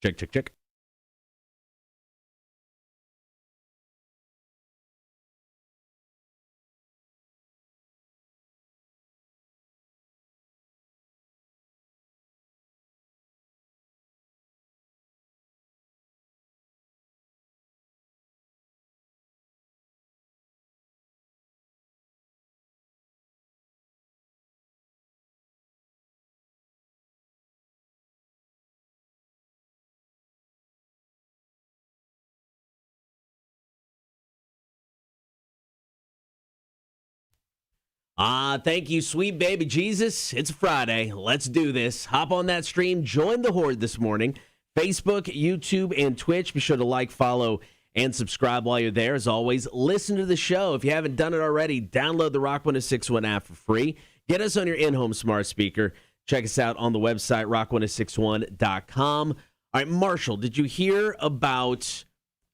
Check, check, check. Thank you, sweet baby Jesus. It's Friday. Let's do this. Hop on that stream. Join the horde this morning. Facebook, YouTube, and Twitch. Be sure to like, follow, and subscribe while you're there. As always, listen to the show. If you haven't done it already, download the Rock 1061 app for free. Get us on your in-home smart speaker. Check us out on the website, rock1061.com. All right, Marshall, did you hear about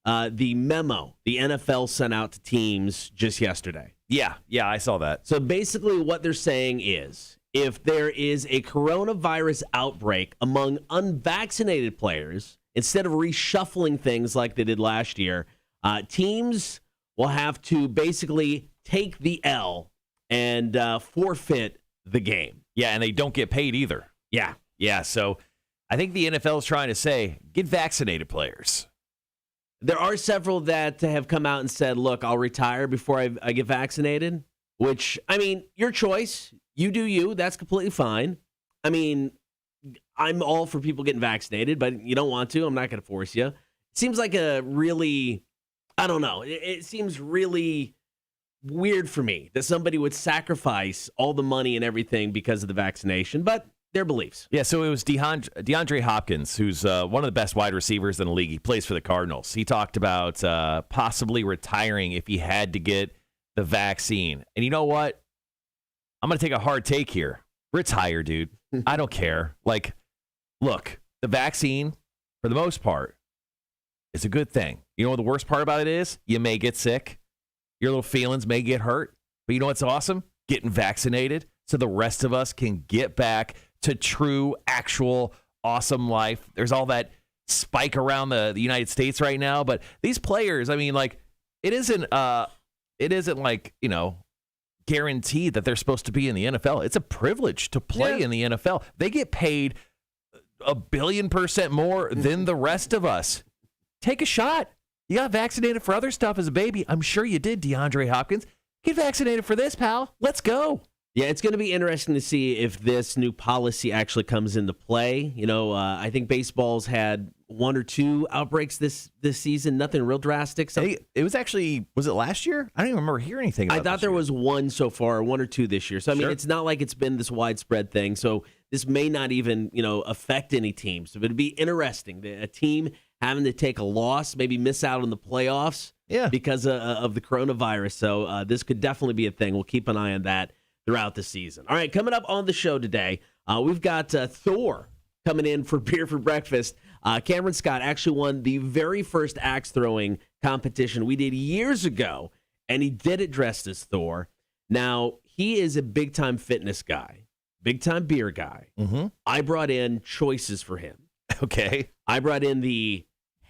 the memo the NFL sent out to teams just yesterday? Yeah, I saw that. So basically what they're saying is if there is a coronavirus outbreak among unvaccinated players, instead of reshuffling things like they did last year, teams will have to basically take the L and forfeit the game. Yeah, and they don't get paid either. Yeah, so I think the NFL is trying to say, get vaccinated players. There are several that have come out and said, look, I'll retire before I get vaccinated, which, I mean, your choice. You do you. That's completely fine. I mean, I'm all for people getting vaccinated, but you don't want to. I'm not going to force you. It seems like a really, I don't know. It seems really weird for me that somebody would sacrifice all the money and everything because of the vaccination, but their beliefs. Yeah, so it was DeAndre Hopkins, who's one of the best wide receivers in the league. He plays for the Cardinals. He talked about possibly retiring if he had to get the vaccine. And you know what? I'm going to take a hard take here. Retire, dude. I don't care. Like, look, the vaccine, for the most part, is a good thing. You know what the worst part about it is? You may get sick. Your little feelings may get hurt. But you know what's awesome? Getting vaccinated so the rest of us can get back to true, actual, awesome life. There's all that spike around the United States right now, but these players, I mean, like, it isn't like, you know, guaranteed that they're supposed to be in the NFL. It's a privilege to play in the NFL. They get paid 1,000,000,000% more than the rest of us. Take a shot. You got vaccinated for other stuff as a baby. I'm sure you did, DeAndre Hopkins. Get vaccinated for this, pal. Let's go. Yeah, it's going to be interesting to see if this new policy actually comes into play. You know, I think baseball's had one or two outbreaks this season, nothing real drastic. So it was actually, was it last year? I don't even remember hearing anything about it. I thought there was one so far, one or two this year. So, I mean, it's not like it's been this widespread thing. So this may not even, you know, affect any teams. But it'd be interesting. A team having to take a loss, maybe miss out on the playoffs because of the coronavirus. So this could definitely be a thing. We'll keep an eye on that throughout the season. All right, coming up on the show today, we've got Thor coming in for Beer for Breakfast. Cameron Scott actually won the very first axe throwing competition we did years ago, and he did it dressed as Thor. Now, he is a big-time fitness guy, big-time beer guy. Mm-hmm. I brought in choices for him. Okay. I brought in the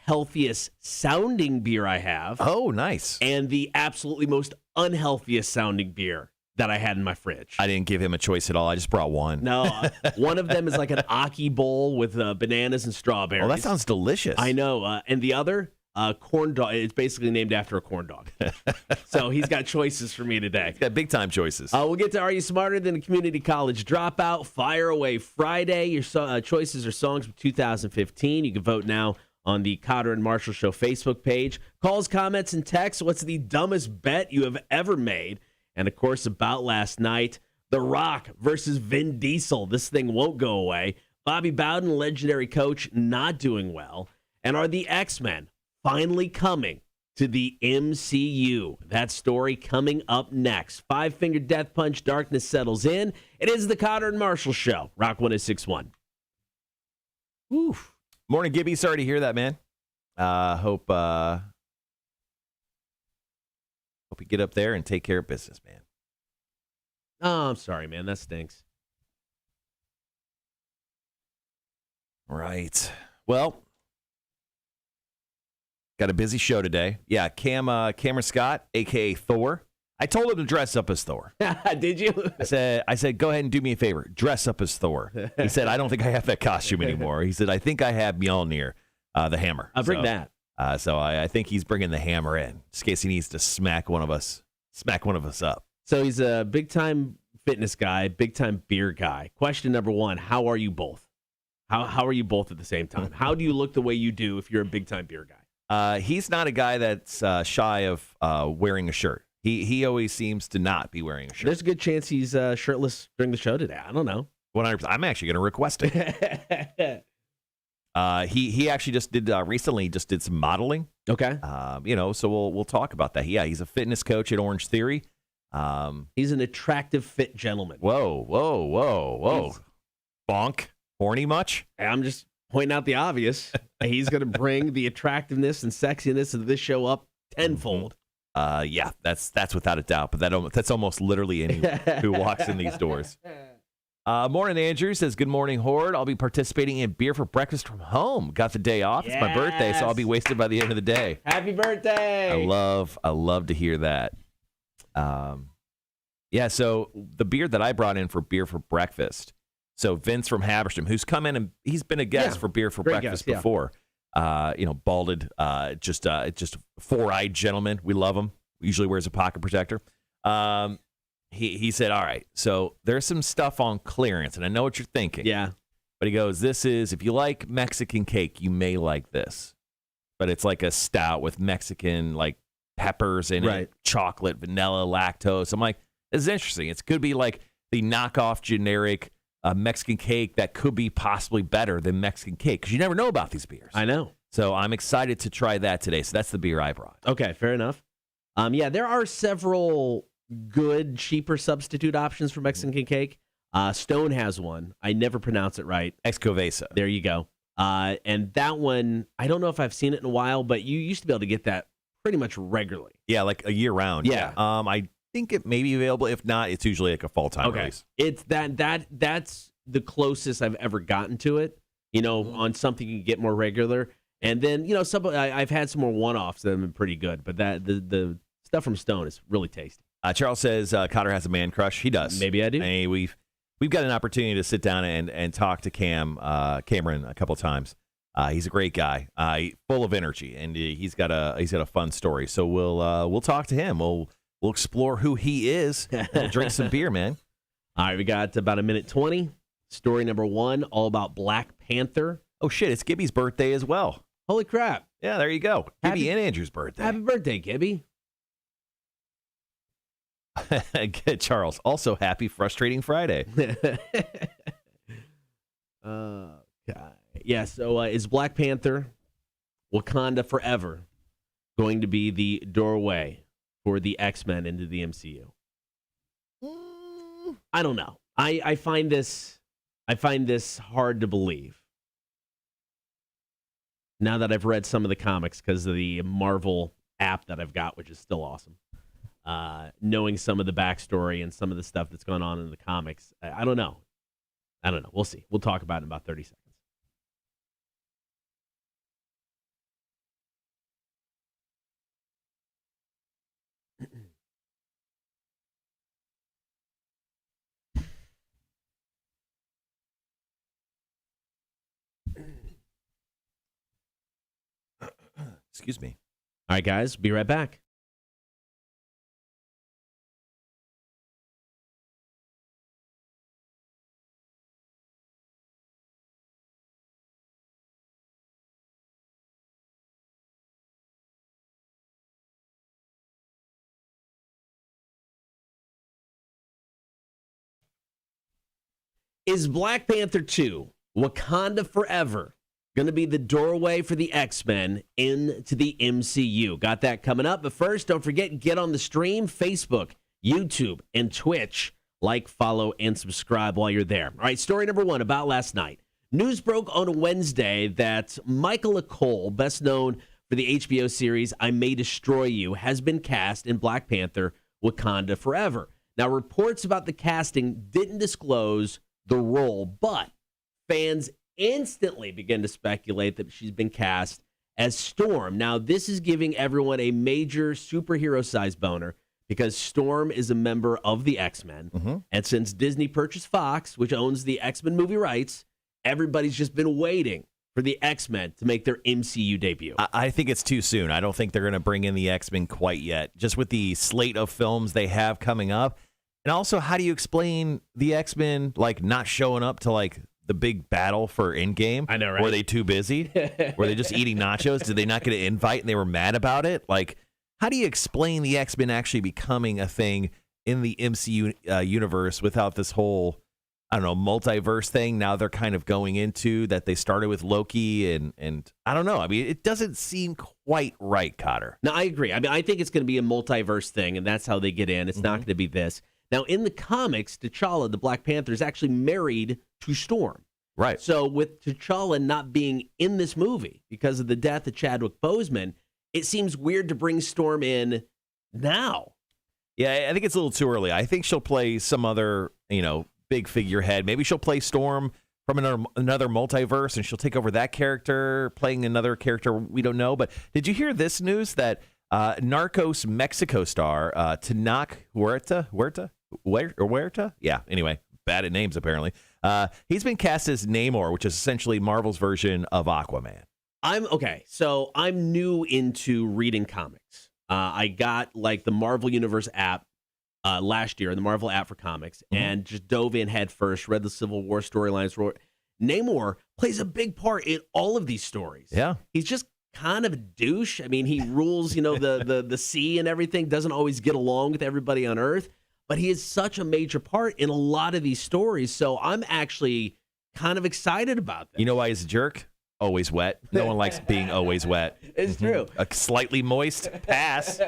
healthiest sounding beer I have. Oh, nice. And the absolutely most unhealthiest sounding beer that I had in my fridge. I didn't give him a choice at all. I just brought one. No, one of them is like an Aki bowl with bananas and strawberries. Oh, that sounds delicious. I know. And the other, corn dog. It's basically named after a corn dog. So he's got choices for me today. He's got big time choices. We'll get to Are You Smarter Than a Community College Dropout? Fire Away Friday. Your choices are songs from 2015. You can vote now on the Cotter and Marshall Show Facebook page. Calls, comments, and texts. What's the dumbest bet you have ever made? And, of course, about last night, The Rock versus Vin Diesel. This thing won't go away. Bobby Bowden, legendary coach, not doing well. And are the X-Men finally coming to the MCU? That story coming up next. Five-finger death punch, darkness settles in. It is the Cotter and Marshall Show, Rock 1061. Oof. Morning, Gibby. Sorry to hear that, man. Hope you get up there and take care of business, man. Oh, I'm sorry, man. That stinks. Right. Well, Got a busy show today. Yeah, Cameron Scott, a.k.a. Thor. I told him to dress up as Thor. Did you? I said, go ahead and do me a favor. Dress up as Thor. He said, I don't think I have that costume anymore. He said, I think I have Mjolnir, the hammer. I'll bring that. So I think he's bringing the hammer in just in case he needs to smack one of us up. So he's a big-time fitness guy, big-time beer guy. Question number one, how are you both? How are you both at the same time? How do you look the way you do if you're a big-time beer guy? He's not a guy that's shy of wearing a shirt. He always seems to not be wearing a shirt. There's a good chance he's shirtless during the show today. I don't know. 100%. I'm actually going to request it. He actually just did recently did some modeling. Okay. So we'll talk about that. Yeah, he's a fitness coach at Orange Theory. He's an attractive, fit gentleman. Whoa. Bonk. Horny much? I'm just pointing out the obvious. He's going to bring the attractiveness and sexiness of this show up tenfold. Yeah, that's without a doubt. But that's almost literally anyone who walks in these doors. Morning, Andrew says, good morning, Horde. I'll be participating in beer for breakfast from home. Got the day off. It's my birthday, so I'll be wasted by the end of the day. Happy birthday. I love to hear that. Yeah, so the beer that I brought in for beer for breakfast. So Vince from Haberstrom, who's come in and he's been a guest for beer for breakfast before. Balded, just four-eyed gentleman. We love him. Usually wears a pocket protector. He said, all right, so there's some stuff on clearance, and I know what you're thinking. Yeah. But he goes, if you like Mexican cake, you may like this. But it's like a stout with Mexican, like, peppers in it, chocolate, vanilla, lactose. I'm like, this is interesting. It could be like the knockoff generic Mexican cake that could be possibly better than Mexican cake, because you never know about these beers. I know. So I'm excited to try that today. So that's the beer I brought. Okay, fair enough. There are several good, cheaper substitute options for Mexican cake. Stone has one. I never pronounce it right. Excovesa. There you go. And that one, I don't know if I've seen it in a while, but you used to be able to get that pretty much regularly. Yeah, like a year round. Yeah. I think it may be available. If not, it's usually like a fall-time release. It's that's the closest I've ever gotten to it, on something you can get more regular. And then, I've had some more one-offs that have been pretty good, but the stuff from Stone is really tasty. Charles says Cotter has a man crush. He does. Maybe I do. Hey, we've got an opportunity to sit down and talk to Cameron a couple of times. He's a great guy, full of energy, and he's got a fun story. So we'll talk to him. We'll explore who he is. We'll drink some beer, man. All right, we got about a minute 20. Story number one, all about Black Panther. Oh shit, it's Gibby's birthday as well. Holy crap! Yeah, there you go. Gibby and Andrew's birthday. Happy birthday, Gibby. Good, Charles. Also, happy frustrating Friday. God. Yeah, so is Black Panther, Wakanda Forever, going to be the doorway for the X-Men into the MCU? I don't know. I find this hard to believe. Now that I've read some of the comics because of the Marvel app that I've got, which is still awesome. Knowing some of the backstory and some of the stuff that's going on in the comics, I don't know. We'll see. We'll talk about it in about 30 seconds. Excuse me. All right, guys, be right back. Is Black Panther 2, Wakanda Forever, going to be the doorway for the X-Men into the MCU? Got that coming up. But first, don't forget, get on the stream, Facebook, YouTube, and Twitch. Like, follow, and subscribe while you're there. All right, story number one about last night. News broke on Wednesday that Michael Cole, best known for the HBO series I May Destroy You, has been cast in Black Panther, Wakanda Forever. Now, reports about the casting didn't disclose the role, but fans instantly began to speculate that she's been cast as Storm. Now, this is giving everyone a major superhero-sized boner because Storm is a member of the X-Men. And since Disney purchased Fox, which owns the X-Men movie rights, everybody's just been waiting for the X-Men to make their MCU debut. I think it's too soon. I don't think they're going to bring in the X-Men quite yet, just with the slate of films they have coming up. And also, how do you explain the X-Men not showing up to the big battle for Endgame? I know, right? Were they too busy? Were they just eating nachos? Did they not get an invite and they were mad about it? How do you explain the X-Men actually becoming a thing in the MCU universe without this whole, I don't know, multiverse thing now they're kind of going into that they started with Loki and I don't know. I mean, it doesn't seem quite right, Cotter. No, I agree. I mean, I think it's going to be a multiverse thing, and that's how they get in. It's not going to be this. Now, in the comics, T'Challa, the Black Panther, is actually married to Storm. Right. So with T'Challa not being in this movie because of the death of Chadwick Boseman, it seems weird to bring Storm in now. Yeah, I think it's a little too early. I think she'll play some other, big figurehead. Maybe she'll play Storm from another multiverse, and she'll take over that character, playing another character we don't know. But did you hear this news that Narcos Mexico star Tenoch Huerta? Yeah, anyway, bad at names apparently. He's been cast as Namor, which is essentially Marvel's version of Aquaman. So I'm new into reading comics. I got the Marvel Universe app last year, the Marvel app for comics, and just dove in head first, read the Civil War storylines. Namor plays a big part in all of these stories. Yeah. He's just kind of a douche. I mean, he rules, the sea and everything, doesn't always get along with everybody on Earth, but he is such a major part in a lot of these stories. So I'm actually kind of excited about that. You know why he's a jerk? Always wet. No one likes being always wet. It's true. A slightly moist pass.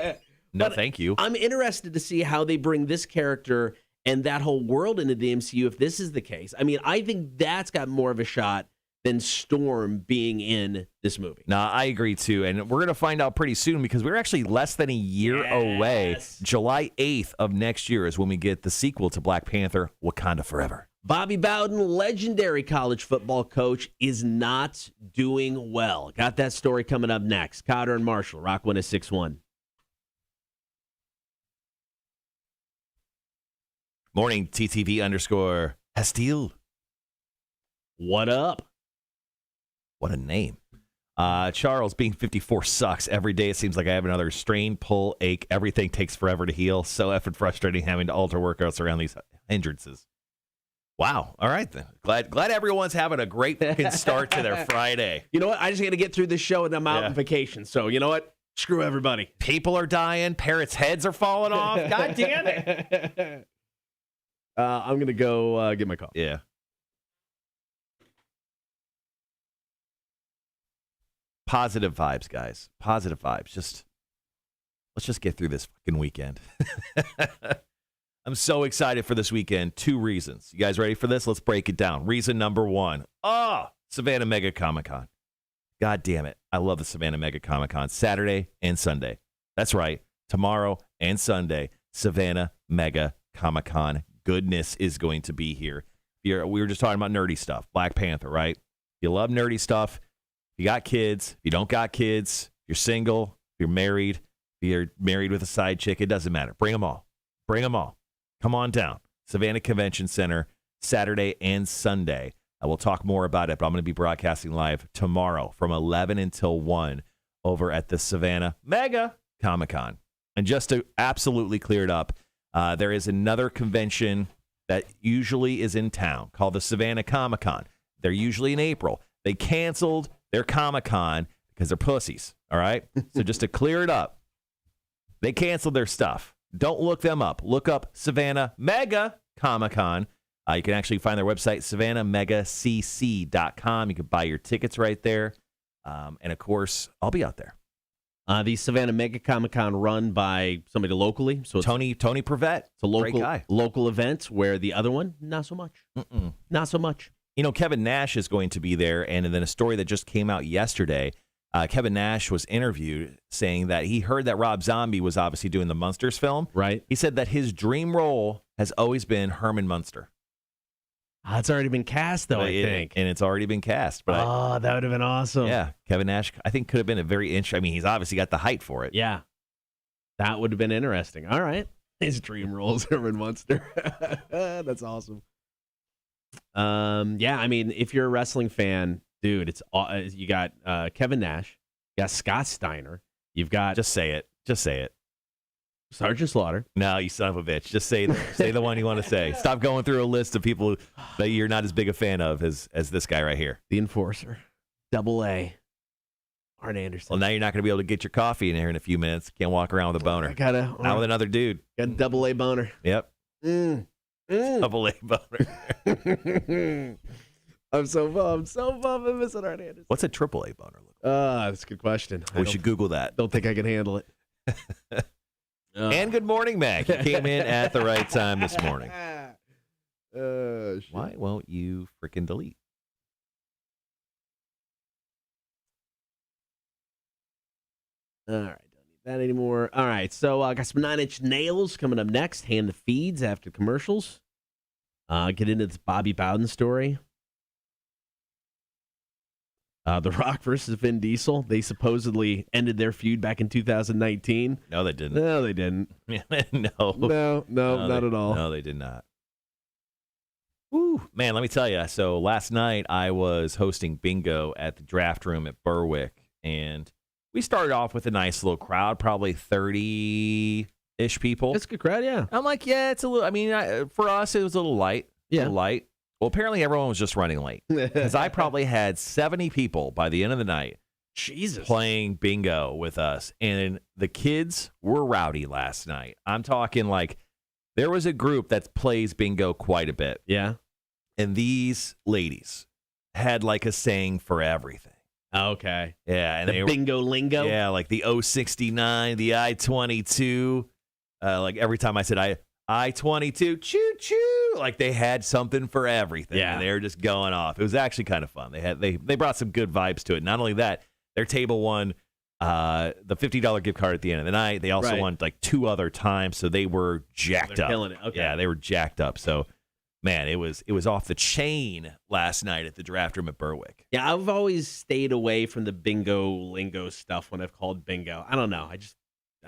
No, But thank you. I'm interested to see how they bring this character and that whole world into the MCU if this is the case. I mean, I think that's got more of a shot than Storm being in this movie. Nah, I agree too. And we're going to find out pretty soon because we're actually less than a year away. July 8th of next year is when we get the sequel to Black Panther, Wakanda Forever. Bobby Bowden, legendary college football coach, is not doing well. Got that story coming up next. Cotter and Marshall, Rock 106.1. Morning, TTV_Hastile. What up? What a name. Charles, being 54 sucks. Every day it seems like I have another strain, pull, ache. Everything takes forever to heal. So effing frustrating having to alter workouts around these hindrances. Wow. All right, then. Glad everyone's having a great fucking start to their Friday. You know what? I just got to get through this show and I'm out on vacation. So you know what? Screw everybody. People are dying. Parrots' heads are falling off. God damn it. I'm going to go get my coffee. Yeah. Positive vibes, guys. Positive vibes. Let's just get through this fucking weekend. I'm so excited for this weekend. 2 reasons. You guys ready for this? Let's break it down. Reason number 1. Savannah Mega Comic-Con. God damn it. I love the Savannah Mega Comic-Con. Saturday and Sunday. That's right. Tomorrow and Sunday, Savannah Mega Comic-Con. Goodness is going to be here. We were just talking about nerdy stuff. Black Panther, right? If you love nerdy stuff, if you got kids, if you don't got kids, if you're single, if you're married, if you're married with a side chick, it doesn't matter. Bring them all. Bring them all. Come on down. Savannah Convention Center, Saturday and Sunday. I will talk more about it, but I'm going to be broadcasting live tomorrow from 11 until 1 over at the Savannah Mega Comic-Con. And just to absolutely clear it up, there is another convention that usually is in town called the Savannah Comic-Con. They're usually in April. They canceled their Comic-Con because they're pussies, all right? So just to clear it up, they canceled their stuff. Don't look them up. Look up Savannah Mega Comic-Con. You can actually find their website, SavannahMegaCC.com. You can buy your tickets right there. And, of course, I'll be out there. The Savannah Mega Comic-Con run by somebody locally. So it's Tony Prevette. It's a Great guy. local event where the other one, not so much. Not so much. You know, Kevin Nash is going to be there. And then a story that just came out yesterday, Kevin Nash was interviewed saying that he heard that Rob Zombie was obviously doing the Munsters film. Right. He said that his dream role has always been Herman Munster. It's already been cast, though, I think. And it's already been cast. But that would have been awesome. Yeah, Kevin Nash, I think, could have been a very interesting. I mean, he's obviously got the height for it. Yeah. That would have been interesting. All right. His dream roles, Herman Munster. That's awesome. Yeah, I mean, if you're a wrestling fan, dude, you got Kevin Nash, you got Scott Steiner, you've got... Just say it. Just say it. Sergeant Slaughter. No, you son of a bitch. Just say the one you want to say. Stop going through a list of people that you're not as big a fan of as this guy right here. The Enforcer. Double A. Arn Anderson. Well, now you're not going to be able to get your coffee in here in a few minutes. Can't walk around with a boner. Not with another dude. Got a double A boner. Yep. Double A boner. I'm so bummed missing Arn Anderson. What's a triple A boner look like? That's a good question. We should Google that. Don't think I can handle it. And good morning, Mac. You came in at the right time this morning. Why won't you freaking delete? All right, don't need that anymore. All right, so I got some 9 Inch Nails coming up next. Hand the feeds after commercials. Get into this Bobby Bowden story. The Rock versus Vin Diesel. They supposedly ended their feud back in 2019. No, they didn't. No, they didn't. No, not at all. No, they did not. Woo, man, let me tell you. So last night I was hosting bingo at the draft room at Berwick, and we started off with a nice little crowd, probably 30-ish people. It's a good crowd, yeah. I'm like, yeah, it's a little. I mean, for us, it was a little light. Yeah, a little light. Well, apparently everyone was just running late because I probably had 70 people by the end of the night. Jesus, playing bingo with us, and the kids were rowdy last night. I'm talking like there was a group that plays bingo quite a bit. Yeah, and these ladies had like a saying for everything. Okay, yeah, and the bingo lingo. Yeah, like the 069, the I-22. Like every time I said I-22, choo choo. Like they had something for everything. Yeah. And they were just going off. It was actually kind of fun. They brought some good vibes to it. Not only that, their table won the $50 gift card at the end of the night. They also won like 2 other times, so they were jacked up. Killing it. Okay. Yeah, they were jacked up. So man, it was off the chain last night at the draft room at Berwick. Yeah, I've always stayed away from the bingo lingo stuff when I've called bingo. I don't know. I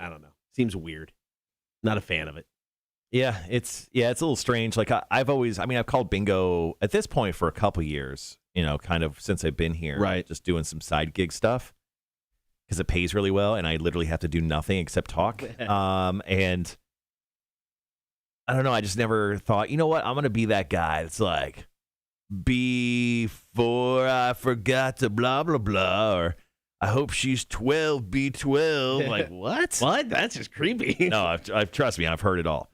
don't know. Seems weird. Not a fan of it. Yeah, it's a little strange. Like I've called bingo at this point for a couple years, kind of since I've been here, right? Just doing some side gig stuff because it pays really well, and I literally have to do nothing except talk. And I don't know. I just never thought, you know what? I'm gonna be that guy that's like, before I forgot to blah blah blah, or I hope she's 12, B12. Like what? What? That's just creepy. No, I've trust me, I've heard it all.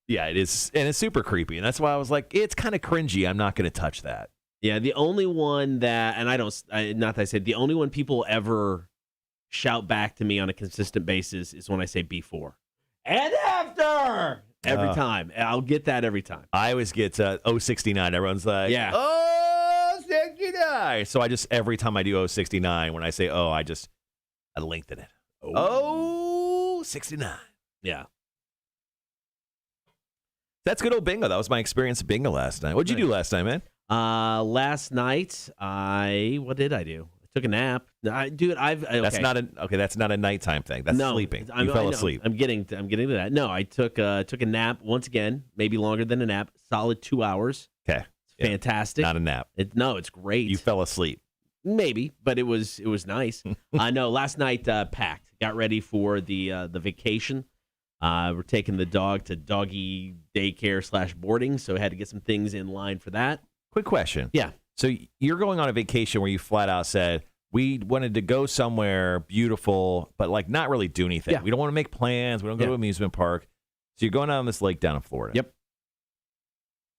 Yeah, it is, and it's super creepy, and that's why I was like, it's kind of cringy. I'm not going to touch that. Yeah, the only one that, and not that I said, the only one people ever shout back to me on a consistent basis is when I say before and after every time. I'll get that every time. I always get 069. Everyone's like, yeah, 069. So I just every time I do 069, when I say I lengthen it. 069. Yeah. That's good old bingo. That was my experience at bingo last night. What'd you do last night, man? Last night, what did I do? I took a nap. Okay. That's not a nighttime thing. That's sleeping. You fell asleep. I'm getting to that. No, I took a nap once again, maybe longer than a nap, solid 2 hours. Okay. It's fantastic. Not a nap. It's great. You fell asleep. Maybe, but it was nice. I know. Last night, packed. Got ready for the vacation. We're taking the dog to doggy daycare / boarding, so I had to get some things in line for that. Quick question. Yeah. So you're going on a vacation where you flat out said, we wanted to go somewhere beautiful, but like not really do anything. Yeah. We don't want to make plans. We don't go to an amusement park. So you're going out on this lake down in Florida. Yep.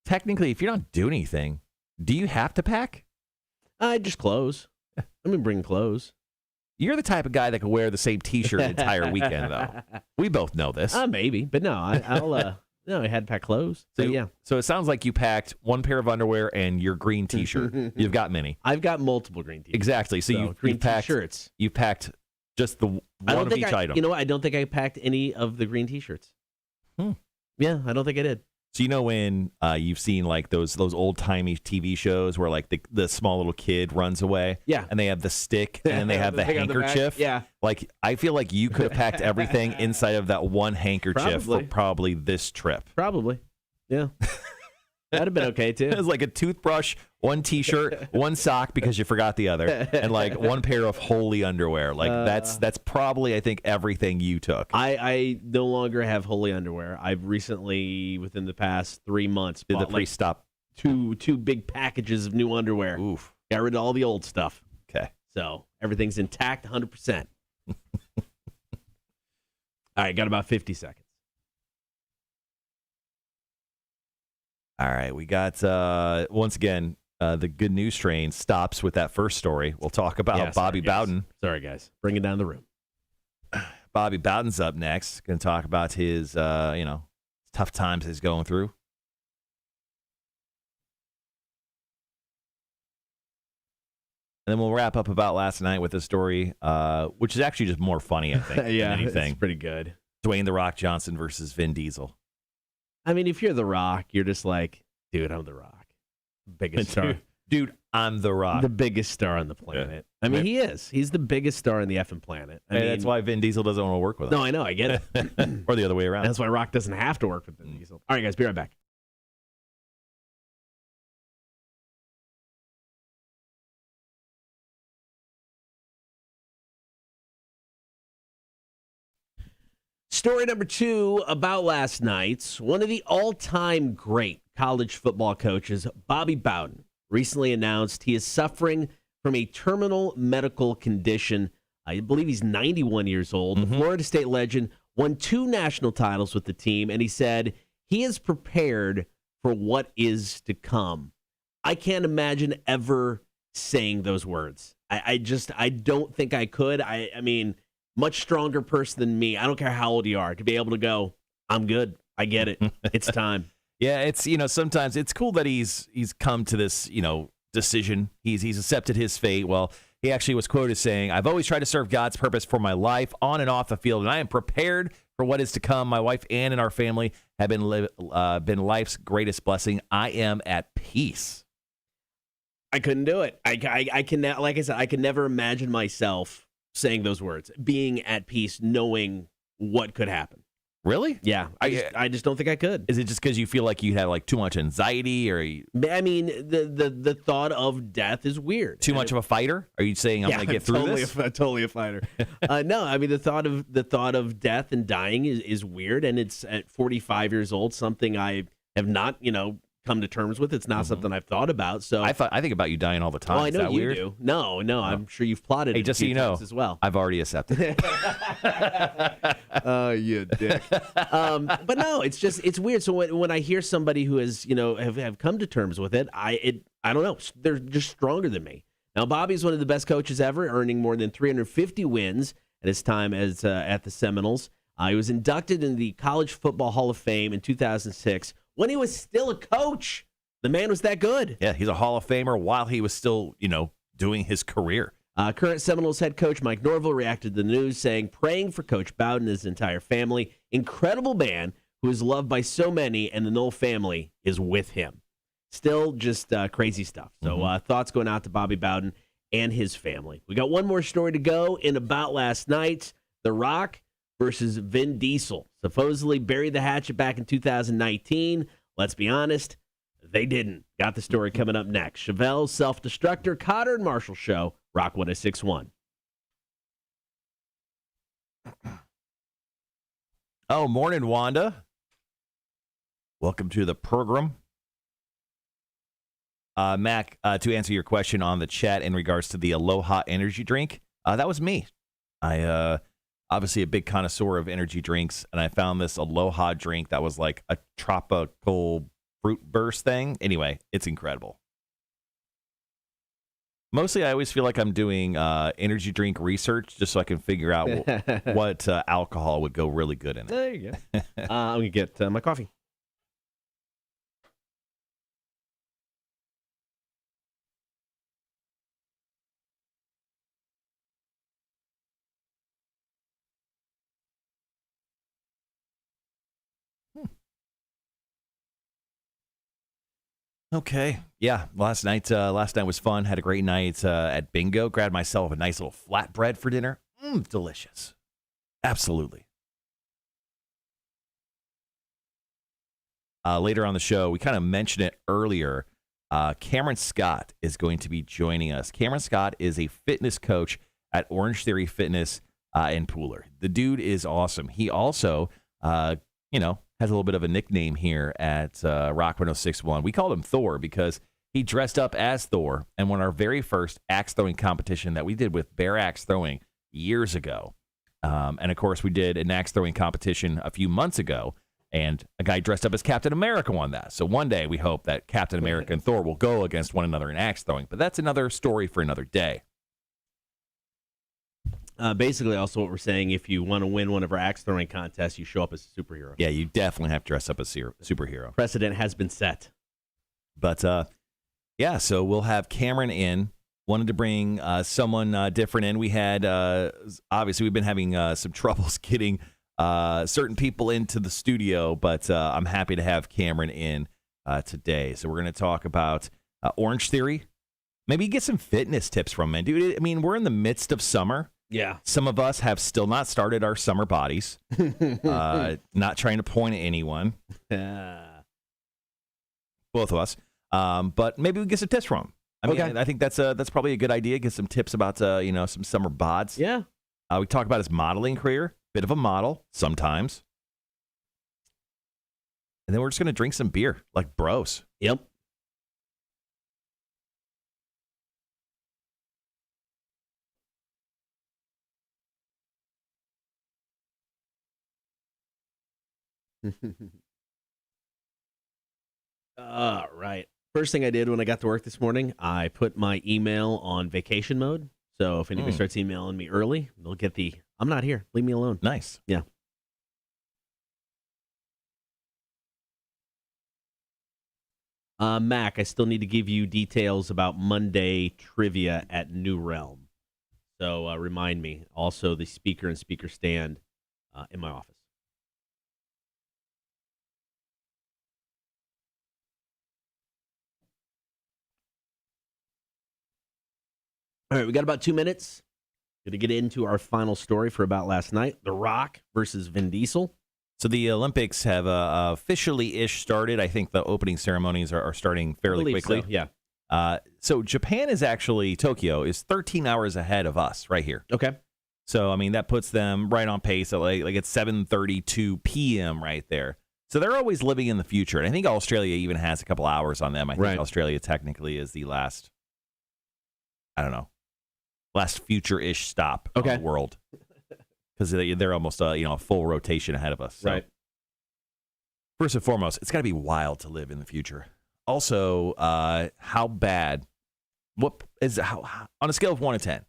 Technically, if you're not doing anything, do you have to pack? Just clothes. Let me bring clothes. You're the type of guy that can wear the same T-shirt the entire weekend, though. We both know this. Maybe, but no, I'll. No, I had to pack clothes. So yeah. So it sounds like you packed one pair of underwear and your green T-shirt. You've got many. I've got multiple green T-shirts. Exactly. So you packed T-shirts. You packed just the one of each item. You know what? I don't think I packed any of the green T-shirts. Yeah, I don't think I did. So you know when you've seen like those old-timey TV shows where like the small little kid runs away? Yeah. And they have the stick and then they have the handkerchief? Yeah. Like, I feel like you could have packed everything inside of that one handkerchief for probably this trip. Probably. Yeah. That'd have been okay, too. It was like a toothbrush, one T-shirt, one sock because you forgot the other, and like one pair of Holy underwear. Like that's probably, I think, everything you took. I no longer have Holy underwear. I've recently, within the past 3 months, Did the bought pre-stop two big packages of new underwear. Oof. Got rid of all the old stuff. Okay. So everything's intact, 100%. All right, got about 50 seconds. All right, we got, once again, the good news train stops with that first story. We'll talk about Bobby Bowden. Sorry, guys. Bring it down the room. Bobby Bowden's up next. Going to talk about his, tough times he's going through. And then we'll wrap up about last night with a story, which is actually just more funny, I think, than anything. It's pretty good. Dwayne "The Rock" Johnson versus Vin Diesel. I mean, if you're The Rock, you're just like, dude, I'm The Rock. Biggest star. Dude, I'm The Rock. The biggest star on the planet. Yeah. I mean, he is. He's the biggest star on the effing planet. I mean, that's why Vin Diesel doesn't want to work with him. No, I know. I get it. Or the other way around. That's why Rock doesn't have to work with Vin Diesel. All right, guys, be right back. Story number 2 about last night. One of the all-time great college football coaches, Bobby Bowden, recently announced he is suffering from a terminal medical condition. I believe he's 91 years old. The Florida State legend won 2 national titles with the team, and he said he is prepared for what is to come. I can't imagine ever saying those words. I don't think I could. I mean, much stronger person than me. I don't care how old you are to be able to go, I'm good. I get it. It's time. Yeah, it's, sometimes it's cool that he's come to this, decision. He's accepted his fate. Well, he actually was quoted saying, "I've always tried to serve God's purpose for my life on and off the field, and I am prepared for what is to come. My wife Ann and our family have been life's greatest blessing. I am at peace." I couldn't do it. I can, like I said, I can never imagine myself saying those words, being at peace, knowing what could happen. Really? Yeah. I just don't think I could. Is it just because you feel like you have like too much anxiety, or I mean, the thought of death is weird. Too much of a fighter? Are you saying I'm going to get through this? Totally a fighter. No, I mean the thought of death and dying is weird, and it's at 45 years old something I have not come to terms with. It's not something I've thought about. So I think about you dying all the time. Oh, I know you weird? do. No, I'm sure you've plotted. Hey, it just so you know, as well. I've already accepted. Oh, you dick. But no, it's weird. So when I hear somebody who has have come to terms with it, I don't know. They're just stronger than me. Now, Bobby's one of the best coaches ever, earning more than 350 wins at his time as at the Seminoles. He was inducted in the College Football Hall of Fame in 2006. When he was still a coach, the man was that good. Yeah, he's a Hall of Famer while he was still, doing his career. Current Seminoles head coach Mike Norville reacted to the news, saying, "Praying for Coach Bowden and his entire family. Incredible man who is loved by so many, and the Knoll family is with him." Still just crazy stuff. So thoughts going out to Bobby Bowden and his family. We got one more story to go in about last night. The Rock versus Vin Diesel. Supposedly buried the hatchet back in 2019. Let's be honest, they didn't. Got the story coming up next. Chevelle, Self-Destructor, Cotter and Marshall Show, Rock 106.1. Oh, morning, Wanda. Welcome to the program. Mac, to answer your question on the chat in regards to the Aloha energy drink, that was me. I obviously a big connoisseur of energy drinks, and I found this Aloha drink that was like a tropical fruit burst thing. Anyway, it's incredible. Mostly, I always feel like I'm doing energy drink research just so I can figure out what alcohol would go really good in it. There you go. I'm going to get my coffee. Okay. Yeah. Last night was fun. Had a great night at bingo. Grabbed myself a nice little flatbread for dinner. Delicious. Absolutely. Later on the show, we kind of mentioned it earlier. Cameron Scott is going to be joining us. Cameron Scott is a fitness coach at Orange Theory Fitness in Pooler. The dude is awesome. He also, has a little bit of a nickname here at Rock 106.1. We called him Thor because he dressed up as Thor and won our very first axe throwing competition that we did with Bear Axe Throwing years ago. And, of course, we did an axe throwing competition a few months ago, and a guy dressed up as Captain America won that. So one day we hope that Captain America and Thor will go against one another in axe throwing. But that's another story for another day. Basically, also what we're saying, if you want to win one of our axe throwing contests, you show up as a superhero. Yeah, you definitely have to dress up as a superhero. Precedent has been set. But, so we'll have Cameron in. Wanted to bring someone different in. We had, obviously, we've been having some troubles getting certain people into the studio, but I'm happy to have Cameron in today. So we're going to talk about Orange Theory. Maybe get some fitness tips from him. Dude, I mean, we're in the midst of summer. Yeah. Some of us have still not started our summer bodies. Not trying to point at anyone. Both of us. But maybe we get some tips from him. I think that's probably a good idea. Get some tips about some summer bods. Yeah. We talk about his modeling career. Bit of a model sometimes. And then we're just going to drink some beer like bros. Yep. All right. First thing I did when I got to work this morning, I put my email on vacation mode. So if anybody starts emailing me early, they'll get the, I'm not here. Leave me alone. Nice. Yeah. Mac, I still need to give you details about Monday trivia at New Realm. So remind me. Also, the speaker and speaker stand in my office. All right, we got about 2 minutes. Going to get into our final story for About Last Night. The Rock versus Vin Diesel. So the Olympics have officially-ish started. I think the opening ceremonies are starting fairly quickly. So, yeah. So Japan is actually, Tokyo is 13 hours ahead of us right here. Okay. So, I mean, that puts them right on pace at like it's 7:32 p.m. right there. So they're always living in the future. And I think Australia even has a couple hours on them. I think Australia technically is the last, last future-ish stop on the world. Because they're almost a full rotation ahead of us. So. Right. First and foremost, it's got to be wild to live in the future. Also, how bad? On a scale of 1 to 10,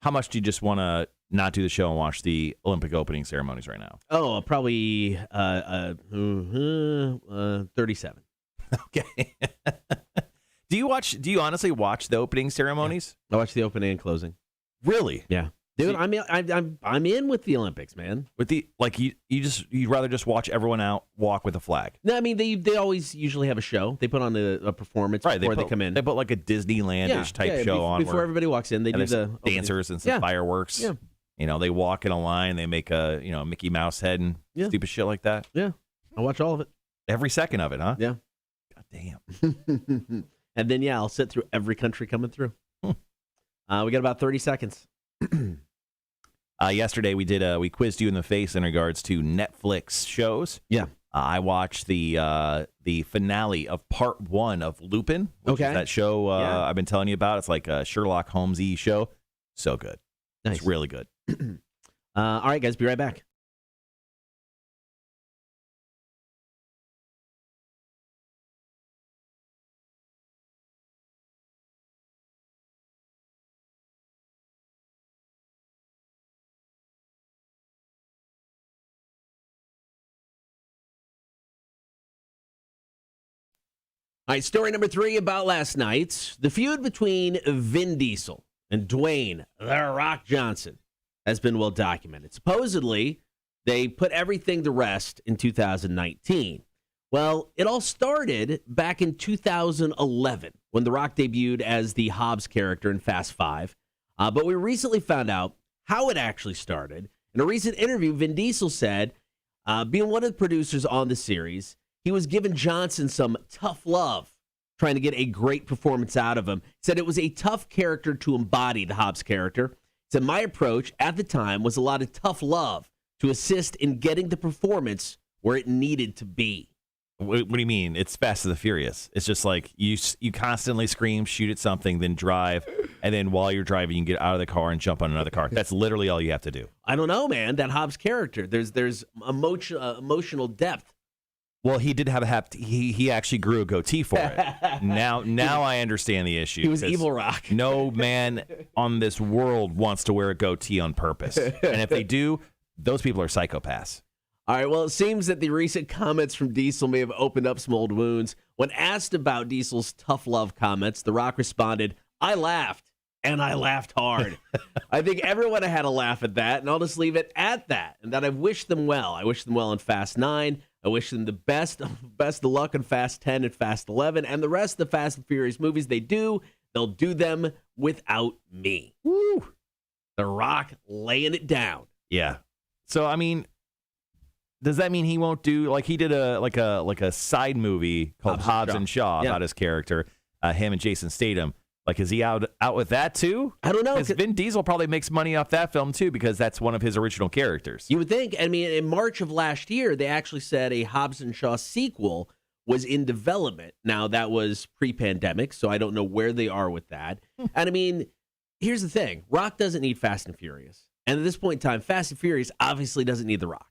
how much do you just want to not do the show and watch the Olympic opening ceremonies right now? Oh, probably 37. Okay. Do you honestly watch the opening ceremonies? I watch the opening and closing. Really? Yeah. Dude, I'm in with the Olympics, man. With the you'd rather just watch everyone out walk with a flag. No, I mean they always usually have a show. They put on a performance before they come in. They put like a Disneyland-ish type show on before everybody walks in. They do the dancers and some fireworks. Yeah. They walk in a line. They make a Mickey Mouse head and stupid shit like that. Yeah, I watch all of it. Every second of it, huh? Yeah. God damn. And then I'll sit through every country coming through. We got about 30 seconds. Yesterday we quizzed you in the face in regards to Netflix shows. Yeah. I watched the finale of part 1 of Lupin, which is that show I've been telling you about. It's like a Sherlock Holmes-y show. So good. Nice. It's really good. All right, guys, be right back. All right, story number 3 about last night. The feud between Vin Diesel and Dwayne "The Rock" Johnson has been well documented. Supposedly, they put everything to rest in 2019 Well, it all started back in 2011 when The Rock debuted as the Hobbs character in Fast Five. But we recently found out how it actually started. In a recent interview, Vin Diesel said, being one of the producers on the series, he was giving Johnson some tough love, trying to get a great performance out of him. He said it was a tough character to embody, the Hobbs character. He said, my approach at the time was a lot of tough love to assist in getting the performance where it needed to be. What do you mean? It's Fast and the Furious. It's just like you constantly scream, shoot at something, then drive, and then while you're driving, you can get out of the car and jump on another car. That's literally all you have to do. I don't know, man. That Hobbs character, there's emotional depth. Well, he did have he actually grew a goatee for it. Now I understand the issue. He was Evil Rock. No man on this world wants to wear a goatee on purpose, and if they do, those people are psychopaths. All right, well, it seems that the recent comments from Diesel may have opened up some old wounds. When asked about Diesel's tough love comments, The Rock responded, I laughed, and I laughed hard. I think everyone had a laugh at that, and I'll just leave it at that, and that I wish them well. I wish them well in Fast 9. I wish them the best of luck in Fast 10 and Fast 11, and the rest of the Fast and Furious movies they'll do them without me. Woo! The Rock laying it down. Yeah. So, I mean, does that mean he won't do like he did a side movie called Hobbs and Shaw about his character, him and Jason Statham? Like, is he out with that too? I don't know. Because Vin Diesel probably makes money off that film too, because that's one of his original characters. You would think. I mean, in March of last year, they actually said a Hobbs and Shaw sequel was in development. Now, that was pre-pandemic, so I don't know where they are with that. And I mean, here's the thing: Rock doesn't need Fast and Furious, and at this point in time, Fast and Furious obviously doesn't need The Rock.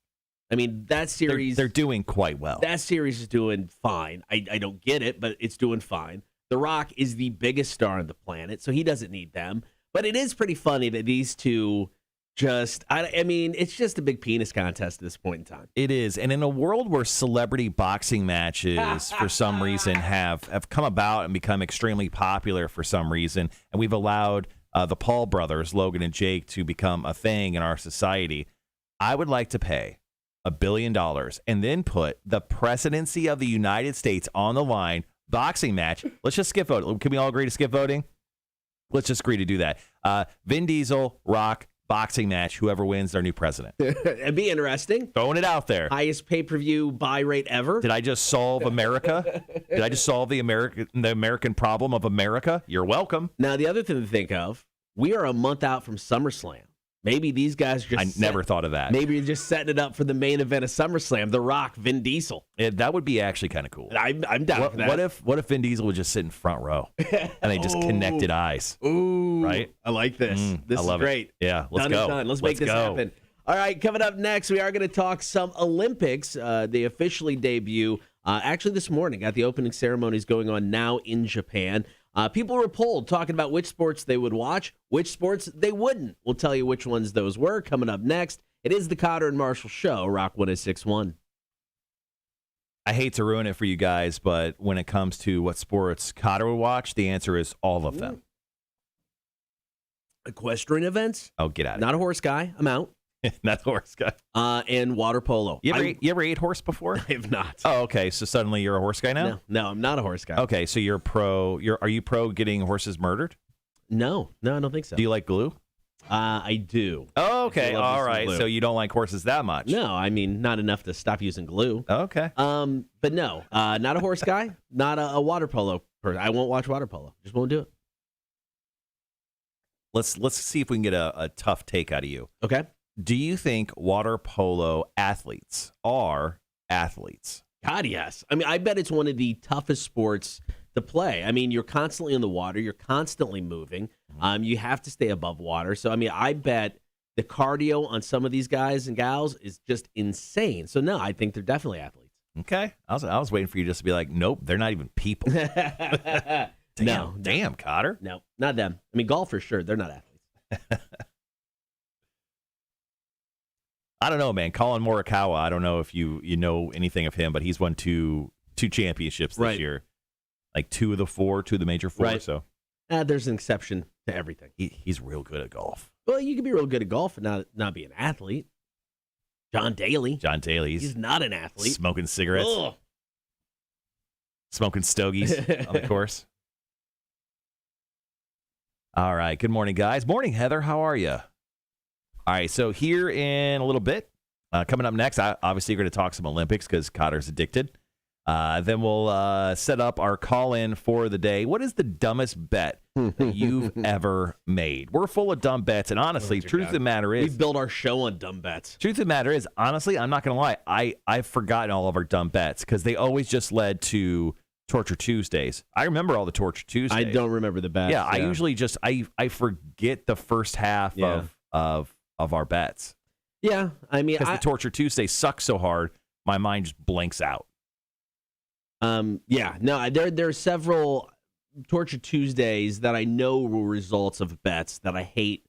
I mean, that series... They're doing quite well. That series is doing fine. I don't get it, but it's doing fine. The Rock is the biggest star on the planet, so he doesn't need them. But it is pretty funny that these two just... I mean, it's just a big penis contest at this point in time. It is. And in a world where celebrity boxing matches, for some reason, have come about and become extremely popular for some reason, and we've allowed the Paul brothers, Logan and Jake, to become a thing in our society, I would like to pay $1 billion and then put the presidency of the United States on the line, boxing match. Let's just skip voting. Can we all agree to skip voting? Let's just agree to do that. Vin Diesel, Rock, boxing match. Whoever wins, their new president. It'd be interesting. Throwing it out there. Highest pay-per-view buy rate ever. Did I just solve America? Did I just solve the American problem of America? You're welcome. Now, the other thing to think of, we are a month out from SummerSlam. Maybe these guys just... never thought of that. Maybe you're just setting it up for the main event of SummerSlam, The Rock, Vin Diesel. Yeah, that would be actually kind of cool. I'm down for that. What if Vin Diesel would just sit in front row and they just connected eyes? Ooh. Right? I like this. This is great. Yeah, let's done go. Is done. Let's make this happen. All right, coming up next, we are going to talk some Olympics. They officially debut actually this morning at the opening ceremonies going on now in Japan. People were polled talking about which sports they would watch, which sports they wouldn't. We'll tell you which ones those were coming up next. It is the Cotter and Marshall Show, Rock 106.1. I hate to ruin it for you guys, but when it comes to what sports Cotter would watch, the answer is all of them. Equestrian events? Oh, get out of Not a horse guy. I'm out. Not a horse guy. And water polo. You ever ate horse before? I have not. Oh, okay. So suddenly you're a horse guy now? No, I'm not a horse guy. Okay, so you're pro. Are you pro getting horses murdered? No, I don't think so. Do you like glue? I do. Oh, okay. All right. Glue. So you don't like horses that much? No, I mean, not enough to stop using glue. Okay. But no, not a horse guy, not a water polo person. I won't watch water polo. Just won't do it. Let's see if we can get a tough take out of you. Okay. Do you think water polo athletes are athletes? God, yes. I mean, I bet it's one of the toughest sports to play. I mean, you're constantly in the water. You're constantly moving. You have to stay above water. So, I mean, I bet the cardio on some of these guys and gals is just insane. So, no, I think they're definitely athletes. Okay. I was waiting for you just to be like, nope, they're not even people. Damn, Cotter. No, not them. I mean, golfers, sure, they're not athletes. I don't know, man. Colin Morikawa, I don't know if you know anything of him, but he's won two championships this year. Like two of the major four. Right. So there's an exception to everything. He's real good at golf. Well, you can be real good at golf and not be an athlete. John Daly. He's not an athlete. Smoking cigarettes. Ugh. Smoking stogies on the course. All right. Good morning, guys. Morning, Heather. How are you? All right. So here in a little bit, coming up next, obviously you're going to talk some Olympics because Cotter's addicted. Then we'll set up our call-in for the day. What is the dumbest bet that you've ever made? We're full of dumb bets, and honestly, truth of the matter is... We've built our show on dumb bets. Truth of the matter is, honestly, I'm not going to lie. I've forgotten all of our dumb bets because they always just led to Torture Tuesdays. I remember all the Torture Tuesdays. I don't remember the bets. Yeah, I usually just... I forget the first half of our bets. Yeah, I mean... Because the Torture Tuesday sucks so hard, my mind just blanks out. There are several Torture Tuesdays that I know were results of bets that I hate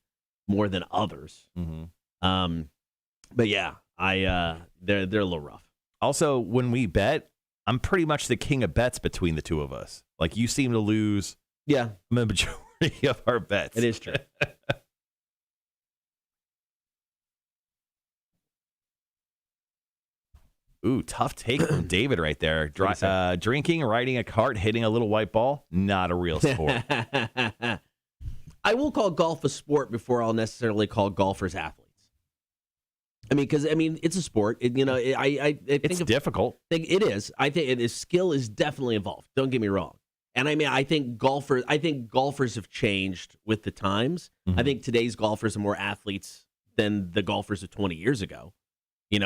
more than others. Mm-hmm. But yeah, they're a little rough. Also, when we bet, I'm pretty much the king of bets between the two of us. Like, you seem to lose the majority of our bets. It is true. Ooh, tough take from David right there. Drinking, riding a cart, hitting a little white ball, not a real sport. I will call golf a sport before I'll necessarily call golfers athletes. I mean, because it's a sport. I think it's difficult. It is. I think the skill is definitely involved. Don't get me wrong. And I mean, I think golfers have changed with the times. Mm-hmm. I think today's golfers are more athletes than the golfers of 20 years ago. You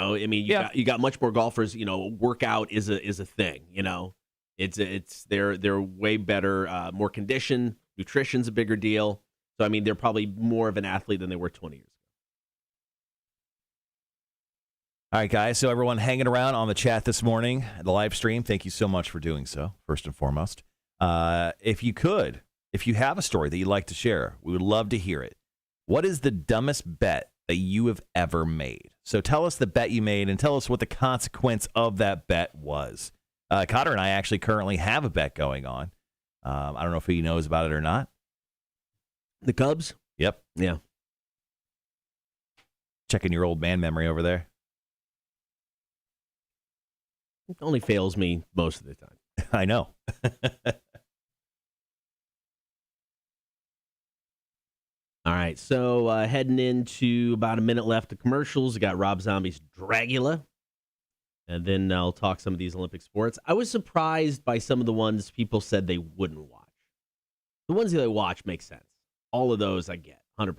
got much more golfers. Workout is a thing. They're way better, more conditioned. Nutrition's a bigger deal. So I mean, they're probably more of an athlete than they were 20 years ago. All right, guys. So everyone hanging around on the chat this morning, the live stream, thank you so much for doing so. First and foremost, if you have a story that you'd like to share, we would love to hear it. What is the dumbest bet that you have ever made? So tell us the bet you made and tell us what the consequence of that bet was. Cotter and I actually currently have a bet going on. I don't know if he knows about it or not. The Cubs? Yep. Yeah. Checking your old man memory over there. It only fails me most of the time. I know. All right, so heading into about a minute left of commercials. We got Rob Zombie's Dragula, and then I'll talk some of these Olympic sports. I was surprised by some of the ones people said they wouldn't watch. The ones that they watch make sense. All of those I get, 100%.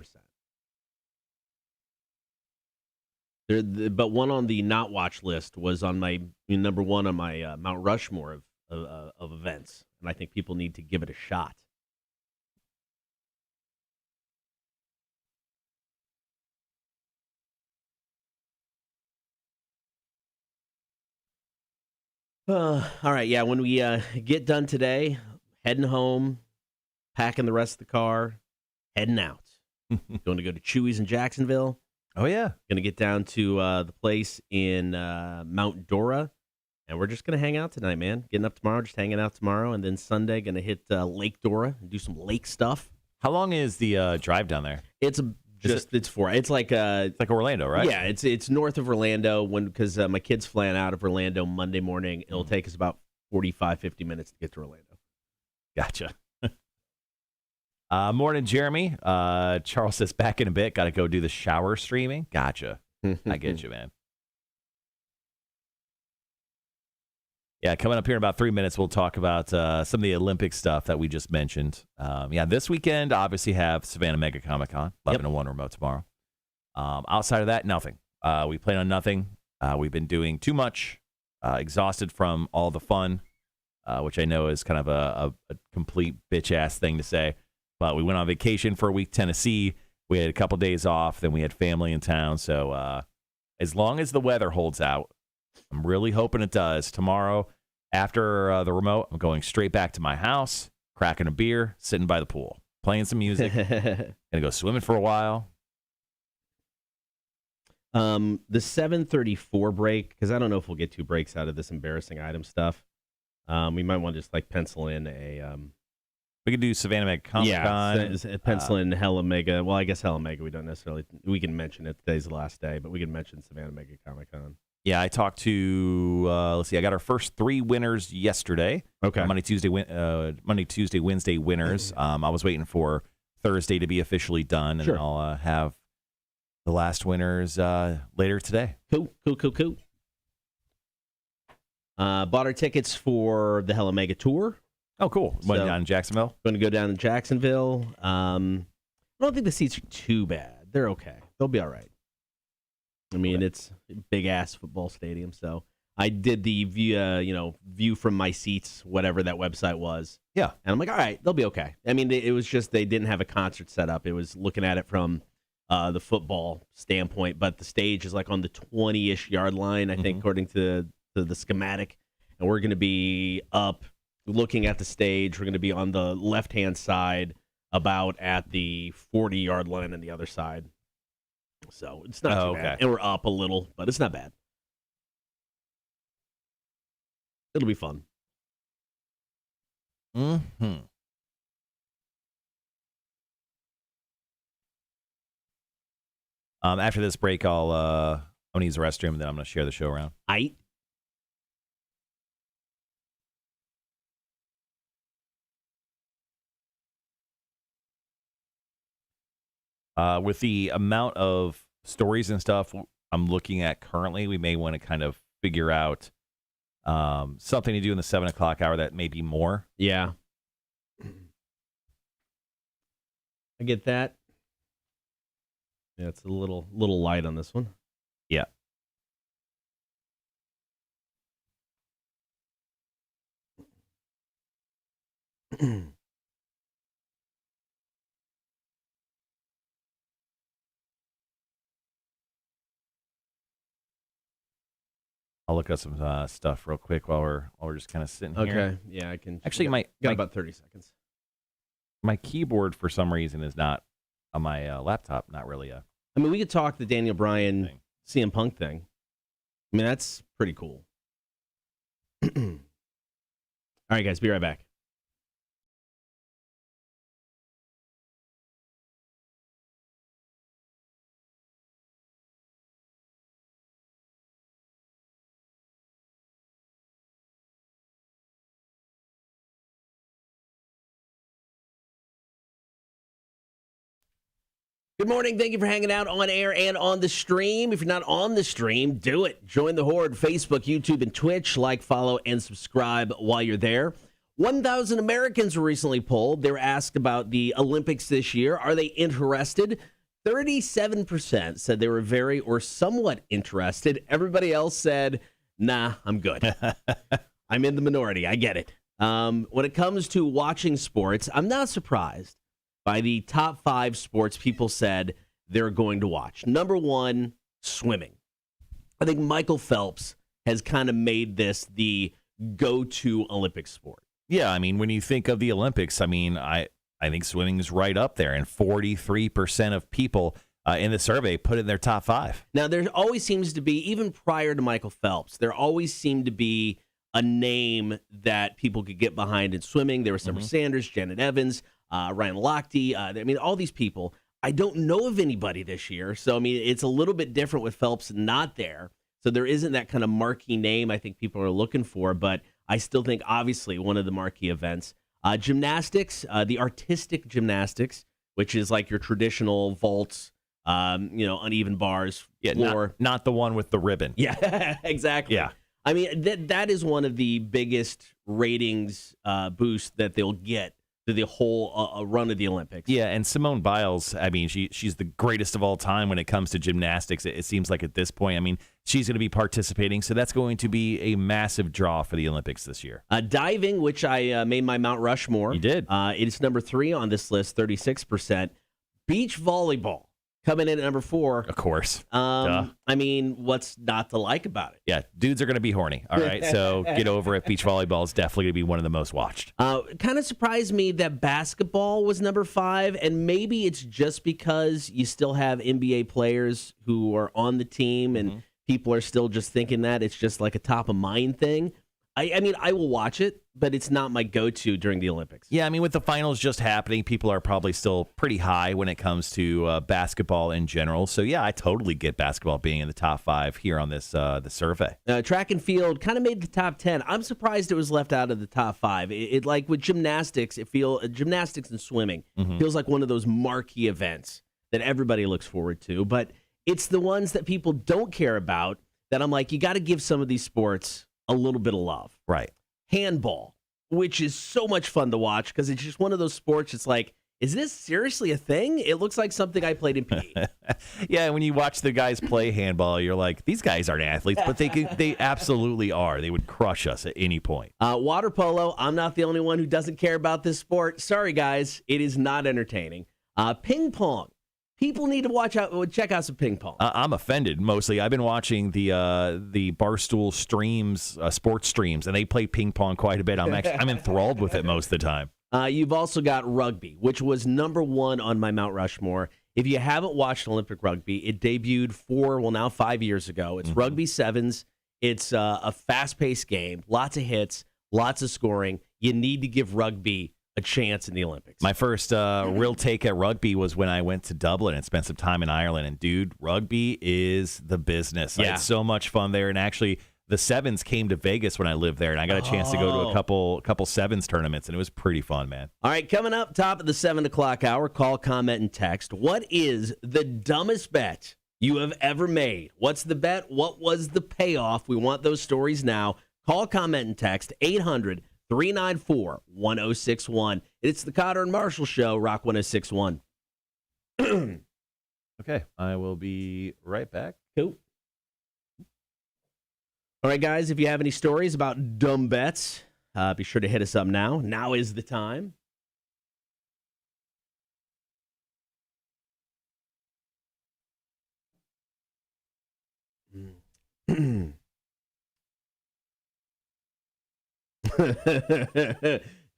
But one on the not watch list was on my number one on my Mount Rushmore of events, and I think people need to give it a shot. All right, yeah, when we get done today, heading home, packing the rest of the car, heading out. Going to go to Chewy's in Jacksonville. Oh, yeah. Going to get down to the place in Mount Dora, and we're just going to hang out tonight, man. Getting up tomorrow, just hanging out tomorrow, and then Sunday, going to hit Lake Dora and do some lake stuff. How long is the drive down there? It's like Orlando, right? Yeah, it's north of Orlando because my kid's flying out of Orlando Monday morning. It'll take us about 45, 50 minutes to get to Orlando. Gotcha. Morning, Jeremy. Charles says back in a bit. Got to go do the shower streaming. Gotcha. I get you, man. Yeah, coming up here in about 3 minutes, we'll talk about some of the Olympic stuff that we just mentioned. This weekend, obviously have Savannah Mega Comic-Con, 11 to 1 remote tomorrow. Outside of that, nothing. We plan on nothing. We've been doing too much, exhausted from all the fun, which I know is kind of a complete bitch-ass thing to say. But we went on vacation for a week, Tennessee. We had a couple days off. Then we had family in town. So as long as the weather holds out, I'm really hoping it does. Tomorrow, after the remote, I'm going straight back to my house, cracking a beer, sitting by the pool, playing some music. Gonna go swimming for a while. The 7:34 break, because I don't know if we'll get 2 breaks out of this embarrassing item stuff. We might want to just pencil in a. We could do Savannah Mega Comic-Con. Yeah, pencil in Hella Mega. Well, I guess Hella Mega we don't necessarily. We can mention it. Today's the last day, but we can mention Savannah Mega Comic-Con. Yeah, I talked to, let's see, I got our first 3 winners yesterday. Okay. Monday, Tuesday, Wednesday winners. I was waiting for Thursday to be officially done, and Sure. then I'll have the last winners later today. Cool. Bought our tickets for the Hella Mega Tour. Oh, cool. Went So- down in Jacksonville. Going to go down to Jacksonville. I don't think the seats are too bad. They're okay. They'll be all right. I mean, It's a big-ass football stadium, so I did the view from my seats, whatever that website was. Yeah. And I'm like, all right, they'll be okay. I mean, it was just they didn't have a concert set up. It was looking at it from the football standpoint, but the stage is like on the 20-ish yard line, I think, according to the schematic. And we're going to be up looking at the stage. We're going to be on the left-hand side, about at the 40-yard line on the other side. So it's not too bad. And we're up a little, but it's not bad. It'll be fun. Mm-hmm. After this break, I'm going to use the restroom, and then I'm going to share the show around. With the amount of stories and stuff I'm looking at currently, we may want to kind of figure out something to do in the 7 o'clock hour that may be more. Yeah. I get that. Yeah, it's a little light on this one. Yeah. I'll look at some stuff real quick while we're just kind of sitting here. Okay. Yeah, I can. Actually, got about 30 seconds. My keyboard for some reason is not on my laptop. Not really a. I mean, we could talk the Daniel Bryan CM Punk thing. I mean, that's pretty cool. All right, guys, be right back. Good morning. Thank you for hanging out on air and on the stream. If you're not on the stream, do it. Join the Horde, Facebook, YouTube, and Twitch. Like, follow, and subscribe while you're there. 1,000 Americans were recently polled. They were asked about the Olympics this year. Are they interested? 37% said they were very or somewhat interested. Everybody else said, nah, I'm good. I'm in the minority. I get it. When it comes to watching sports, I'm not surprised by the top 5 sports people said they're going to watch. Number 1, swimming. I think Michael Phelps has kind of made this the go-to Olympic sport. Yeah, I mean, when you think of the Olympics, I mean, I think swimming is right up there, and 43% of people in the survey put it in their top 5. Now, there always seems to be, even prior to Michael Phelps, there always seemed to be a name that people could get behind in swimming. There was Summer Sanders, Janet Evans, Ryan Lochte. I mean, all these people. I don't know of anybody this year. So, I mean, it's a little bit different with Phelps not there. So there isn't that kind of marquee name I think people are looking for. But I still think, obviously, one of the marquee events. Gymnastics, the artistic gymnastics, which is like your traditional vaults, uneven bars, floor. Not the one with the ribbon. Yeah, exactly. Yeah. I mean, that is one of the biggest ratings boosts that they'll get to the whole run of the Olympics. Yeah, and Simone Biles, I mean, she's the greatest of all time when it comes to gymnastics. It seems like at this point, I mean, she's going to be participating, so that's going to be a massive draw for the Olympics this year. Diving, which I made my Mount Rushmore. You did. It's number 3 on this list, 36%. Beach volleyball. Coming in at number 4. Of course. I mean, what's not to like about it? Yeah, dudes are going to be horny. All right, so get over it. Beach volleyball is definitely going to be one of the most watched. Kind of surprised me that basketball was number 5, and maybe it's just because you still have NBA players who are on the team, and people are still just thinking that it's just like a top of mind thing. I mean, I will watch it, but it's not my go-to during the Olympics. Yeah, I mean, with the finals just happening, people are probably still pretty high when it comes to basketball in general. So, yeah, I totally get basketball being in the top 5 here on this the survey. Track and field kind of made the top 10. I'm surprised it was left out of the top 5. It like with gymnastics, gymnastics and swimming feels like one of those marquee events that everybody looks forward to. But it's the ones that people don't care about that I'm like, you got to give some of these sports a little bit of love. Right. Handball, which is so much fun to watch because it's just one of those sports. It's like, is this seriously a thing? It looks like something I played in PE. Yeah, when you watch the guys play handball, you're like, these guys aren't athletes, but they absolutely are. They would crush us at any point. Water polo, I'm not the only one who doesn't care about this sport. Sorry, guys. It is not entertaining. Ping pong. People need to check out some ping pong. I'm offended mostly. I've been watching the Barstool streams, sports streams, and they play ping pong quite a bit. I'm enthralled with it most of the time. You've also got rugby, which was number 1 on my Mount Rushmore. If you haven't watched Olympic rugby, it debuted 5 years ago. It's rugby sevens. It's a fast-paced game, lots of hits, lots of scoring. You need to give rugby a chance in the Olympics. My first real take at rugby was when I went to Dublin and spent some time in Ireland. And, dude, rugby is the business. I had so much fun there. And actually, the sevens came to Vegas when I lived there, and I got a chance to go to a couple sevens tournaments, and it was pretty fun, man. All right, coming up, top of the 7 o'clock hour, call, comment, and text. What is the dumbest bet you have ever made? What's the bet? What was the payoff? We want those stories now. Call, comment, and text 800-394-1061. It's the Cotter and Marshall Show, Rock 1061. Okay, I will be right back. Cool. All right, guys, if you have any stories about dumb bets, be sure to hit us up now. Now is the time.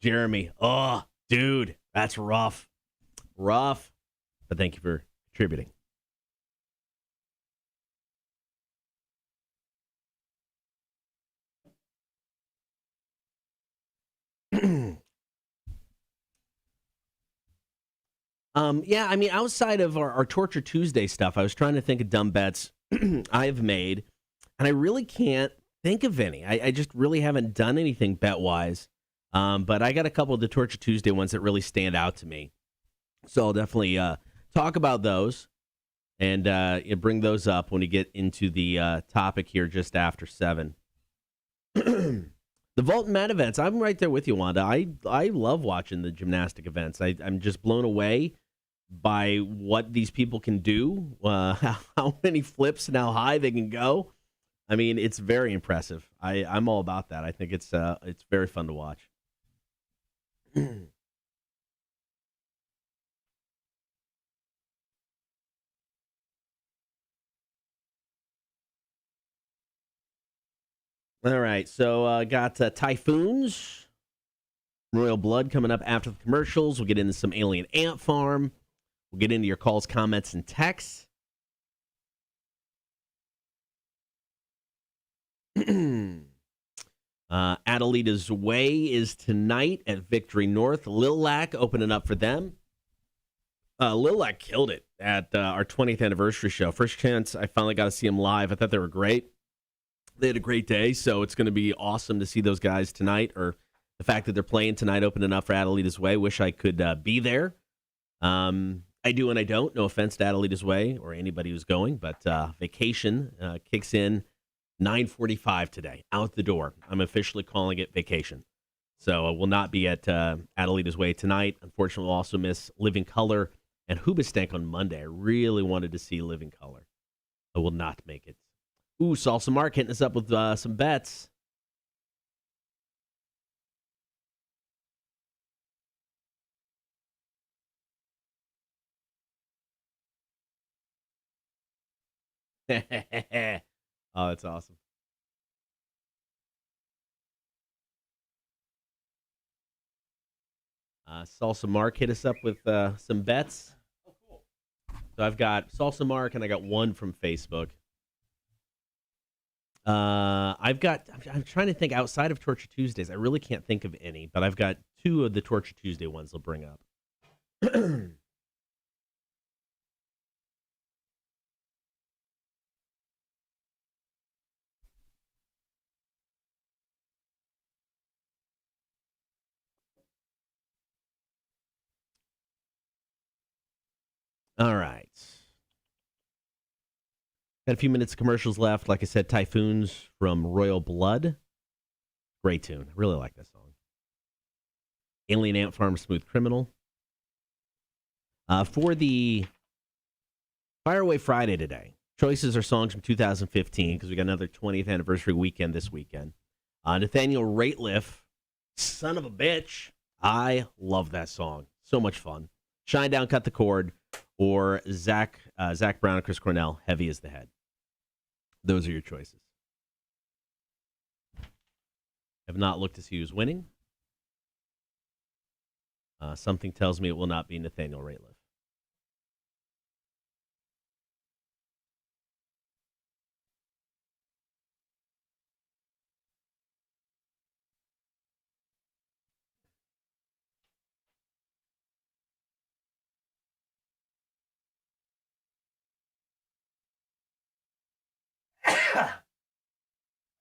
Jeremy. Oh, dude, that's rough. Rough. But thank you for contributing. Yeah, I mean, outside of our Torture Tuesday stuff, I was trying to think of dumb bets I've made, and I really can't think of any. I just really haven't done anything bet-wise, but I got a couple of the Torture Tuesday ones that really stand out to me. So I'll definitely talk about those and bring those up when we get into the topic here just after 7. The vault and mat events, I'm right there with you, Wanda. I love watching the gymnastic events. I'm just blown away by what these people can do, how many flips and how high they can go. I mean, it's very impressive. I'm all about that. I think it's very fun to watch. All right, so got Typhoons, Royal Blood coming up after the commercials. We'll get into some Alien Ant Farm. We'll get into your calls, comments, and texts. Adelita's Way is tonight at Victory North. Lil Lac opening up for them. Lil Lac killed it at our 20th anniversary show. First chance I finally got to see them live. I thought they were great. They had a great day, so it's going to be awesome to see those guys tonight, or the fact that they're playing tonight opening up for Adelita's Way. Wish I could be there. I do and I don't. No offense to Adelita's Way or anybody who's going, but vacation kicks in 9:45 today, out the door. I'm officially calling it vacation. So we'll not be at Adelita's Way tonight. Unfortunately, we'll also miss Living Colour and Hoobstank on Monday. I really wanted to see Living Colour. I will not make it. Ooh, Salsa Mark hitting us up with some bets. Oh, that's awesome. Salsa Mark hit us up with some bets. Oh, cool. So I've got Salsa Mark, and I got one from Facebook. I'm trying to think outside of Torture Tuesdays. I really can't think of any, but I've got two of the Torture Tuesday ones I'll bring up. All right. Got a few minutes of commercials left. Like I said, Typhoons from Royal Blood. Great tune. I really like that song. Alien Ant Farm, Smooth Criminal. For the Fire Away Friday today, choices are songs from 2015 because we got another 20th anniversary weekend this weekend. Nathaniel Rateliff, Son of a Bitch. I love that song. So much fun. Shine Down, Cut the Cord, or Zach Brown and Chris Cornell, Heavy as the Head. Those are your choices. Have not looked to see who's winning. Something tells me it will not be Nathaniel Rateliff.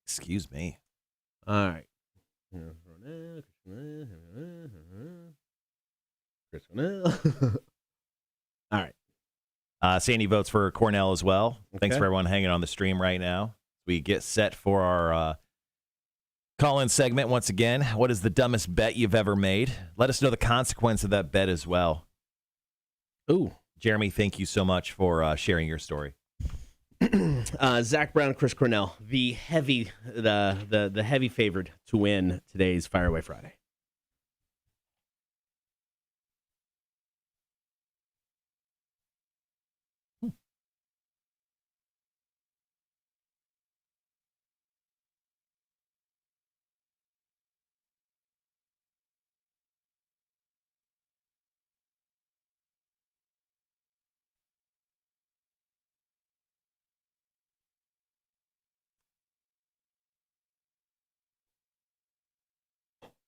Excuse me. All right. All right. Sandy votes for Cornell as well. Okay. Thanks for everyone hanging on the stream right now. We get set for our call-in segment once again. What is the dumbest bet you've ever made? Let us know the consequence of that bet as well. Ooh. Jeremy, thank you so much for sharing your story. Zach Brown, Chris Cornell, the heavy favored to win today's Fire Away Friday.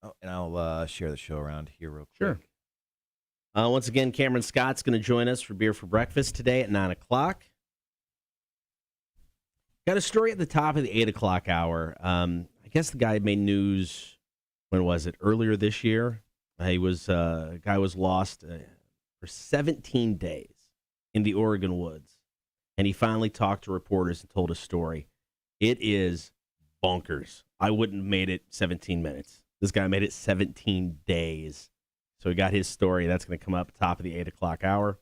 Oh, and I'll share the show around here real quick. Sure. Once again, Cameron Scott's going to join us for Beer for Breakfast today at 9 o'clock. Got a story at the top of the 8 o'clock hour. I guess the guy made news, when was it, earlier this year? Guy was lost for 17 days in the Oregon woods. And he finally talked to reporters and told a story. It is bonkers. I wouldn't have made it 17 minutes. This guy made it 17 days. So we got his story. That's going to come up top of the 8 o'clock hour.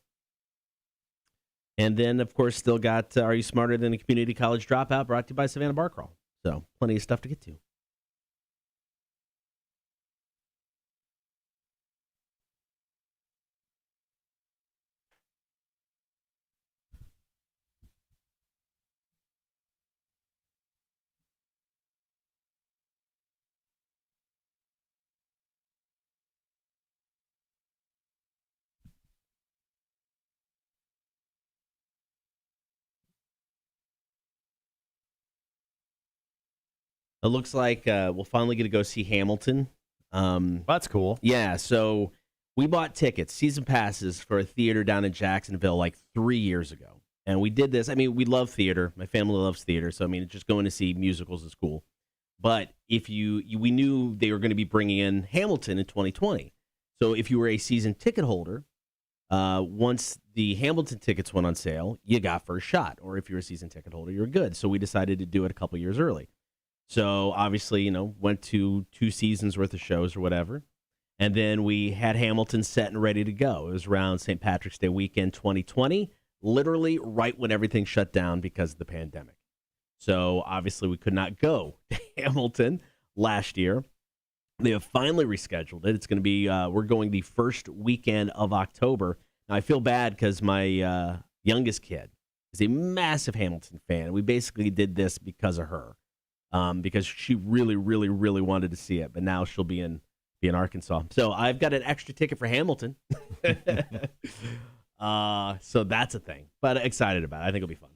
And then, of course, still got Are You Smarter Than a Community College Dropout, brought to you by Savannah Bar Crawl. So plenty of stuff to get to. It looks like we'll finally get to go see Hamilton. That's cool. Yeah, so we bought tickets, season passes for a theater down in Jacksonville like 3 years ago. And we did this. I mean, we love theater. My family loves theater. So, I mean, just going to see musicals is cool. But we knew they were going to be bringing in Hamilton in 2020. So if you were a season ticket holder, once the Hamilton tickets went on sale, you got first shot. Or if you're a season ticket holder, you're good. So we decided to do it a couple years early. So obviously, went to 2 seasons worth of shows or whatever. And then we had Hamilton set and ready to go. It was around St. Patrick's Day weekend 2020, literally right when everything shut down because of the pandemic. So obviously we could not go to Hamilton last year. They have finally rescheduled it. It's going to be, we're going the first weekend of October. Now I feel bad because my youngest kid is a massive Hamilton fan. We basically did this because of her. Because she really, really, really wanted to see it, but now she'll be in Arkansas. So I've got an extra ticket for Hamilton. So that's a thing, but excited about it. I think it'll be fun.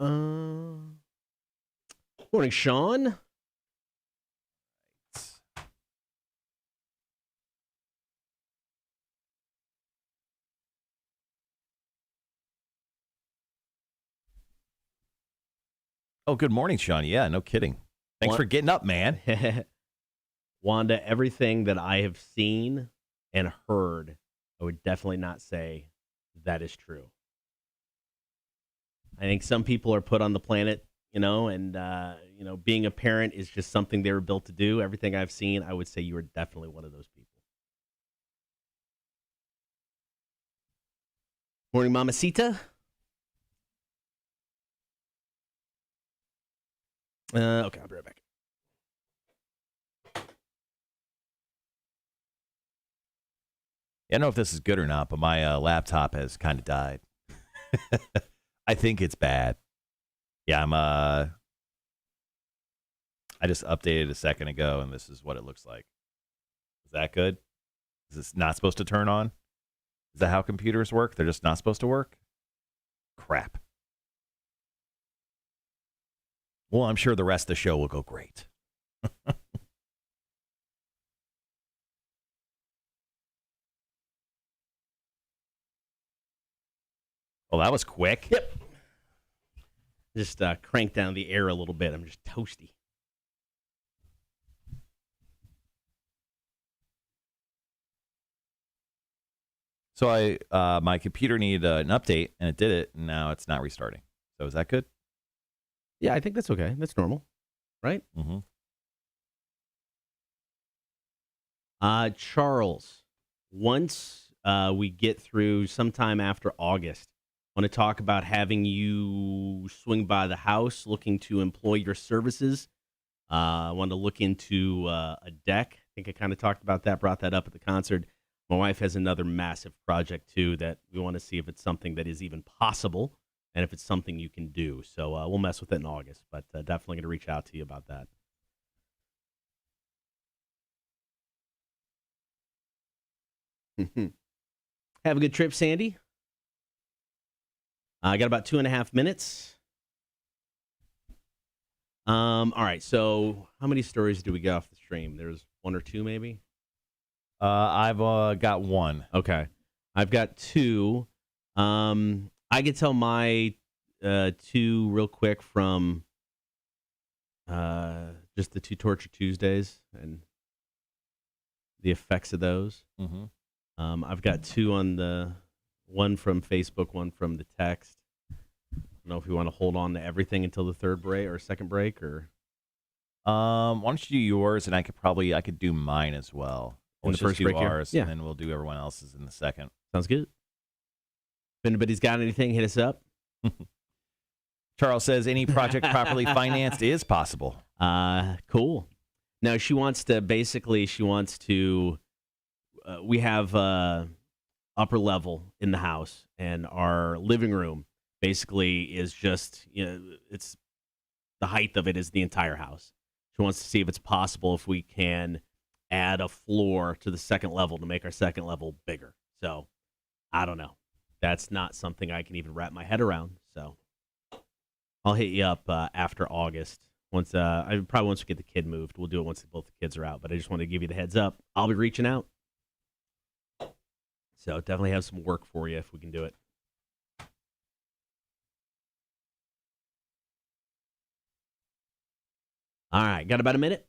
Morning, Sean. Oh, good morning, Sean. Yeah, no kidding. Thanks for getting up, man. Wanda, everything that I have seen and heard, I would definitely not say that is true. I think some people are put on the planet, and being a parent is just something they were built to do. Everything I've seen, I would say you are definitely one of those people. Morning, Mamacita. Okay, I'll be right back. I don't know if this is good or not, but my laptop has kind of died. I think it's bad. Yeah, I just updated a second ago, and this is what it looks like. Is that good? Is this not supposed to turn on? Is that how computers work? They're just not supposed to work? Crap. Well, I'm sure the rest of the show will go great. Well, that was quick. Yep. Just crank down the air a little bit. I'm just toasty. So my computer needed an update, and it did it, and now it's not restarting. So is that good? Yeah, I think that's okay. That's normal, right? Mm-hmm. Charles, once we get through sometime after August, I want to talk about having you swing by the house looking to employ your services. I want to look into a deck. I think I kind of talked about that, brought that up at the concert. My wife has another massive project, too, that we want to see if it's something that is even possible and if it's something you can do. So we'll mess with it in August, but definitely going to reach out to you about that. Have a good trip, Sandy. I got about 2.5 minutes. All right. So, how many stories do we get off the stream? There's one or two, maybe. I've got one. Okay, I've got two. I could tell my two real quick from just the two Torture Tuesdays and the effects of those. Mm-hmm. I've got two on the one from Facebook, one from the text. I don't know if you want to hold on to everything until the third break or second break, or why don't you do yours, and I could do mine as well. In the first break ours, here? Yeah. And then we'll do everyone else's in the second. Sounds good. If anybody's got anything, hit us up. Charles says any project properly financed is possible. Cool. Now she wants to we have upper level in the house, and our living room basically is just, it's the height of it is the entire house. She wants to see if it's possible if we can add a floor to the second level to make our second level bigger. So I don't know. That's not something I can even wrap my head around. So I'll hit you up after August. Once once we get the kid moved. We'll do it once both the kids are out. But I just wanted to give you the heads up. I'll be reaching out. So definitely have some work for you if we can do it. All right, got about a minute?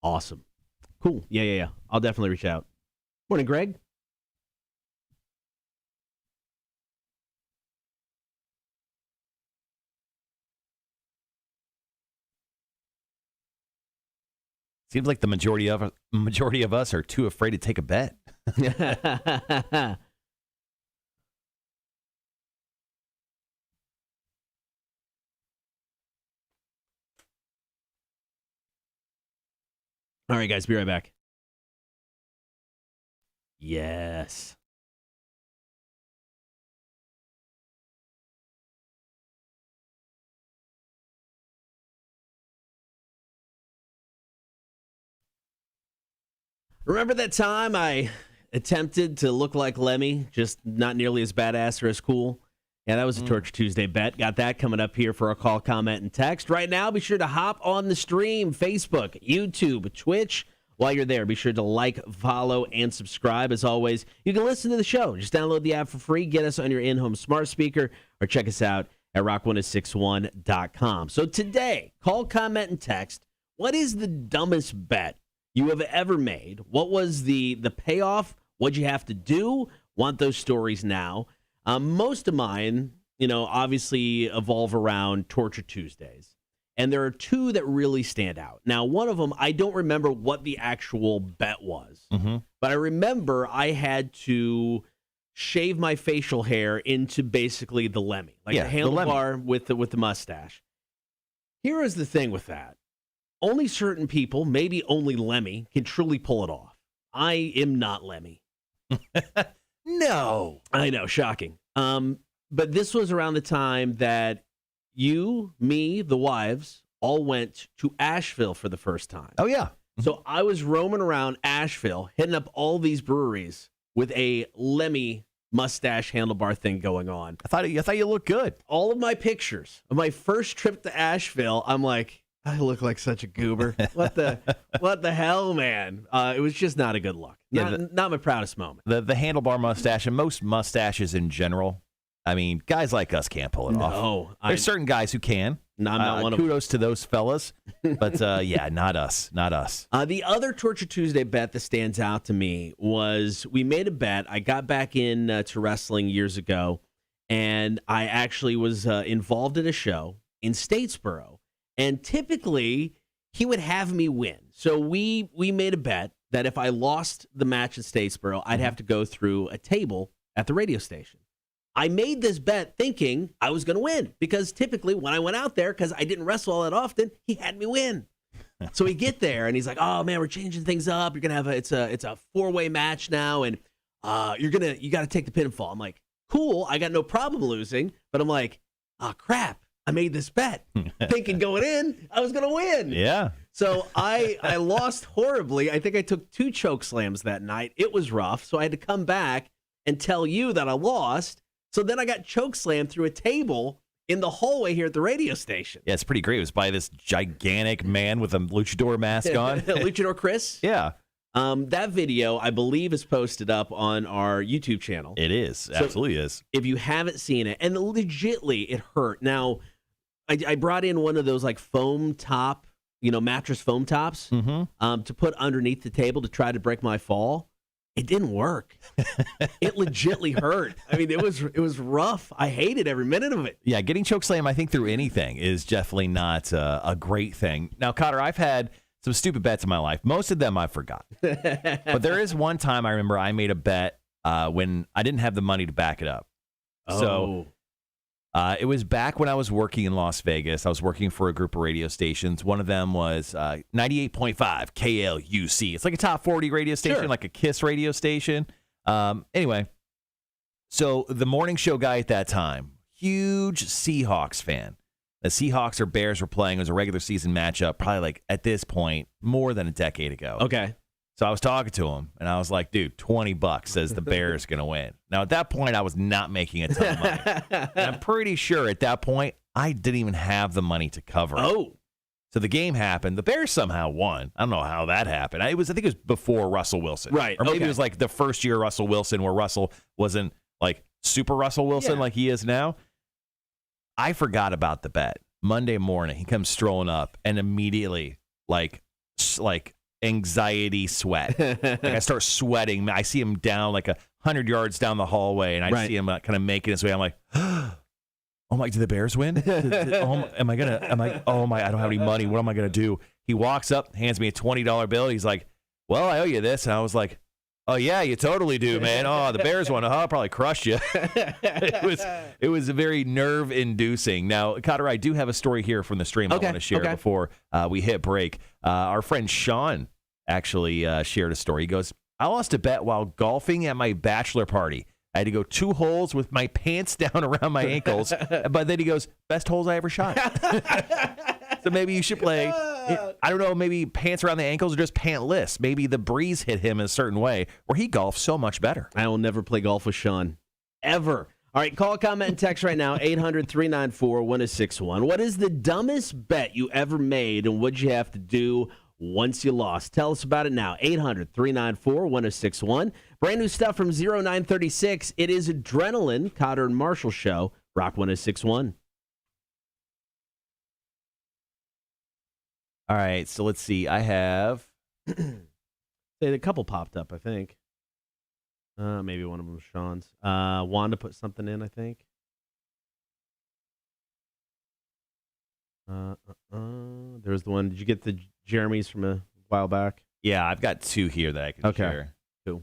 Awesome. Cool. Yeah. I'll definitely reach out. Morning, Greg. Seems like the majority of us are too afraid to take a bet. All right, guys, be right back. Yes. Remember that time I attempted to look like Lemmy, just not nearly as badass or as cool? Yeah, that was a Torture Tuesday bet. Got that coming up here for our call, comment, and text. Right now, be sure to hop on the stream, Facebook, YouTube, Twitch. While you're there, be sure to like, follow, and subscribe. As always, you can listen to the show. Just download the app for free, get us on your in-home smart speaker, or check us out at rock1061.com. So today, call, comment, and text. What is the dumbest bet you have ever made? What was the payoff? What'd you have to do? Want those stories now. Most of mine, obviously evolve around Torture Tuesdays. And there are two that really stand out. Now, one of them, I don't remember what the actual bet was. But I remember I had to shave my facial hair into basically the Lemmy. Like the handlebar with the mustache. Here is the thing with that. Only certain people, maybe only Lemmy, can truly pull it off. I am not Lemmy. No. I know, shocking. But this was around the time that you, me, the wives, all went to Asheville for the first time. Oh, yeah. So I was roaming around Asheville, hitting up all these breweries with a Lemmy mustache handlebar thing going on. I thought you looked good. All of my pictures of my first trip to Asheville, I'm like, I look like such a goober. What the hell, man? It was just not a good look. Not my proudest moment. The handlebar mustache and most mustaches in general. I mean, guys like us can't pull it off. There's certain guys who can. No, I'm not one of them. Kudos to those fellas. But, yeah, not us. Not us. The other Torture Tuesday bet that stands out to me was we made a bet. I got back in to wrestling years ago, and I actually was involved in a show in Statesboro. And typically, he would have me win. So we made a bet that if I lost the match in Statesboro, I'd have to go through a table at the radio station. I made this bet thinking I was going to win because typically when I went out there, because I didn't wrestle all that often, he had me win. So we get there and he's like, "Oh man, we're changing things up. You're gonna have it's a 4-way match now, and you got to take the pinfall." I'm like, "Cool, I got no problem losing," but I'm like, "Oh crap, I made this bet thinking going in I was gonna win." Yeah. So I lost horribly. I think I took 2 choke slams that night. It was rough, so I had to come back and tell you that I lost. So then I got choke slammed through a table in the hallway here at the radio station. Yeah, it's pretty great. It was by this gigantic man with a luchador mask on. Luchador Chris? Yeah. That video, I believe, is posted up on our YouTube channel. It is. Absolutely is. If you haven't seen it, and legitly, it hurt. Now, I brought in one of those like foam top, mattress foam tops to put underneath the table to try to break my fall. It didn't work. It legitly hurt. I mean, it was rough. I hated every minute of it. Yeah, getting chokeslam, I think, through anything is definitely not a great thing. Now, Cotter, I've had some stupid bets in my life. Most of them I forgot. But there is one time I remember I made a bet when I didn't have the money to back it up. Oh. So it was back when I was working in Las Vegas. I was working for a group of radio stations. One of them was 98.5 KLUC. It's like a top 40 radio station, like a KISS radio station. Anyway, so the morning show guy at that time, huge Seahawks fan. The Seahawks or Bears were playing. It was a regular season matchup, probably like at this point, more than a decade ago. Okay. So I was talking to him, and I was like, dude, $20 says the Bears going to win. Now, at that point, I was not making a ton of money. And I'm pretty sure at that point, I didn't even have the money to cover it. Oh. So the game happened. The Bears somehow won. I don't know how that happened. I think it was before Russell Wilson. Right. Or maybe it was like the first year Russell Wilson where Russell wasn't like super Russell Wilson like he is now. I forgot about the bet. Monday morning, he comes strolling up, and immediately, like anxiety sweat. Like I start sweating. I see him down like 100 yards down the hallway, and I see him kind of making his way. I'm like, oh my, did the Bears win? Oh my, I don't have any money. What am I going to do? He walks up, hands me a $20 bill. He's like, well, I owe you this. And I was like, oh yeah, you totally do, man. Oh, the Bears won. Oh, probably crushed you. It was very nerve inducing. Now, Cotter, I do have a story here from the stream I want to share before we hit break. Our friend Sean actually shared a story. He goes, I lost a bet while golfing at my bachelor party. I had to go 2 holes with my pants down around my ankles. But then he goes, best holes I ever shot. So maybe you should play I don't know, maybe pants around the ankles or just pantless. Maybe the breeze hit him in a certain way where he golfs so much better. I will never play golf with Sean. Ever. All right, call, comment, and text right now, 800-394-1061. What is the dumbest bet you ever made, and what'd you have to do once you lost? Tell us about it now, 800-394-1061. Brand new stuff from 0936. It is Adrenaline, Cotter and Marshall Show, Rock 1061. All right, so let's see. I have... A couple popped up, I think. Maybe one of them was Sean's. Wanda put something in, I think. There's the one. Did you get the Jeremy's from a while back? Yeah, I've got two here that I can share. Cool.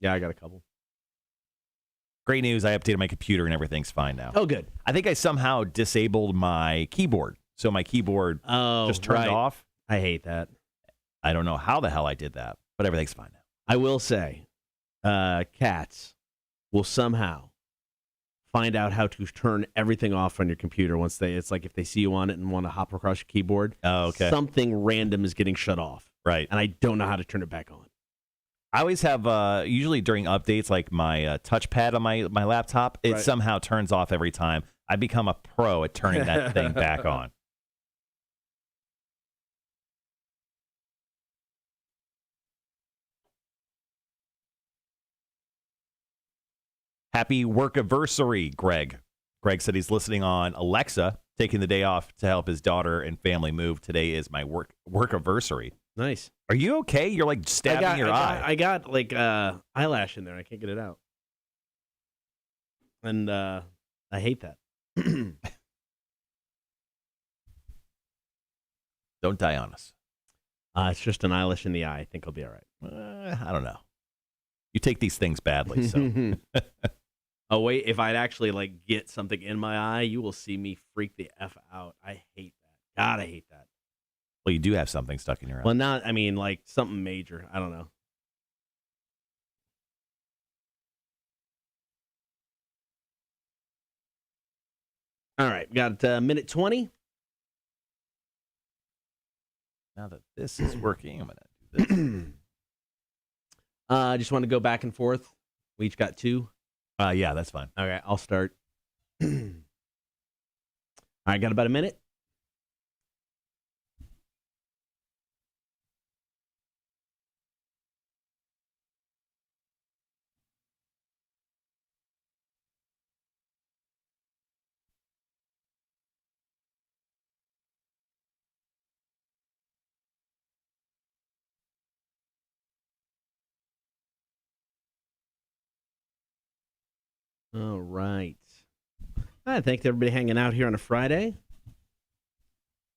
Yeah, I got a couple. Great news. I updated my computer and everything's fine now. Oh, good. I think I somehow disabled my keyboard. So my keyboard just turned off. I hate that. I don't know how the hell I did that, but everything's fine now. I will say, cats will somehow find out how to turn everything off on your computer once it's like if they see you on it and want to hop across your keyboard. Oh, okay. Something random is getting shut off. Right. And I don't know how to turn it back on. I always have, usually during updates, like my touchpad on my laptop, it somehow turns off every time. I become a pro at turning that thing back on. Happy work-iversary, Greg. Greg said he's listening on Alexa, taking the day off to help his daughter and family move. Today is my work-iversary. Nice. Are you okay? You're like stabbing your eye. I got like eyelash in there. I can't get it out. And I hate that. Don't die on us. It's just an eyelash in the eye. I think I'll be all right. I don't know. You take these things badly, so... Oh, wait, if I'd actually, like, get something in my eye, you will see me freak the F out. I hate that. God, I hate that. Well, you do have something stuck in your eye. Well, not, I mean, like, something major. I don't know. All right, got minute 20. Now that this is working, I'm going to do this. I just want to go back and forth. We each got two. Yeah, that's fine. Okay, I'll start. All right, got about a minute. All right. I thank everybody hanging out here on a Friday.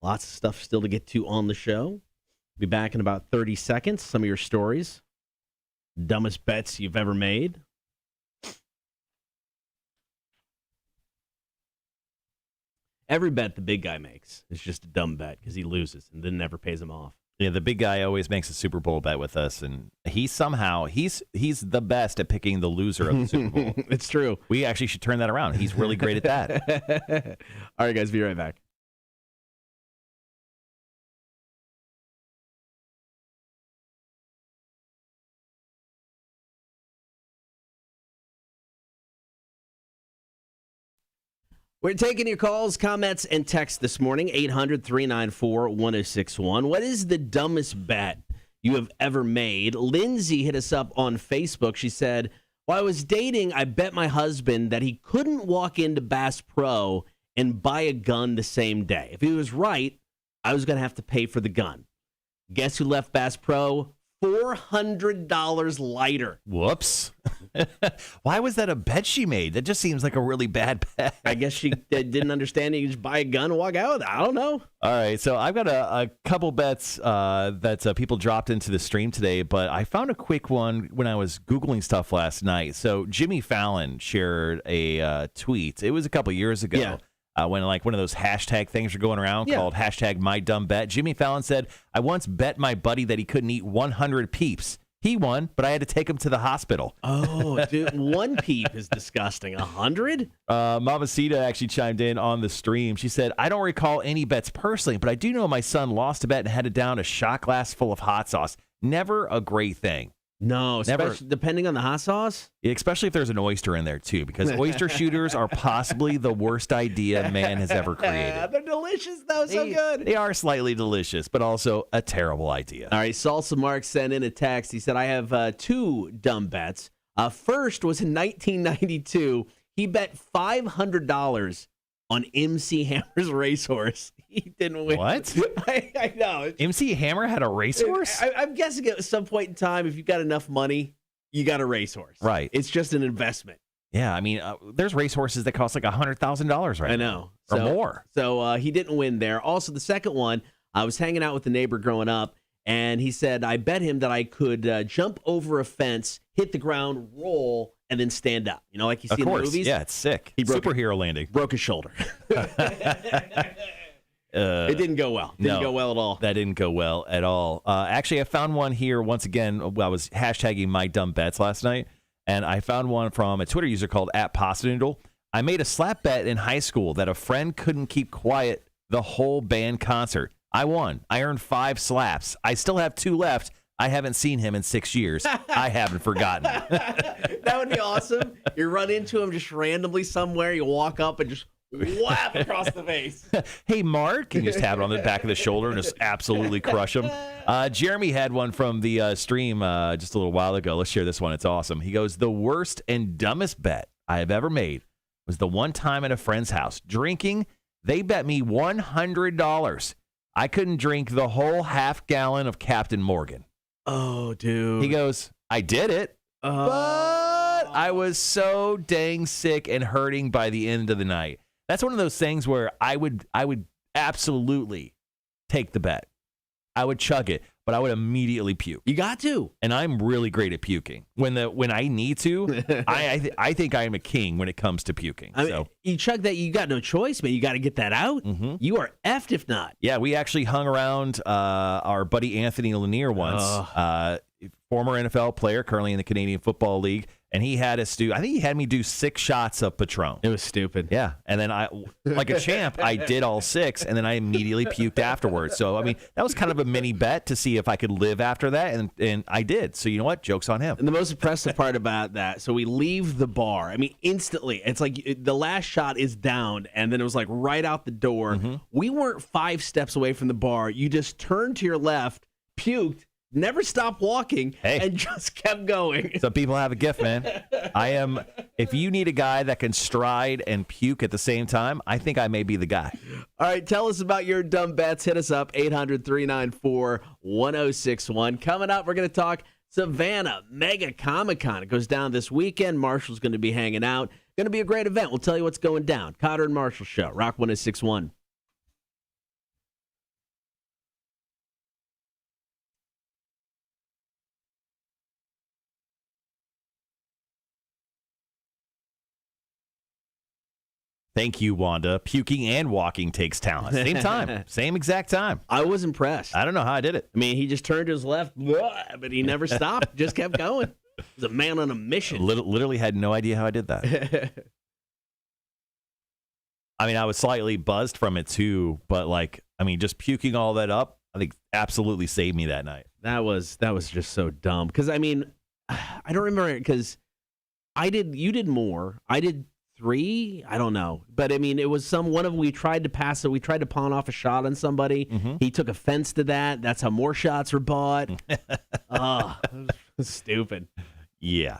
Lots of stuff still to get to on the show. Be back in about 30 seconds. Some of your stories. Dumbest bets you've ever made. Every bet the big guy makes is just a dumb bet because he loses and then never pays him off. Yeah, the big guy always makes a Super Bowl bet with us, and he's the best at picking the loser of the Super Bowl. It's true. We actually should turn that around. He's really great at that. All right, guys, be right back. We're taking your calls, comments, and texts this morning, 800-394-1061. What is the dumbest bet you have ever made? Lindsay hit us up on Facebook. She said, while I was dating, I bet my husband that he couldn't walk into Bass Pro and buy a gun the same day. If he was right, I was going to have to pay for the gun. Guess who left Bass Pro? $400 lighter. Whoops. Why was that a bet she made? That just seems like a really bad bet. I guess she didn't understand you just buy a gun and walk out. I don't know. All right, so I've got a couple bets that people dropped into the stream today, but I found a quick one when I was Googling stuff last night. So Jimmy Fallon shared a tweet. It was a couple years ago. Yeah. When like one of those hashtag things are going around called hashtag my dumb bet. Jimmy Fallon said, I once bet my buddy that he couldn't eat 100 Peeps. He won, but I had to take him to the hospital. Oh, dude, one peep is disgusting. 100? Mamacita actually chimed in on the stream. She said, I don't recall any bets personally, but I do know my son lost a bet and had to down a shot glass full of hot sauce. Never a great thing. No, Never. Depending on the hot sauce? Especially if there's an oyster in there, too, because oyster shooters are possibly the worst idea man has ever created. They're delicious, though. So good. They are slightly delicious, but also a terrible idea. All right, Salsa Mark sent in a text. He said, I have two dumb bets. First was in 1992. He bet $500 on MC Hammer's racehorse. He didn't win. What? I know. MC Hammer had a racehorse? I'm guessing at some point in time, if you've got enough money, you got a racehorse. Right. It's just an investment. Yeah, I mean, there's racehorses that cost like $100,000 right I now. know. Or more. So he didn't win there. Also, the second one, I was hanging out with a neighbor growing up, and he said, I bet him that I could jump over a fence, hit the ground, roll, and then stand up. You know, like you see in the movies? Yeah, it's sick. Superhero landing. Broke his shoulder. It didn't go well. Didn't go well at all. That didn't go well at all. Actually, I found one here once again. I was hashtagging my dumb bets last night, and I found one from a Twitter user called @PastaNoodle. I made a slap bet in high school that a friend couldn't keep quiet the whole band concert. I won. I earned 5 slaps. I still have 2 left. I haven't seen him in 6 years. I haven't forgotten. That would be awesome. You run into him just randomly somewhere. You walk up and just whap across the face. Hey, Mark. And just tap it on the back of the shoulder and just absolutely crush him. Jeremy had one from the stream just a little while ago. Let's share this one. It's awesome. He goes, the worst and dumbest bet I have ever made was the one time at a friend's house. Drinking, they bet me $100. I couldn't drink the whole half gallon of Captain Morgan. Oh, dude. He goes, I did it, but I was so dang sick and hurting by the end of the night. That's one of those things where I would absolutely take the bet. I would chug it, but I would immediately puke. You got to. And I'm really great at puking. When I need to, I think I am a king when it comes to puking. I mean, you chug that, you got no choice, man. You got to get that out. Mm-hmm. You are effed if not. Yeah, we actually hung around our buddy Anthony Lanier once, former NFL player, currently in the Canadian Football League. And he had us I think he had me do 6 shots of Patron. It was stupid. Yeah. And then like a champ, I did all 6, and then I immediately puked afterwards. So, I mean, that was kind of a mini bet to see if I could live after that. And I did. So, you know what? Joke's on him. And the most impressive part about that, so we leave the bar. I mean, instantly. It's like the last shot is down, and then it was like right out the door. Mm-hmm. We weren't 5 steps away from the bar. You just turned to your left, puked, never stopped walking, and just kept going. Some people have a gift, man. If you need a guy that can stride and puke at the same time, I think I may be the guy. All right, tell us about your dumb bets. Hit us up, 800-394-1061. Coming up, we're going to talk Savannah Mega Comic-Con. It goes down this weekend. Marshall's going to be hanging out. Going to be a great event. We'll tell you what's going down. Cotter and Marshall Show, Rock 1061. Thank you, Wanda. Puking and walking takes talent. Same time. Same exact time. I was impressed. I don't know how I did it. I mean, he just turned to his left, but he never stopped. Just kept going. He was a man on a mission. Literally had no idea how I did that. I mean, I was slightly buzzed from it, too. But, just puking all that up, I think absolutely saved me that night. That was just so dumb. Because, I mean, I don't remember because you did more. I did 3, I don't know, but I mean, it was one of them. We tried to pass it. We tried to pawn off a shot on somebody. Mm-hmm. He took offense to that. That's how more shots were bought. Oh, stupid. Yeah.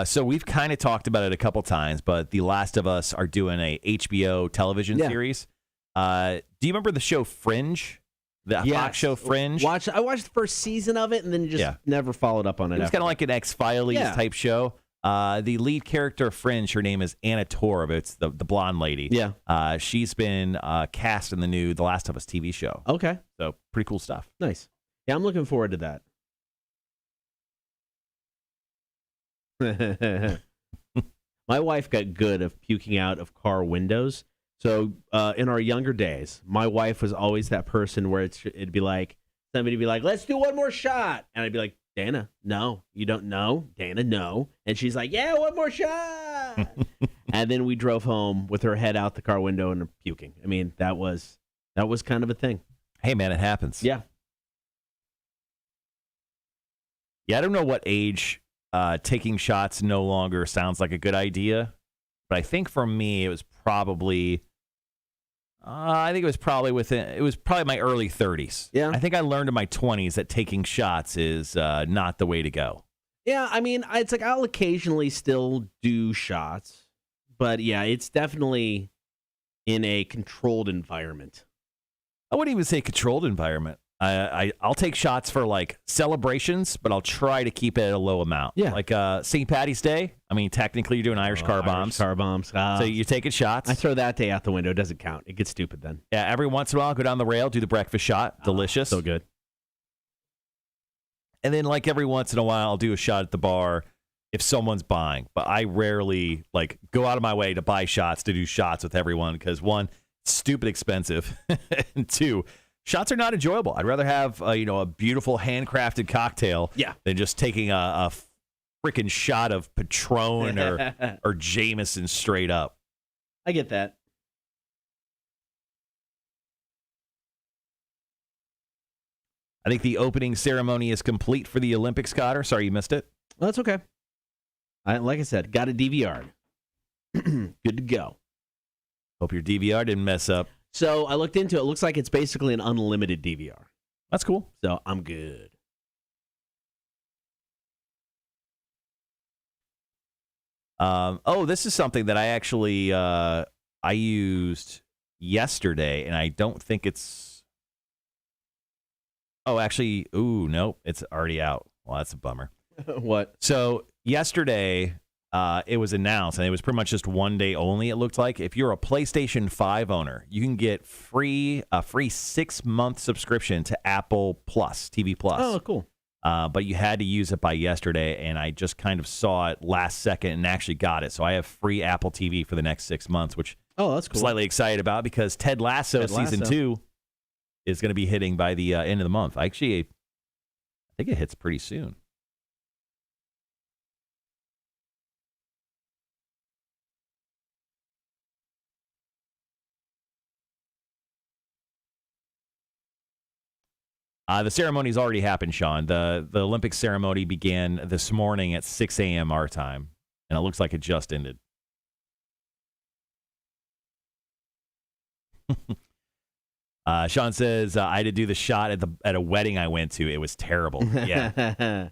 So we've kind of talked about it a couple times, but The Last of Us are doing a HBO television series. Do you remember the show Fringe? The Fox show Fringe. I watched the first season of it and then just never followed up on it. It was kind of like an X-Files type show. The lead character of Fringe, her name is Anna Torv. It's the blonde lady. Yeah. She's been cast in the new The Last of Us TV show. Okay. So pretty cool stuff. Nice. Yeah, I'm looking forward to that. My wife got good of puking out of car windows. So in our younger days, my wife was always that person where it'd be like, somebody would be like, let's do one more shot. And I'd be like, Dana, no, you don't know. Dana, no. And she's like, yeah, one more shot. And then we drove home with her head out the car window and puking. I mean, that was kind of a thing. Hey, man, it happens. Yeah. Yeah, I don't know what age taking shots no longer sounds like a good idea. But I think for me, it was probably... it was probably my early 30s. Yeah. I think I learned in my 20s that taking shots is not the way to go. Yeah, I mean, it's like I'll occasionally still do shots, but yeah, it's definitely in a controlled environment. I wouldn't even say controlled environment. I'll take shots for like celebrations, but I'll try to keep it at a low amount. Yeah. Like St. Patty's Day. I mean, technically you're doing Irish car bombs. Car bombs. So you're taking shots. I throw that day out the window. It doesn't count. It gets stupid then. Yeah, every once in a while, go down the rail, do the breakfast shot. Delicious. So good. And then like every once in a while, I'll do a shot at the bar if someone's buying. But I rarely like go out of my way to buy shots, to do shots with everyone because one, stupid expensive, and two, shots are not enjoyable. I'd rather have a beautiful handcrafted cocktail than just taking a freaking shot of Patron or Jameson straight up. I get that. I think the opening ceremony is complete for the Olympics, Cotter. Sorry you missed it. Well, that's okay. Like I said, got a DVR. Good to go. Hope your DVR didn't mess up. So I looked into it. It looks like it's basically an unlimited DVR. That's cool. So I'm good. This is something that I actually I used yesterday, and I don't think it's... Oh, actually, nope, it's already out. Well, that's a bummer. What? So yesterday, it was announced, and it was pretty much just one day only, it looked like. If you're a PlayStation 5 owner, you can get a free 6-month subscription to Apple Plus, TV Plus. Oh, cool. But you had to use it by yesterday, and I just kind of saw it last second and actually got it. So I have free Apple TV for the next 6 months, which that's cool. I'm slightly excited about because Ted Lasso Season 2 is going to be hitting by the end of the month. I think it hits pretty soon. The ceremony's already happened, Sean. The Olympic ceremony began this morning at 6 a.m. our time, and it looks like it just ended. Sean says, I had to do the shot at a wedding I went to. It was terrible. Yeah.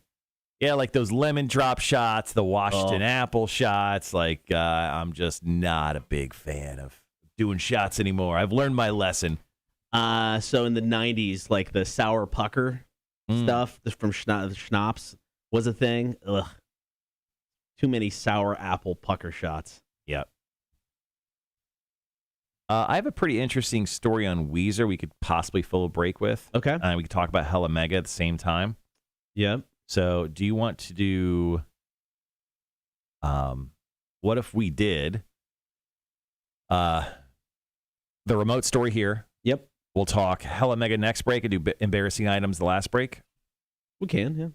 Yeah, like those lemon drop shots, the Washington apple shots. Like, I'm just not a big fan of doing shots anymore. I've learned my lesson. So in the 90s, like the sour pucker stuff from schnapps was a thing. Ugh. Too many sour apple pucker shots. Yep. I have a pretty interesting story on Weezer we could possibly fill a break with. Okay. We could talk about Hella Mega at the same time. Yep. So do you want to do, what if we did the remote story here? Yep. We'll talk Hella Mega next break and do embarrassing items the last break. We can, yeah.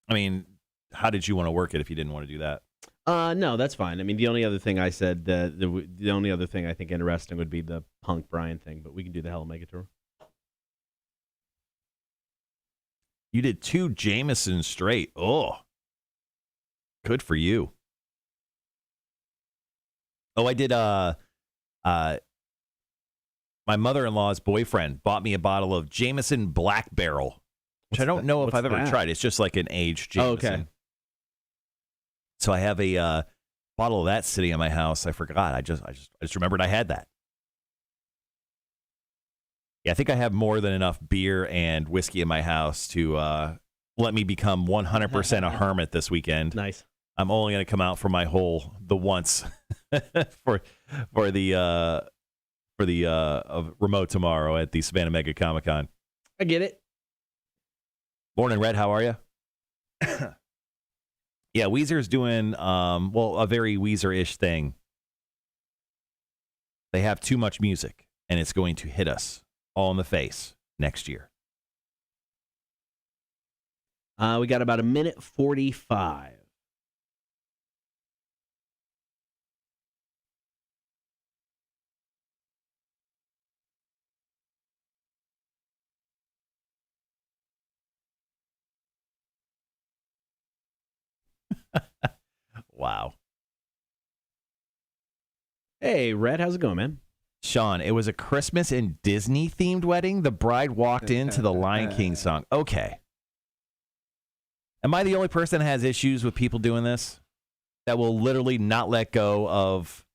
I mean, how did you want to work it if you didn't want to do that? No, that's fine. I mean, the only other thing I said, the only other thing I think interesting would be the Punk Brian thing, but we can do the Hella Mega Tour. You did 2 Jameson straight. Oh, good for you. Oh, I did. My mother-in-law's boyfriend bought me a bottle of Jameson Black Barrel, which I don't know if I've ever tried. It's just like an aged Jameson. Oh, okay. So I have a bottle of that sitting in my house. I forgot. I just remembered I had that. Yeah, I think I have more than enough beer and whiskey in my house to let me become 100% a hermit this weekend. Nice. I'm only going to come out for the once for the remote tomorrow at the Savannah Mega Comic-Con. I get it. Morning, Red. How are you? Yeah, Weezer's doing a very Weezer-ish thing they have too much music, and it's going to hit us all in the face next year. We got about a minute 45. Wow. Hey, Red, how's it going, man? Sean, it was a Christmas and Disney-themed wedding. The bride walked into the Lion King song. Okay. Am I the only person that has issues with people doing this? That will literally not let go of,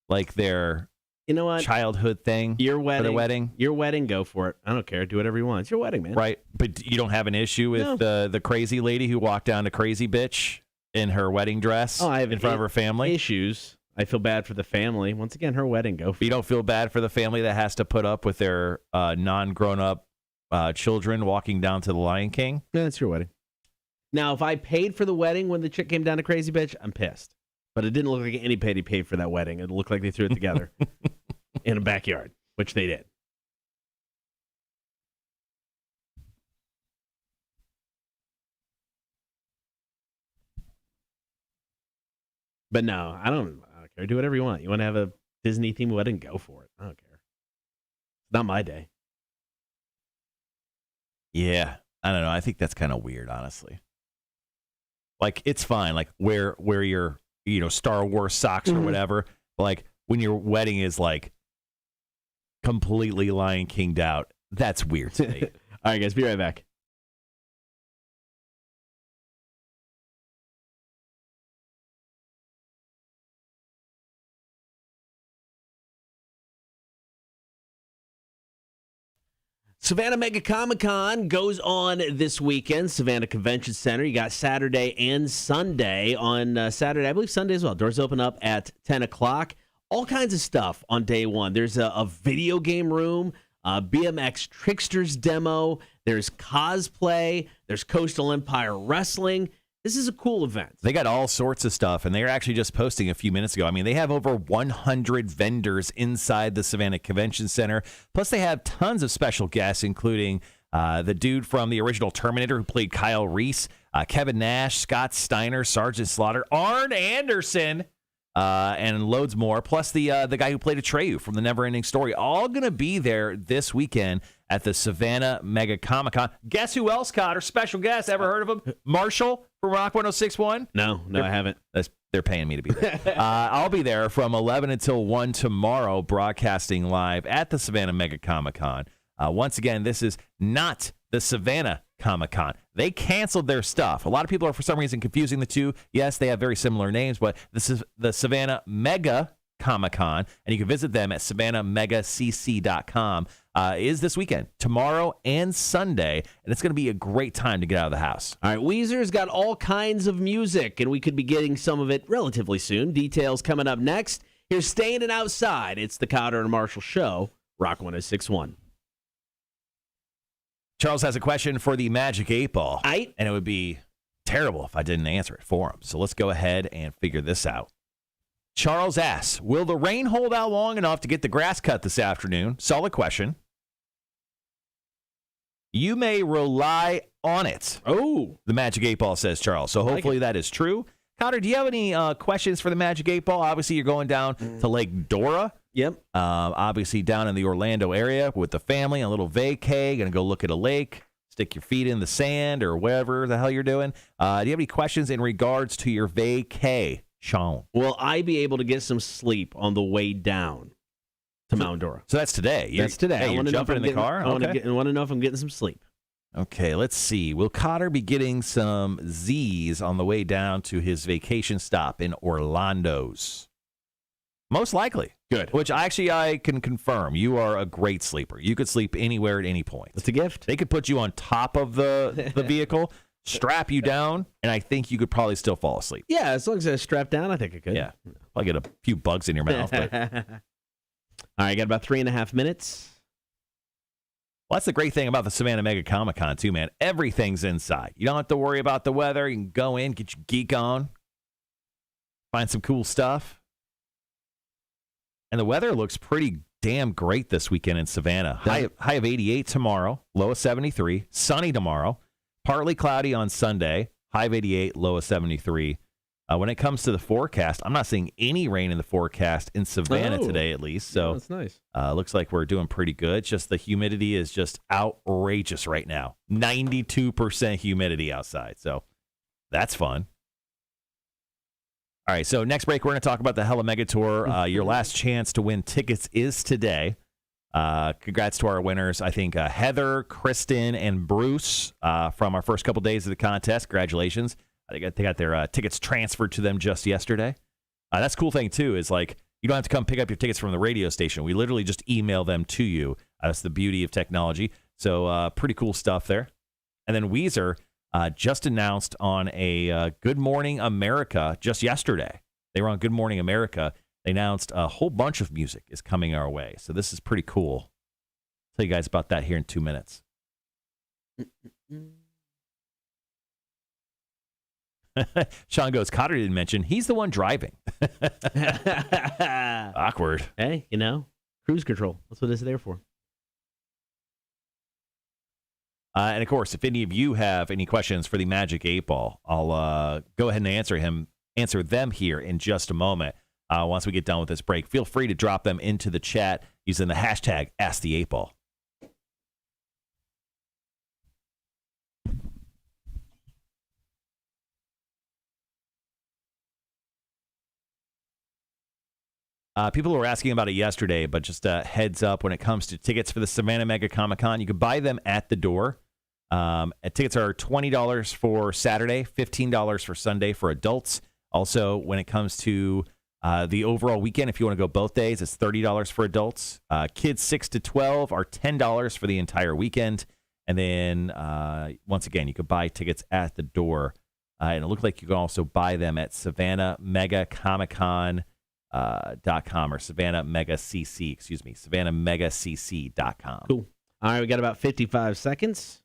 like, their childhood thing? Your wedding. For their wedding? Your wedding, go for it. I don't care. Do whatever you want. It's your wedding, man. Right. But you don't have an issue with the crazy lady who walked down to Crazy Bitch in her wedding dress in front of her family? Issues. I feel bad for the family. Once again, her wedding, go for it. You don't feel bad for the family that has to put up with their non-grown-up children walking down to the Lion King? Yeah, it's your wedding. Now, if I paid for the wedding when the chick came down to Crazy Bitch, I'm pissed. But it didn't look like anybody paid for that wedding. It looked like they threw it together in a backyard, which they did. But no, I don't care. Do whatever you want. You want to have a Disney-themed wedding? Go for it. I don't care. It's not my day. Yeah. I don't know. I think that's kind of weird, honestly. Like, it's fine. Like, wear your, Star Wars socks or whatever. But, like, when your wedding is, like, completely Lion King'd out, that's weird to me. All right, guys. Be right back. Savannah Mega Comic-Con goes on this weekend, Savannah Convention Center. You got Saturday and Sunday. On Saturday, I believe Sunday as well. Doors open up at 10 o'clock. All kinds of stuff on day one. There's a video game room, BMX Tricksters demo. There's cosplay. There's Coastal Empire Wrestling. This is a cool event. They got all sorts of stuff, and they were actually just posting a few minutes ago. I mean, they have over 100 vendors inside the Savannah Convention Center. Plus, they have tons of special guests, including the dude from the original Terminator who played Kyle Reese, Kevin Nash, Scott Steiner, Sergeant Slaughter, Arn Anderson, and loads more. Plus, the guy who played Atreyu from The Neverending Story. All going to be there this weekend at the Savannah Mega Comic-Con. Guess who else, Cotter? Special guest. Ever heard of him? Marshall from Rock 106.1? No, I haven't. They're paying me to be there. I'll be there from 11 until 1 tomorrow, broadcasting live at the Savannah Mega Comic-Con. Once again, this is not the Savannah Comic-Con. They canceled their stuff. A lot of people are, for some reason, confusing the two. Yes, they have very similar names, but this is the Savannah Mega Comic-Con, and you can visit them at savannahmegacc.com. Is this weekend, tomorrow and Sunday, and it's going to be a great time to get out of the house. All right, Weezer's got all kinds of music, and we could be getting some of it relatively soon. Details coming up next. Here's Staying and Outside. It's the Cotter and Marshall Show, Rock 106.1. Charles has a question for the Magic 8 Ball, and it would be terrible if I didn't answer it for him. So let's go ahead and figure this out. Charles asks, will the rain hold out long enough to get the grass cut this afternoon? Solid question. You may rely on it. Oh, the Magic 8 Ball says, Charles. So hopefully that is true. Cotter, do you have any questions for the Magic 8 Ball? Obviously, you're going down to Lake Dora. Yep. Obviously, down in the Orlando area with the family, a little vacay. Going to go look at a lake, stick your feet in the sand or wherever the hell you're doing. Do you have any questions in regards to your vacay, Sean? Will I be able to get some sleep on the way down to Mount Dora? So that's today. That's today. Hey, you're jumping in the car? I want to know if I'm getting some sleep. Okay, let's see. Will Cotter be getting some Z's on the way down to his vacation stop in Orlando's? Most likely. Good. Which I can confirm. You are a great sleeper. You could sleep anywhere at any point. It's a gift. They could put you on top of the vehicle, strap you down, and I think you could probably still fall asleep. Yeah, as long as I strap down, I think I could. Yeah. I'll get a few bugs in your mouth. But... All right, got about 3.5 minutes. Well, that's the great thing about the Savannah Mega Comic-Con, too, man. Everything's inside. You don't have to worry about the weather. You can go in, get your geek on, find some cool stuff. And the weather looks pretty damn great this weekend in Savannah. High of 88 tomorrow, low of 73. Sunny tomorrow, partly cloudy on Sunday, high of 88, low of 73. When it comes to the forecast, I'm not seeing any rain in the forecast in Savannah today, at least. So that's nice. Looks like we're doing pretty good. Just the humidity is just outrageous right now. 92% humidity outside. So that's fun. All right, so next break, we're going to talk about the Hella Mega Tour. Your last chance to win tickets is today. Congrats to our winners. I think Heather, Kristen, and Bruce from our first couple days of the contest. Congratulations. They got their tickets transferred to them just yesterday. That's a cool thing, too, is like you don't have to come pick up your tickets from the radio station. We literally just email them to you. That's the beauty of technology. So pretty cool stuff there. And then Weezer just announced on a Good Morning America just yesterday. They were on Good Morning America. They announced a whole bunch of music is coming our way. So this is pretty cool. I'll tell you guys about that here in 2 minutes. Sean goes, Cotter didn't mention he's the one driving. Awkward. Hey, cruise control. That's what it's there for. And, of course, if any of you have any questions for the Magic 8 Ball, I'll go ahead and answer them here in just a moment. Once we get done with this break, feel free to drop them into the chat using the hashtag #AskTheEightBall. People were asking about it yesterday, but just a heads up when it comes to tickets for the Savannah Mega Comic-Con, you can buy them at the door. Tickets are $20 for Saturday, $15 for Sunday for adults. Also, when it comes to the overall weekend, if you want to go both days, it's $30 for adults. Kids 6 to 12 are $10 for the entire weekend. And then, once again, you could buy tickets at the door. And it looked like you can also buy them at SavannahMegaComicCon.com or SavannahMegaCC.com. Cool. All right, we got about 55 seconds.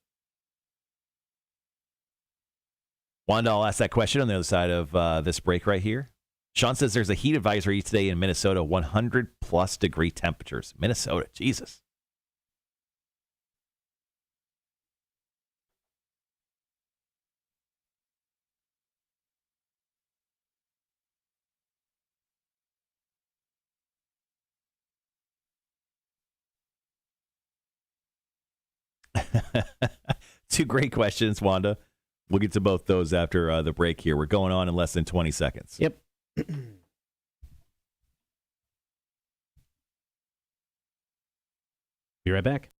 Wanda, I'll ask that question on the other side of this break right here. Sean says there's a heat advisory today in Minnesota, 100-plus degree temperatures. Minnesota, Jesus. Two great questions, Wanda. We'll get to both those after the break here. We're going on in less than 20 seconds. Yep. Be right back.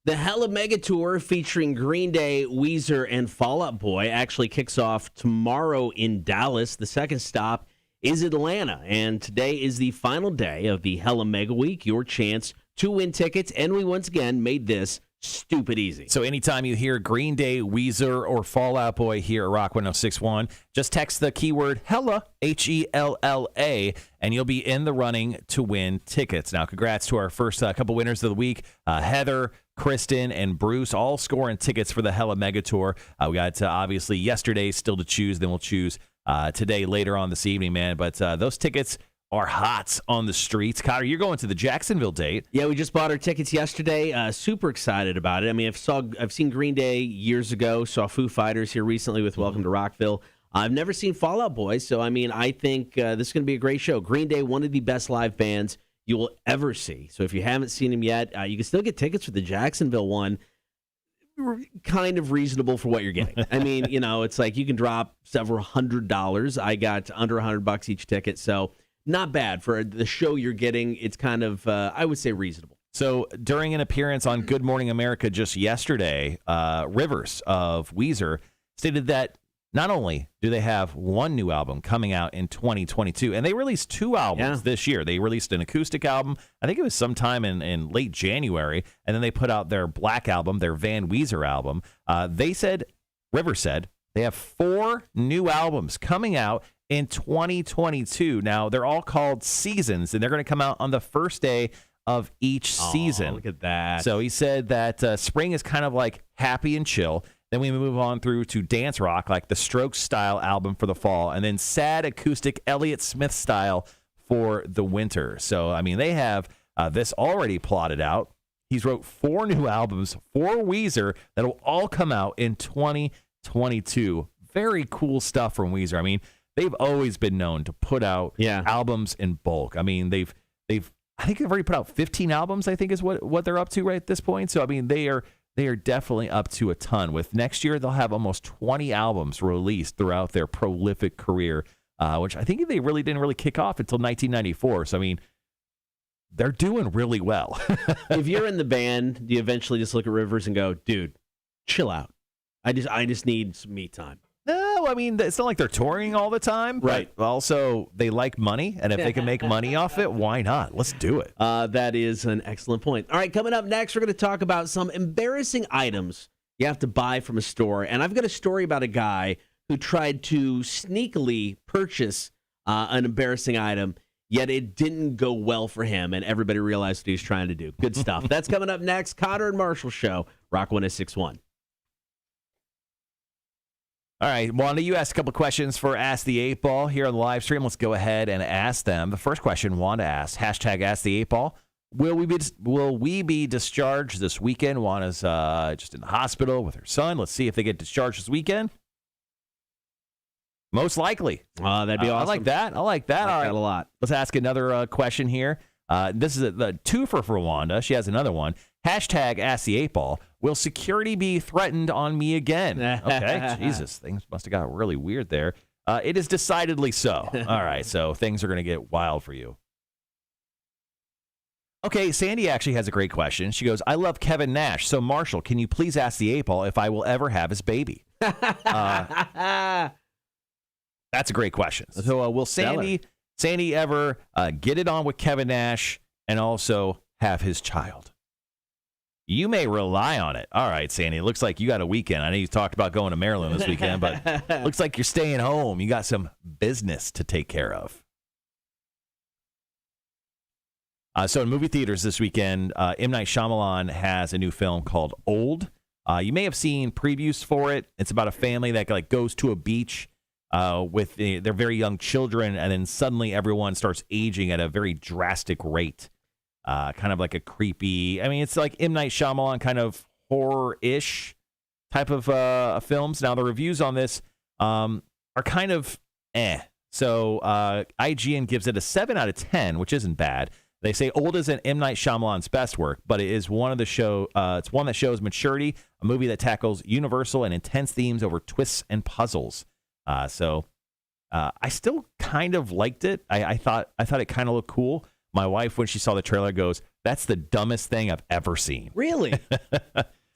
The Hella Mega Tour featuring Green Day, Weezer, and Fall Out Boy actually kicks off tomorrow in Dallas. The second stop is Atlanta, and today is the final day of the Hella Mega Week, your chance to win tickets, and we once again made this stupid easy. So anytime you hear Green Day, Weezer, or Fall Out Boy here at Rock 106.1, just text the keyword HELLA, HELLA, and you'll be in the running to win tickets. Now, congrats to our first couple winners of the week, Heather, Kristen, and Bruce, all scoring tickets for the Hella Mega Tour. We got, obviously, yesterday still to choose. Then we'll choose today later on this evening, man. But those tickets are hot on the streets. Cotter, you're going to the Jacksonville date. Yeah, we just bought our tickets yesterday. Super excited about it. I mean, I've seen Green Day years ago, saw Foo Fighters here recently with Welcome to Rockville. I've never seen Fall Out Boy, so, I mean, I think this is going to be a great show. Green Day, one of the best live bands you will ever see. So if you haven't seen them yet, you can still get tickets for the Jacksonville one. Kind of reasonable for what you're getting. I mean, it's like you can drop several $100s. I got under $100 each ticket, so not bad for the show you're getting. It's kind of, I would say, reasonable. So during an appearance on Good Morning America just yesterday, Rivers of Weezer stated that not only do they have one new album coming out in 2022, and they released two albums this year. They released an acoustic album, I think it was sometime in late January, and then they put out their Black album, their Van Weezer album. Rivers said, they have 4 new albums coming out in 2022. Now, they're all called seasons, and they're going to come out on the first day of each season. Look at that. So he said that spring is kind of like happy and chill. Then we move on through to dance rock, like the Strokes style album for the fall, and then sad acoustic Elliott Smith style for the winter. So, I mean, they have this already plotted out. He's wrote 4 new albums for Weezer that will all come out in 2022. Very cool stuff from Weezer. I mean, they've always been known to put out albums in bulk. I mean, I think they've already put out 15 albums, I think is what they're up to right at this point. So, I mean, they are definitely up to a ton. With next year, they'll have almost 20 albums released throughout their prolific career, which I think they really didn't kick off until 1994. So, I mean, they're doing really well. If you're in the band, do you eventually just look at Rivers and go, dude, chill out. I just need some me time. No, I mean, it's not like they're touring all the time. Right. But also, they like money, and if they can make money off it, why not? Let's do it. That is an excellent point. All right, coming up next, we're going to talk about some embarrassing items you have to buy from a store. And I've got a story about a guy who tried to sneakily purchase an embarrassing item, yet it didn't go well for him, and everybody realized what he was trying to do. Good stuff. That's coming up next. Cotter and Marshall Show, Rock 106.1. All right, Wanda, you asked a couple questions for Ask the 8 Ball here on the live stream. Let's go ahead and ask them. The first question Wanda asked, hashtag Ask the 8 Ball. Will we be discharged this weekend? Wanda's just in the hospital with her son. Let's see if they get discharged this weekend. Most likely. That'd be awesome. I like that. All right. That a lot. Let's ask another question here. This is the twofer for Wanda. She has another one. Hashtag Ask the 8 Ball. Will security be threatened on me again? Okay, Jesus, things must have got really weird there. It is decidedly so. All right, so things are going to get wild for you. Okay, Sandy actually has a great question. She goes, I love Kevin Nash. So, Marshall, can you please ask the 8 Ball if I will ever have his baby? That's a great question. So, will Sandy ever get it on with Kevin Nash and also have his child? You may rely on it. All right, Sandy. It looks like you got a weekend. I know you talked about going to Maryland this weekend, but looks like you're staying home. You got some business to take care of. So in movie theaters this weekend, M. Night Shyamalan has a new film called Old. You may have seen previews for it. It's about a family that goes to a beach with their very young children, and then suddenly everyone starts aging at a very drastic rate. Kind of like a creepy, I mean, it's like M. Night Shyamalan kind of horror-ish type of films. Now, the reviews on this are kind of So IGN gives it a 7 out of 10, which isn't bad. They say Old isn't M. Night Shyamalan's best work, but it is one that shows maturity, a movie that tackles universal and intense themes over twists and puzzles. So I still kind of liked it. I thought it kind of looked cool. My wife, when she saw the trailer, goes, that's the dumbest thing I've ever seen. Really?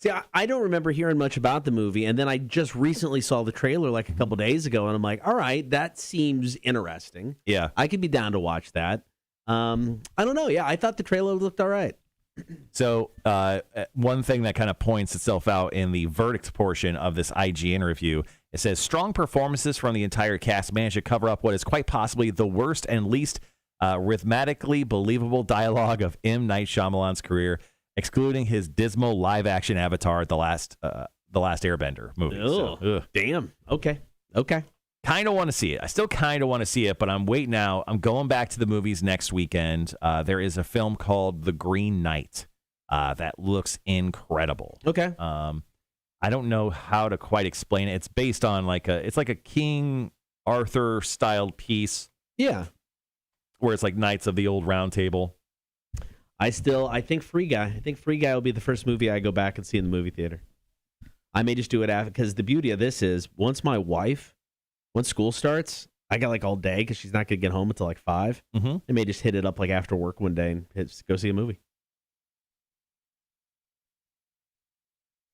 See, I don't remember hearing much about the movie, and then I just recently saw the trailer like a couple days ago, and I'm like, all right, that seems interesting. Yeah. I could be down to watch that. I don't know. Yeah, I thought the trailer looked all right. So one thing that kind of points itself out in the verdict portion of this IGN review, it says, strong performances from the entire cast managed to cover up what is quite possibly the worst and least rhythmatically believable dialogue of M. Night Shyamalan's career, excluding his dismal live-action Avatar, the last Airbender movie. So, damn. Okay. Kind of want to see it. I still kind of want to see it, but I'm waiting out. I'm going back to the movies next weekend. There is a film called The Green Knight that looks incredible. Okay. I don't know how to quite explain it. It's based on it's like a King Arthur styled piece. Yeah. Where it's like Knights of the Old Round Table. I think Free Guy. I think Free Guy will be the first movie I go back and see in the movie theater. I may just do it after, because the beauty of this is once school starts, I got all day because she's not going to get home until 5. Mm-hmm. I may just hit it up after work one day and go see a movie.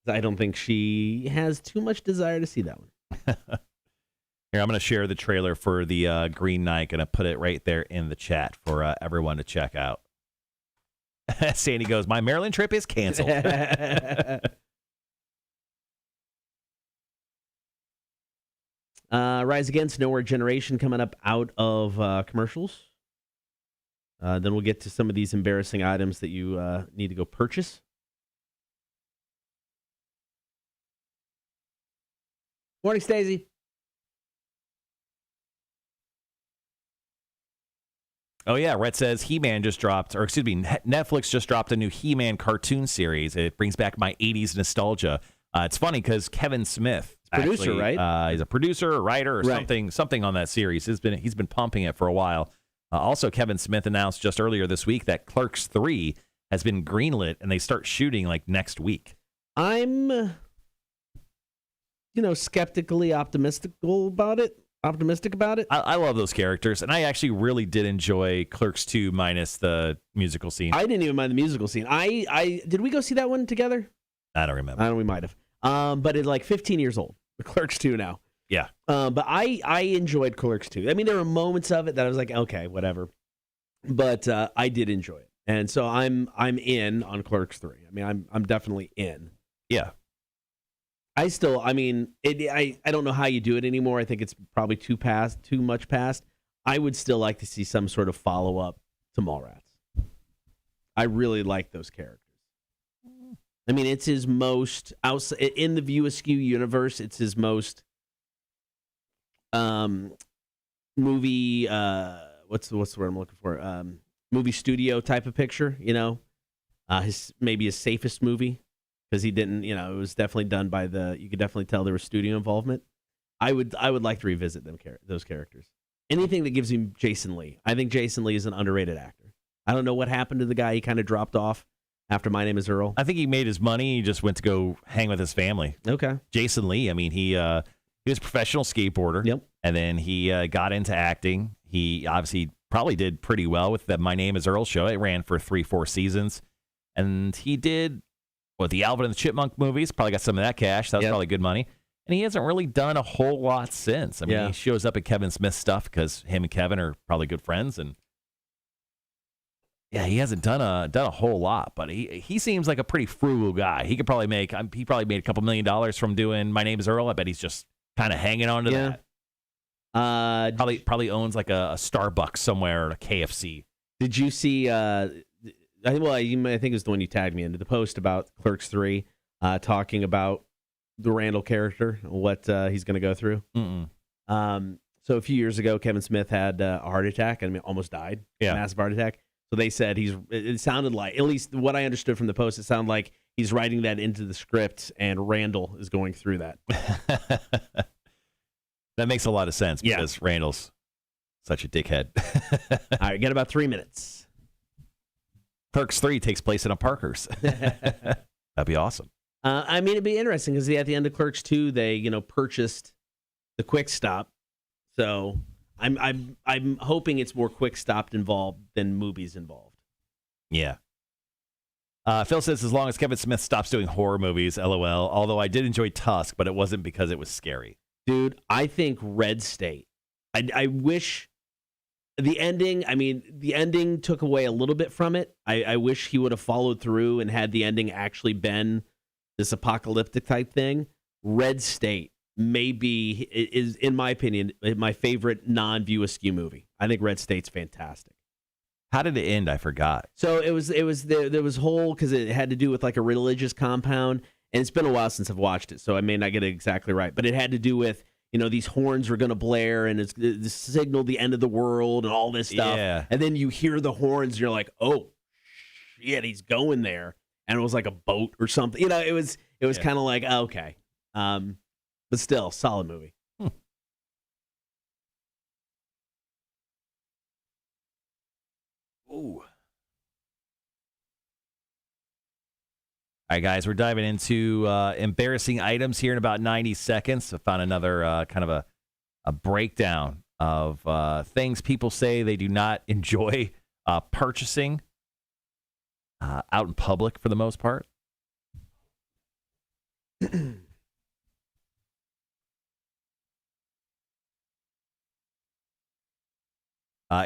I don't think she has too much desire to see that one. Here, I'm going to share the trailer for the Green Knight. Going to put it right there in the chat for everyone to check out. Sandy goes, my Maryland trip is canceled. Rise Against Nowhere Generation coming up out of commercials. Then we'll get to some of these embarrassing items that you need to go purchase. Morning, Stacey. Oh, yeah. Rhett says He-Man just dropped, or excuse me, Netflix just dropped a new He-Man cartoon series. It brings back my 80s nostalgia. It's funny because Kevin Smith, producer, actually, right? He's a producer, a writer, or Right. something on that series. He's been pumping it for a while. Also, Kevin Smith announced just earlier this week that Clerks 3 has been greenlit, and they start shooting like next week. I'm, skeptically optimistic about it. I love those characters, and I actually really did enjoy Clerks 2 minus the musical scene. I didn't even mind the musical scene. Did we go see that one together? I don't remember. I don't know, we might have. But it's like 15 years old. Clerks 2 now. Yeah. But I enjoyed Clerks 2. I mean, there were moments of it that I was like, okay, whatever. But I did enjoy it. And so I'm in on Clerks 3. I mean, I'm definitely in. Yeah. I don't know how you do it anymore. I think it's probably too much past. I would still like to see some sort of follow-up to Mallrats. I really like those characters. I mean, it's his most in the View Askew universe. It's his most movie. What's the word I'm looking for? Movie studio type of picture. His safest movie because he didn't. It was definitely done by you could definitely tell there was studio involvement. I would like to revisit those characters. Anything that gives him Jason Lee. I think Jason Lee is an underrated actor. I don't know what happened to the guy. He kind of dropped off after My Name is Earl. I think he made his money. He just went to go hang with his family. Okay. Jason Lee, I mean, he was a professional skateboarder. Yep. And then he got into acting. He obviously probably did pretty well with the My Name is Earl show. It ran for 3-4 seasons. And he did, the Alvin and the Chipmunk movies. Probably got some of that cash. That was probably good money. And he hasn't really done a whole lot since. I mean, he shows up at Kevin Smith's stuff because him and Kevin are probably good friends. And yeah, he hasn't done a whole lot, but he seems like a pretty frugal guy. He probably made a couple $1 million from doing My Name is Earl. I bet he's just kind of hanging on to that. Probably owns like a Starbucks somewhere or a KFC. Did you see? I think it was the one you tagged me into the post about Clerks 3, talking about the Randall character, what he's going to go through. So a few years ago, Kevin Smith had a heart attack and almost died. Yeah, massive heart attack. So they said it sounded like, at least what I understood from the post, it sounded like he's writing that into the script and Randall is going through that. That makes a lot of sense because Randall's such a dickhead. All right, got about 3 minutes. Clerks 3 takes place in a Parker's. That'd be awesome. It'd be interesting because at the end of Clerks 2, they purchased the Quick Stop. So I'm hoping it's more Quick Stop involved than movies involved. Yeah. Phil says, as long as Kevin Smith stops doing horror movies, LOL. Although I did enjoy Tusk, but it wasn't because it was scary. Dude, I think Red State. I wish the ending, the ending took away a little bit from it. I wish he would have followed through and had the ending actually been this apocalyptic type thing. Red State is, in my opinion, my favorite non-View Askew movie. I think Red State's fantastic. How did it end? I forgot. So there was whole, because it had to do with like a religious compound, and it's been a while since I've watched it, so I may not get it exactly right, but it had to do with, these horns were going to blare and it's the signal the end of the world and all this stuff. Yeah. And then you hear the horns and you're like, oh, shit, he's going there. And it was like a boat or something. It was kind of like, okay. But still, solid movie. Ooh. All right, guys, we're diving into embarrassing items here in about 90 seconds. I found another kind of a breakdown of things people say they do not enjoy purchasing out in public for the most part.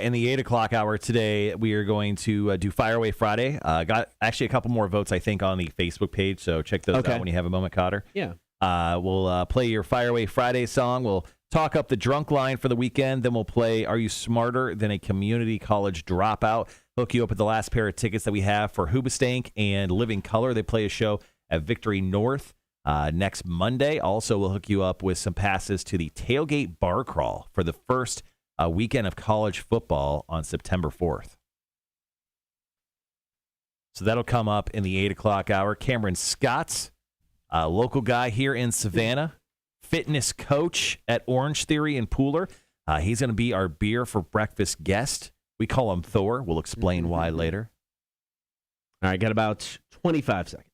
In the 8 o'clock hour today, we are going to do Fire Away Friday. Got actually a couple more votes, I think, on the Facebook page, so check those out when you have a moment, Cotter. Yeah. We'll play your Fire Away Friday song. We'll talk up the drunk line for the weekend. Then we'll play Are You Smarter Than a Community College Dropout? Hook you up with the last pair of tickets that we have for Hoobstank and Living Colour. They play a show at Victory North next Monday. Also, we'll hook you up with some passes to the Tailgate Bar Crawl for the first weekend of college football on September 4th. So that'll come up in the 8 o'clock hour. Cameron Scott's a local guy here in Savannah, fitness coach at Orange Theory in Pooler. He's going to be our beer for breakfast guest. We call him Thor. We'll explain why later. All right, got about 25 seconds.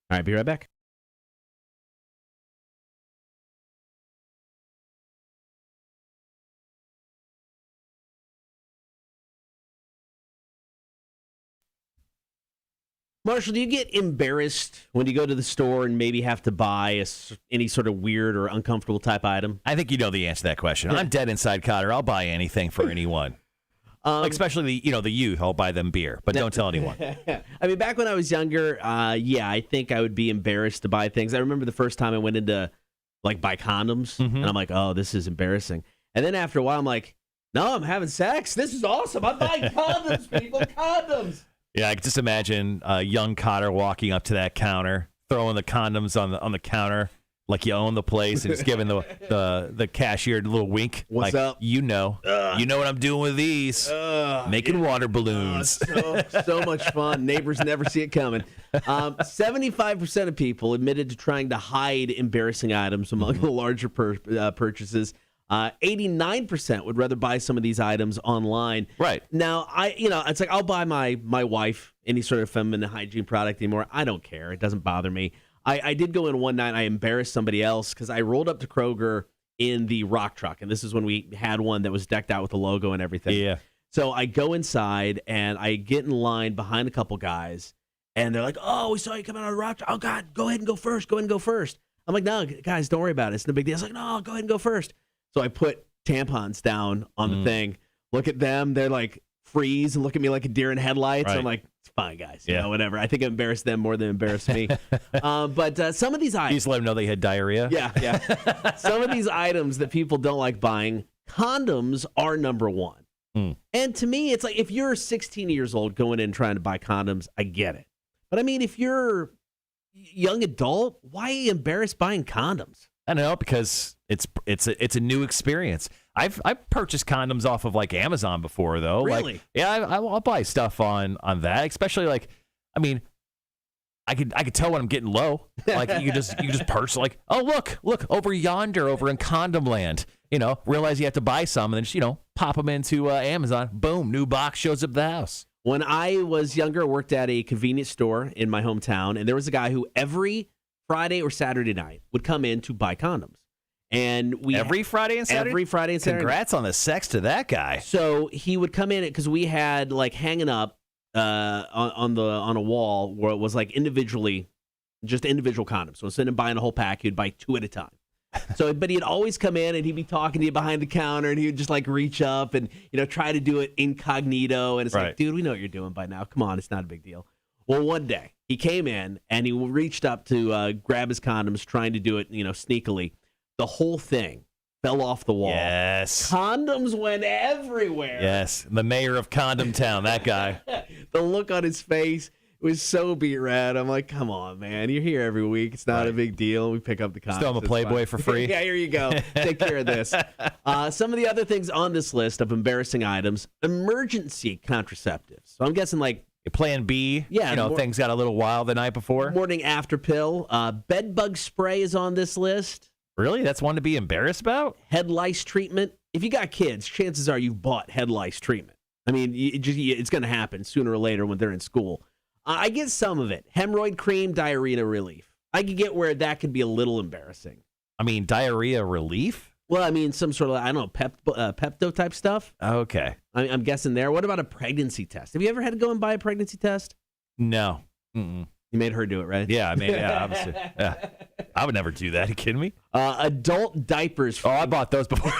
All right, be right back. Marshall, do you get embarrassed when you go to the store and maybe have to buy any sort of weird or uncomfortable type item? I think you know the answer to that question. I'm dead inside Cotter. I'll buy anything for anyone. Especially the youth. I'll buy them beer, but don't tell anyone. I mean, back when I was younger, I think I would be embarrassed to buy things. I remember the first time I went into buy condoms, and I'm like, oh, this is embarrassing. And then after a while, I'm like, no, I'm having sex. This is awesome. I'm buying condoms, people, condoms. Yeah, I can just imagine a young Cotter walking up to that counter, throwing the condoms on the counter like you own the place, and just giving the cashier a little wink. What's up? You know what I'm doing with these. Making water balloons. So much fun. Neighbors never see it coming. 75% of people admitted to trying to hide embarrassing items among the larger purchases. 89% would rather buy some of these items online. Right. Now, it's like I'll buy my wife any sort of feminine hygiene product anymore. I don't care. It doesn't bother me. I did go in one night. I embarrassed somebody else because I rolled up to Kroger in the rock truck, and this is when we had one that was decked out with the logo and everything. Yeah. So I go inside, and I get in line behind a couple guys, and they're like, oh, we saw you coming out of the rock truck. Oh, God, go ahead and go first. Go ahead and go first. I'm like, no, guys, don't worry about it. It's no big deal. I was like, no, go ahead and go first. So I put tampons down on the thing. Look at them. They're like freeze and look at me like a deer in headlights. Right. I'm like, it's fine, guys. You know, whatever. I think it embarrassed them more than it embarrassed me. But some of these items. You just let them know they had diarrhea? Yeah. Some of these items that people don't like buying, condoms are number one. And to me, it's like if you're 16 years old going in trying to buy condoms, I get it. But I mean, if you're young adult, why are you embarrassed buying condoms? I don't know, because it's a new experience. I've purchased condoms off of Amazon before though. Really? I'll buy stuff on that, especially I could tell when I'm getting low. You just purchase oh look over yonder over in condom land. Realize you have to buy some and then just pop them into Amazon. Boom, new box shows up at the house. When I was younger, I worked at a convenience store in my hometown, and there was a guy who every Friday or Saturday night would come in to buy condoms. And every Friday and Saturday? Every Friday and Saturday. Congrats on the sex to that guy. So he would come in because we had hanging up on a wall where it was individual condoms. So instead of buying a whole pack, he'd buy 2 at a time. So, but he'd always come in and he'd be talking to you behind the counter, and he would just reach up and try to do it incognito. And it's right. like, dude, we know what you're doing by now. Come on, it's not a big deal. Well, one day he came in and he reached up to grab his condoms, trying to do it, sneakily. The whole thing fell off the wall. Yes. Condoms went everywhere. Yes. The mayor of Condom Town, that guy. The look on his face was so beat red. I'm like, come on, man. You're here every week. It's not a big deal. We pick up the condoms. Still, I'm a Playboy for free. Yeah, here you go. Take care of this. Some of the other things on this list of embarrassing items, emergency contraceptives. So I'm guessing Plan B. Yeah. Things got a little wild the night before. Morning after pill. Bed bug spray is on this list. Really? That's one to be embarrassed about? Head lice treatment. If you got kids, chances are you've bought head lice treatment. I mean, it's going to happen sooner or later when they're in school. I get some of it. Hemorrhoid cream, diarrhea relief. I could get where that could be a little embarrassing. I mean, diarrhea relief? Well, I mean, some sort of, I don't know, Pepto type stuff. Okay. I'm guessing there. What about a pregnancy test? Have you ever had to go and buy a pregnancy test? No. Mm-mm. You made her do it, right? Yeah, I mean, yeah, obviously. Yeah. I would never do that. Are you kidding me? Adult diapers. Oh, I bought those before.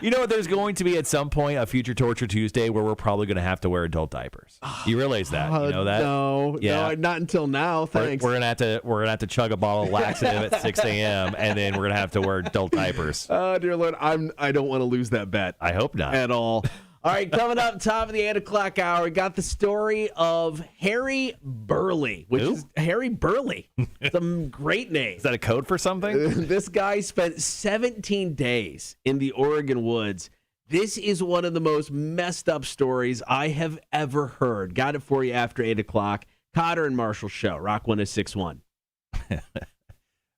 You know what? There's going to be at some point a future Torture Tuesday where we're probably going to have to wear adult diapers. You realize that? You know that? No, not until now. Thanks. We're gonna have to chug a bottle of laxative at 6 a.m. and then we're gonna have to wear adult diapers. Oh dear Lord, I don't want to lose that bet. I hope not at all. All right, coming up top of the 8 o'clock hour, we got the story of Harry Burley, which is Harry Burley. Some great name. Is that a code for something? This guy spent 17 days in the Oregon woods. This is one of the most messed up stories I have ever heard. Got it for you after 8 o'clock. Cotter and Marshall Show, Rock 106.1.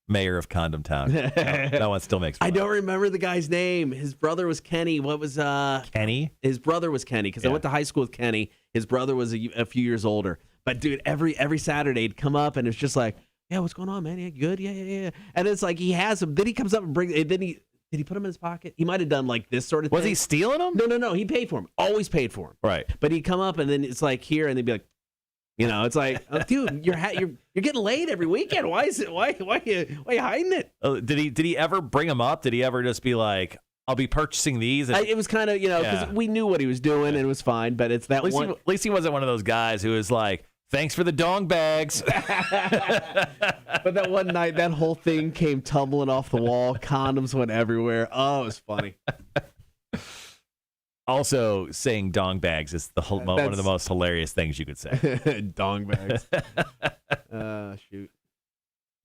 Mayor of Condom Town. No, that one still makes me laugh. I don't remember the guy's name. His brother was Kenny. What was Kenny? His brother was Kenny because I went to high school with Kenny. His brother was a few years older. But dude, every Saturday he'd come up and it's just like, yeah, what's going on, man? Yeah, good. Yeah. And it's like he has him. Then he comes up and brings. Then did he put him in his pocket? He might have done like this sort of thing. Was he stealing them? No. He paid for him. Always paid for him. Right. But he'd come up and then it's like here and they'd be like, it's like, oh, dude, you're getting laid every weekend. Why is it? Why are you hiding it? Did he ever bring them up? Did he ever just be like, I'll be purchasing these? And it was kind of because we knew what he was doing and it was fine. But it's that one. At least he wasn't one of those guys who was like, thanks for the dong bags. But that one night, that whole thing came tumbling off the wall. Condoms went everywhere. Oh, it was funny. Also, saying dong bags is one of the most hilarious things you could say. Dong bags. Shoot.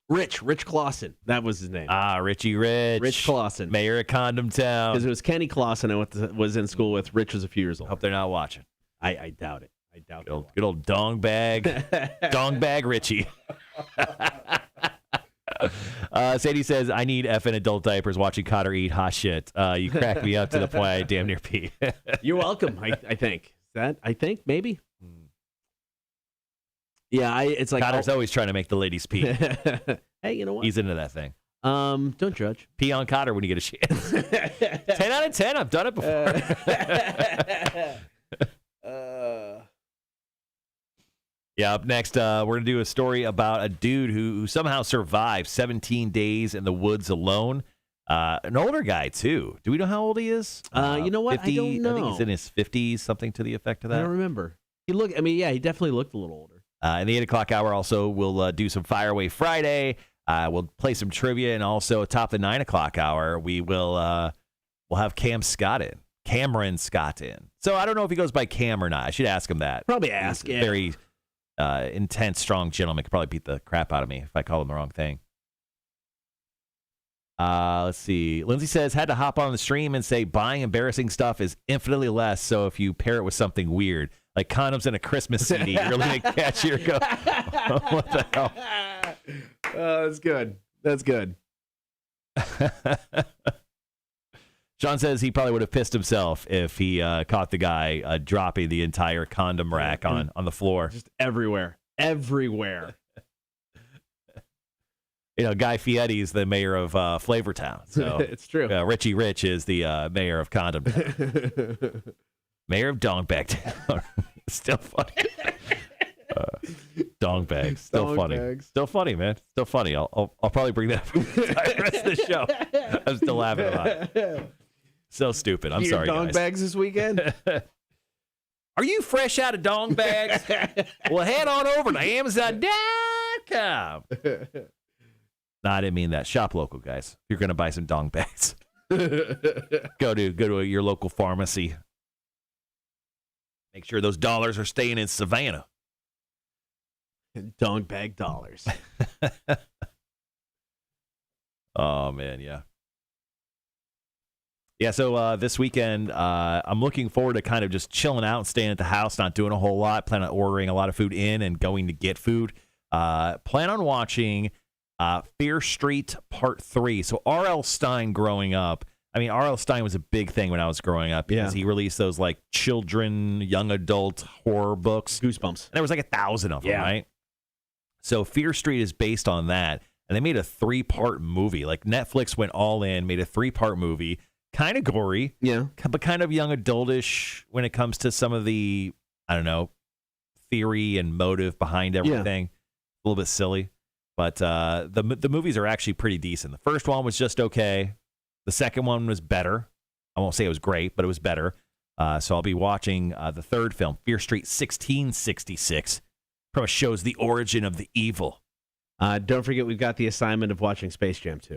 Rich Clausen. That was his name. Richie Rich. Rich Clausen. Mayor of Condom Town. Because it was Kenny Clausen I was in school with. Rich was a few years old. Hope they're not watching. I doubt it. I doubt it. Good old dong bag. Dong bag Richie. Sadie says, I need effing adult diapers watching Cotter eat hot shit. You crack me up to the point I damn near pee. You're welcome, I think. I think, maybe. Yeah, it's like... Cotter's always trying to make the ladies pee. Hey, you know what? He's into that thing. Don't judge. Pee on Cotter when you get a chance. 10 out of 10. I've done it before. Yeah, up next, we're going to do a story about a dude who somehow survived 17 days in the woods alone. An older guy, too. Do we know how old he is? You know what? 50, I don't know. I think he's in his 50s, something to the effect of that. I don't remember. He definitely looked a little older. In the 8 o'clock hour, also, we'll do some Fire Away Friday. We'll play some trivia, and also atop the 9 o'clock hour, we'll have Cameron Scott in. So I don't know if he goes by Cam or not. I should ask him that. Probably ask. He's very intense, strong gentleman. Could probably beat the crap out of me if I call him the wrong thing. Let's see. Lindsay says, had to hop on the stream and say buying embarrassing stuff is infinitely less. So if you pair it with something weird, like condoms and a Christmas CD, you're really going to catch your go. What the hell? That's good. That's good. Sean says he probably would have pissed himself if he caught the guy dropping the entire condom rack on the floor. Just everywhere. Everywhere. Guy Fieri is the mayor of Flavortown. So it's true. Richie Rich is the mayor of Condom Town. Mayor of Dongbag Town. Still funny. Dongbags. Still funny. Still funny, man. Still funny. I'll probably bring that up for the rest of the show. I'm still laughing about it. So stupid. I'm sorry, guys. Dongbags this weekend? Are you fresh out of Dongbags? Well, head on over to Amazon.com. No, I didn't mean that. Shop local, guys. You're going to buy some Dongbags. Go to your local pharmacy. Make sure those dollars are staying in Savannah. Dongbag dollars. Oh, man, yeah. Yeah, so this weekend, I'm looking forward to kind of just chilling out and staying at the house, not doing a whole lot. Plan on ordering a lot of food in and going to get food. Plan on watching Fear Street Part 3. So R.L. Stine growing up, R.L. Stine was a big thing when I was growing up because he released those like children, young adult horror books. Goosebumps. And there was like 1,000 of them, right? So Fear Street is based on that. And they made a 3-part movie. Like Netflix went all in, made a 3-part movie. Kind of gory. Yeah. But kind of young adultish when it comes to some of the, theory and motive behind everything. a little bit silly. But the movies are actually pretty decent. The first one was just okay. The second one was better. I won't say it was great, but it was better. So I'll be watching the third film, Fear Street 1666. Pretty much shows the origin of the evil. Don't forget, we've got the assignment of watching Space Jam 2.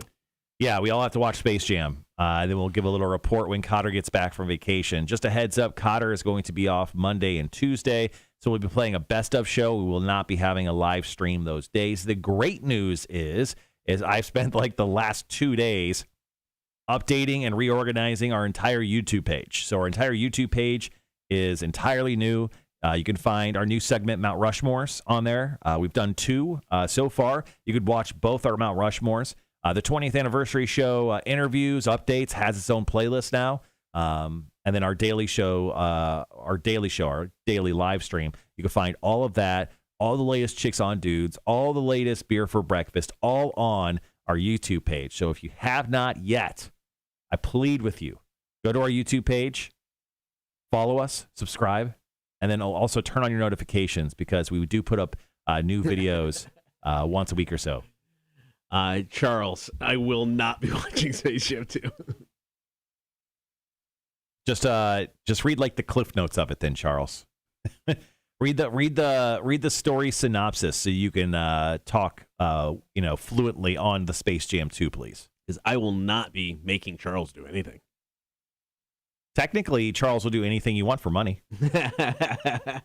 Yeah, we all have to watch Space Jam. Then we'll give a little report when Cotter gets back from vacation. Just a heads up, Cotter is going to be off Monday and Tuesday, so we'll be playing a best-of show. We will not be having a live stream those days. The great news is I've spent like the last 2 days updating and reorganizing our entire YouTube page. So our entire YouTube page is entirely new. You can find our new segment, Mount Rushmores, on there. We've done 2 so far. You could watch both our Mount Rushmores. The 20th anniversary show, interviews, updates, has its own playlist now. And then our daily show, our daily live stream, you can find all of that, all the latest Chicks on Dudes, all the latest Beer for Breakfast, all on our YouTube page. So if you have not yet, I plead with you, go to our YouTube page, follow us, subscribe, and then also turn on your notifications because we do put up new videos once a week or so. Charles, I will not be watching Space Jam 2. Just read like the cliff notes of it, then, Charles. read the story synopsis so you can talk fluently on the Space Jam 2, please. Because I will not be making Charles do anything. Technically, Charles will do anything you want for money. I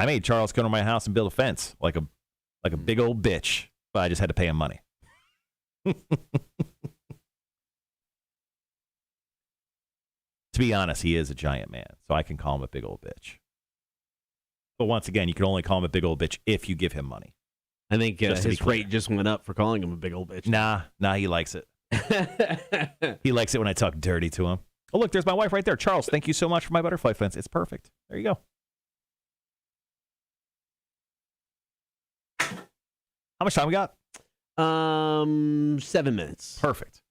made Charles come to my house and build a fence like a big old bitch, but I just had to pay him money. To be honest, he is a giant man, so I can call him a big old bitch. But once again, you can only call him a big old bitch if you give him money. I think his rate just went up for calling him a big old bitch. Nah, he likes it. He likes it when I talk dirty to him. Oh, look, there's my wife right there. Charles, thank you so much for my butterfly fence. It's perfect. There you go. How much time we got? 7 minutes. Perfect.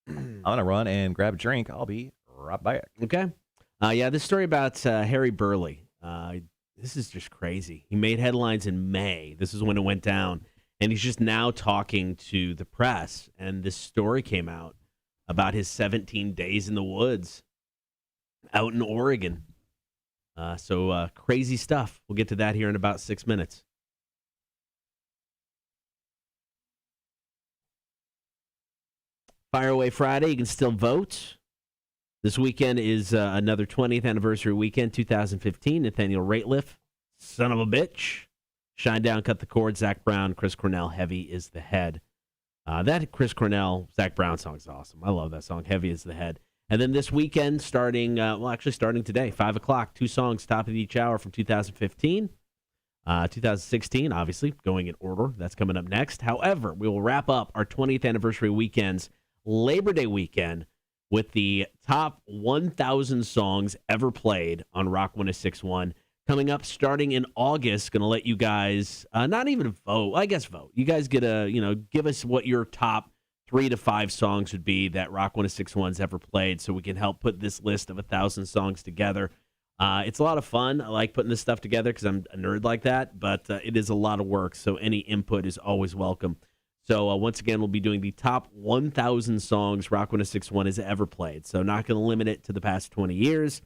I'm going to run and grab a drink. I'll be right back. Okay. This story about Harry Burley. This is just crazy. He made headlines in May. This is when it went down. And he's just now talking to the press. And this story came out about his 17 days in the woods out in Oregon. So crazy stuff. We'll get to that here in about 6 minutes. Fire Away Friday. You can still vote. This weekend is another 20th anniversary weekend, 2015. Nathaniel Rateliff, son of a bitch. Shine Down, Cut the Cord. Zach Brown, Chris Cornell, Heavy is the Head. That Chris Cornell, Zach Brown song is awesome. I love that song, Heavy is the Head. And then this weekend, starting today, 5 o'clock, 2 songs, top of each hour from 2015. 2016, obviously, going in order. That's coming up next. However, we will wrap up our 20th anniversary weekend's Labor Day weekend with the top 1,000 songs ever played on Rock 106.1. Coming up starting in August, going to let you guys not even vote. I guess vote. You guys get give us what your top 3 to 5 songs would be that Rock 106.1's ever played, so we can help put this list of 1,000 songs together. It's a lot of fun. I like putting this stuff together because I'm a nerd like that, but it is a lot of work, so any input is always welcome. So once again, we'll be doing the top 1,000 songs Rock 106.1 has ever played. So not going to limit it to the past 20 years,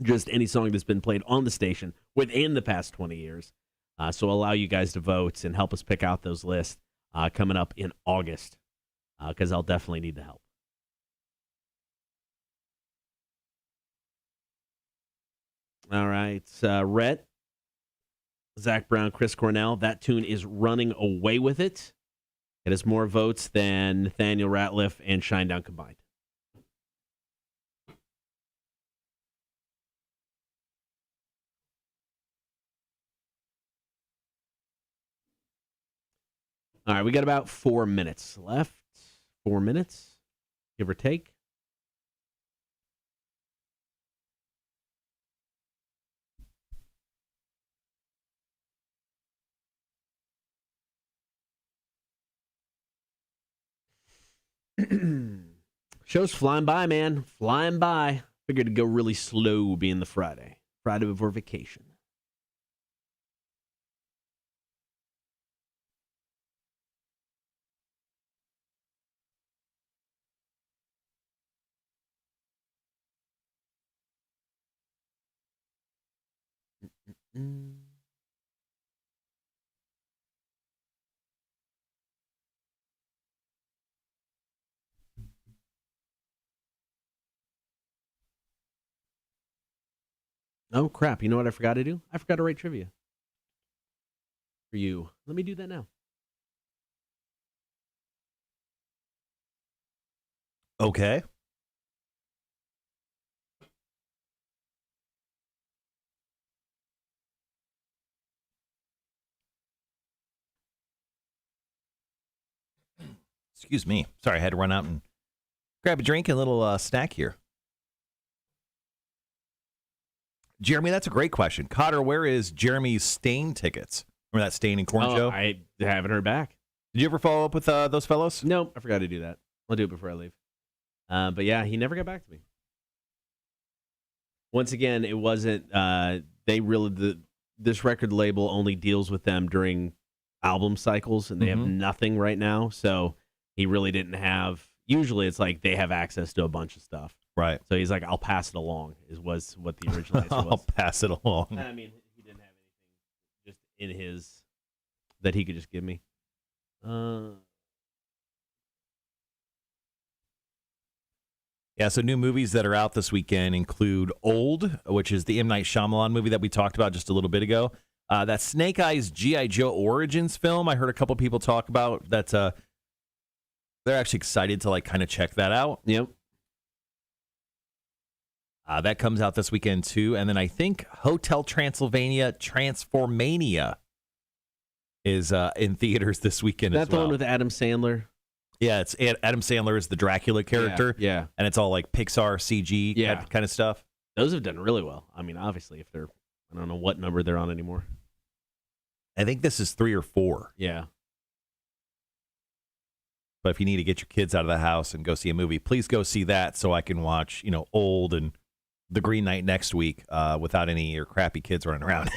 just any song that's been played on the station within the past 20 years. So allow you guys to vote and help us pick out those lists coming up in August because I'll definitely need the help. All right, Rhett, Zach Brown, Chris Cornell. That tune is Running Away With It. It has more votes than Nathaniel Rateliff and Shinedown combined. All right, we got about 4 minutes left. 4 minutes, give or take. Show's flying by, man. Flying by. Figured to go really slow being the Friday. Friday before vacation. Mm. Oh, crap. You know what I forgot to do? I forgot to write trivia for you. Let me do that now. Okay. Excuse me. Sorry, I had to run out and grab a drink and a little snack here. Jeremy, that's a great question. Cotter, where is Jeremy's Stain tickets? Remember that Stain and Corn show? I haven't heard back. Did you ever follow up with those fellows? No, I forgot to do that. I'll do it before I leave. But yeah, he never got back to me. Once again, it wasn't. This record label only deals with them during album cycles, and they have nothing right now. So he really didn't have. Usually, it's like they have access to a bunch of stuff. Right. So he's like, "I'll pass it along." Was what the original answer was. I'll pass it along. I mean, he didn't have anything just in his that he could just give me. Yeah, so new movies that are out this weekend include Old, which is the M. Night Shyamalan movie that we talked about just a little bit ago. That Snake Eyes G.I. Joe Origins film, I heard a couple people talk about that. They're actually excited to kind of check that out. Yep. That comes out this weekend too. And then I think Hotel Transylvania Transformania is in theaters this weekend as well. That's the one with Adam Sandler. Yeah, it's Adam Sandler is the Dracula character. Yeah. And it's all like Pixar CG kind of stuff. Those have done really well. I mean, obviously, if they're, I don't know what number they're on anymore. I think this is 3 or 4. Yeah. But if you need to get your kids out of the house and go see a movie, please go see that so I can watch, Old and The Green Knight next week without any of your crappy kids running around.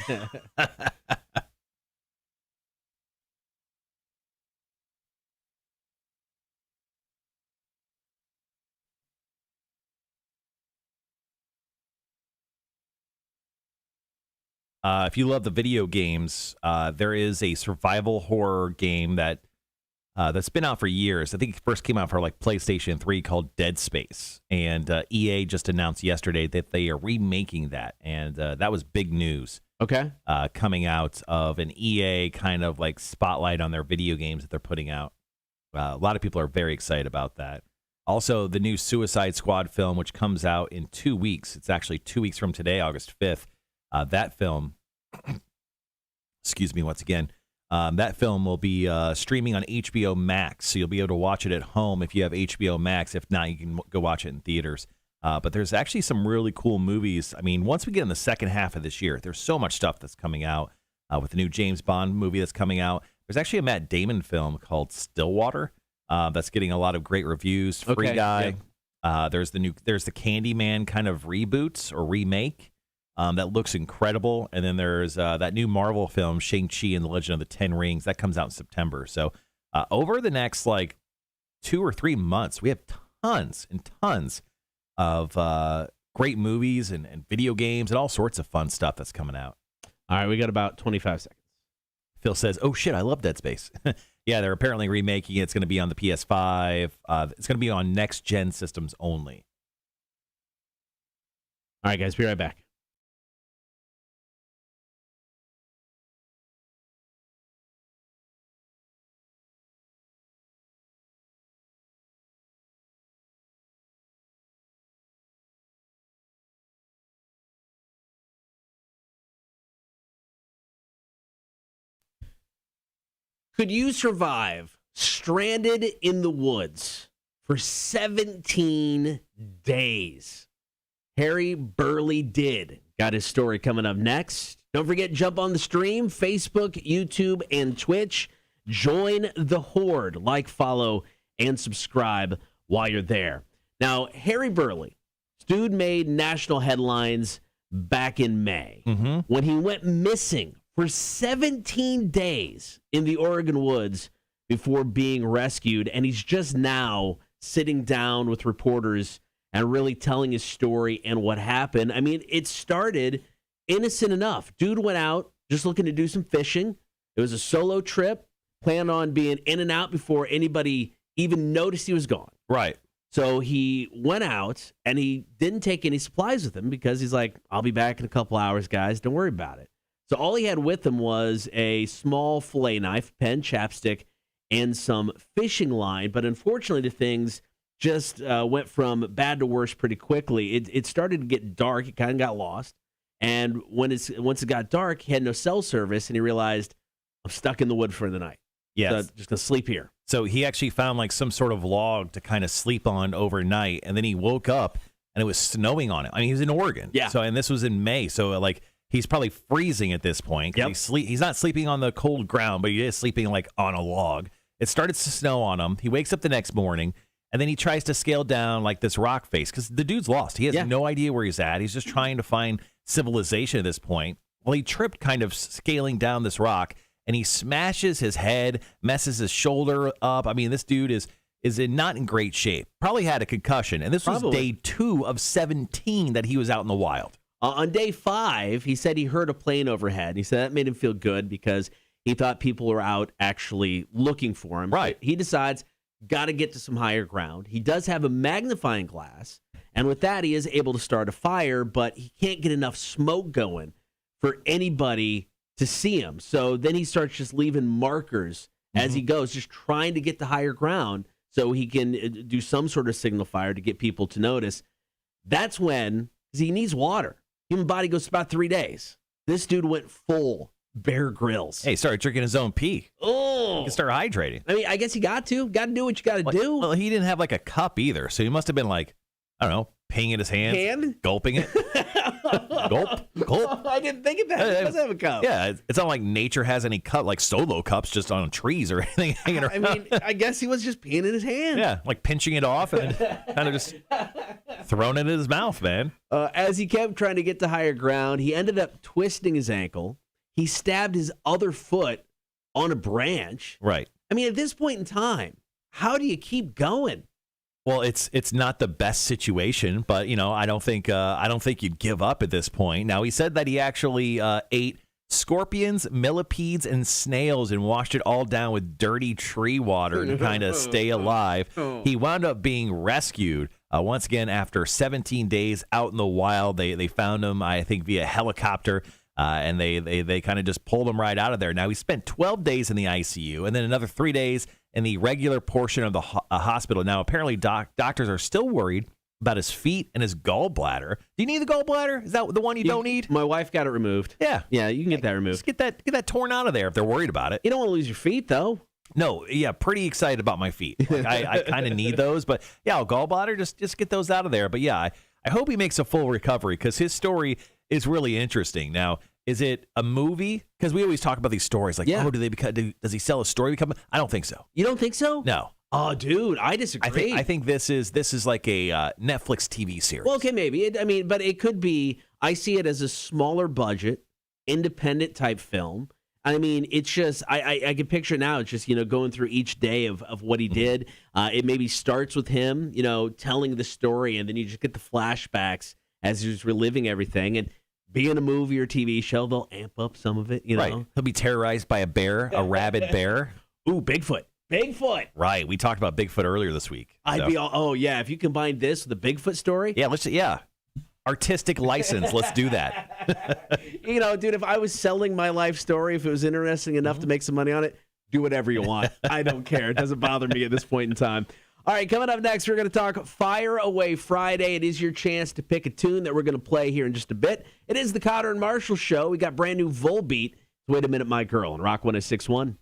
If you love the video games, there is a survival horror game that's been out for years. I think it first came out for PlayStation 3 called Dead Space. And EA just announced yesterday that they are remaking that. And that was big news. Okay. Coming out of an EA kind of spotlight on their video games that they're putting out. A lot of people are very excited about that. Also, the new Suicide Squad film, which comes out in 2 weeks. It's actually 2 weeks from today, August 5th. That film, excuse me once again, that film will be streaming on HBO Max, so you'll be able to watch it at home if you have HBO Max. If not, you can go watch it in theaters. But there's actually some really cool movies. I mean, once we get in the second half of this year, there's so much stuff that's coming out with the new James Bond movie that's coming out. There's actually a Matt Damon film called Stillwater that's getting a lot of great reviews. Free Guy. Yeah. There's the Candyman kind of reboot or remake. That looks incredible. And then there's that new Marvel film, Shang-Chi and the Legend of the Ten Rings. That comes out in September. So over the next 2 or 3 months, we have tons and tons of great movies and video games and all sorts of fun stuff that's coming out. All right, we got about 25 seconds. Phil says, oh, shit, I love Dead Space. Yeah, they're apparently remaking it. It's going to be on the PS5. It's going to be on next-gen systems only. All right, guys, be right back. Could you survive stranded in the woods for 17 days? Harry Burley did. Got his story coming up next. Don't forget, jump on the stream, Facebook, YouTube, and Twitch. Join the Horde. Like, follow, and subscribe while you're there. Now, Harry Burley, this dude made national headlines back in May when he went missing for 17 days in the Oregon woods before being rescued. And he's just now sitting down with reporters and really telling his story and what happened. I mean, it started innocent enough. Dude went out just looking to do some fishing. It was a solo trip, planned on being in and out before anybody even noticed he was gone. Right. So he went out, and he didn't take any supplies with him because he's like, I'll be back in a couple hours, guys. Don't worry about it. So all he had with him was a small fillet knife, pen, chapstick, and some fishing line. But unfortunately, the things just went from bad to worse pretty quickly. It started to get dark. It kind of got lost. And once it got dark, he had no cell service, and he realized, I'm stuck in the wood for the night. Yes. So just going to sleep here. So he actually found like some sort of log to kind of sleep on overnight, and then he woke up and it was snowing on him. I mean, he was in Oregon. Yeah. So, and this was in May. So like he's probably freezing at this point. Yep. He's not sleeping on the cold ground, but he is sleeping like on a log. It started to snow on him. He wakes up the next morning, and then he tries to scale down like this rock face because the dude's lost. He has no idea where he's at. He's just trying to find civilization at this point. Well, he tripped kind of scaling down this rock, and he smashes his head, messes his shoulder up. I mean, this dude is not in great shape. Probably had a concussion. And this was day 2 of 17 that he was out in the wild. On day 5, he said he heard a plane overhead. And he said that made him feel good because he thought people were out actually looking for him. Right. He decides, got to get to some higher ground. He does have a magnifying glass. And with that, he is able to start a fire, but he can't get enough smoke going for anybody to see him. So then he starts just leaving markers as he goes, just trying to get to higher ground so he can do some sort of signal fire to get people to notice. That's when, because he needs water. Human body goes about 3 days. This dude went full Bear Grylls. Hey, started drinking his own pee. Oh. He can start hydrating. I mean, I guess you got to do what you got to do. Well, he didn't have like a cup either. So he must have been like, I don't know, peeing in his hands, gulping it. Gulp. I didn't think of that. He does have a cup. Yeah, it's not like nature has any cup, like solo cups just on trees or anything hanging around. I mean, I guess he was just peeing in his hand. Yeah, like pinching it off and then kind of just throwing it in his mouth, man. As he kept trying to get to higher ground, he ended up twisting his ankle. He stabbed his other foot on a branch. Right. I mean, at this point in time, how do you keep going? Well, it's not the best situation, but I don't think you'd give up at this point. Now, he said that he actually ate scorpions, millipedes, and snails and washed it all down with dirty tree water to kind of stay alive. He wound up being rescued once again after 17 days out in the wild. They found him, I think, via helicopter. And they kind of just pulled him right out of there. Now, he spent 12 days in the ICU and then another 3 days in the regular portion of the hospital. Now, apparently, doctors are still worried about his feet and his gallbladder. Do you need the gallbladder? Is that the one you don't need? My wife got it removed. Yeah. Yeah, you can get that removed. Just get that torn out of there if they're worried about it. You don't want to lose your feet, though. No, yeah, pretty excited about my feet. Like, I kind of need those, but yeah, gallbladder, just get those out of there. But yeah, I hope he makes a full recovery because his story is really interesting. Now, is it a movie? Because we always talk about these stories like, does he sell a story become? I don't think so. You don't think so? No. Oh, dude, I disagree. I think this is like a Netflix TV series. Well, okay, maybe. But it could be. I see it as a smaller budget, independent type film. I mean, it's just I can picture it now. It's just going through each day of what he did. It maybe starts with him, telling the story, and then you just get the flashbacks as he's reliving everything. And being a movie or TV show, they'll amp up some of it. Right. Know? He'll be terrorized by a bear, a rabid bear. Ooh, Bigfoot. Bigfoot. Right. We talked about Bigfoot earlier this week. If you combine this with the Bigfoot story. Yeah, artistic license. Let's do that. Dude, if I was selling my life story, if it was interesting enough to make some money on it, do whatever you want. I don't care. It doesn't bother me at this point in time. All right, coming up next, we're going to talk Fire Away Friday. It is your chance to pick a tune that we're going to play here in just a bit. It is the Cotter and Marshall Show. We got brand new Volbeat. Wait a Minute, My Girl, on Rock 106.1.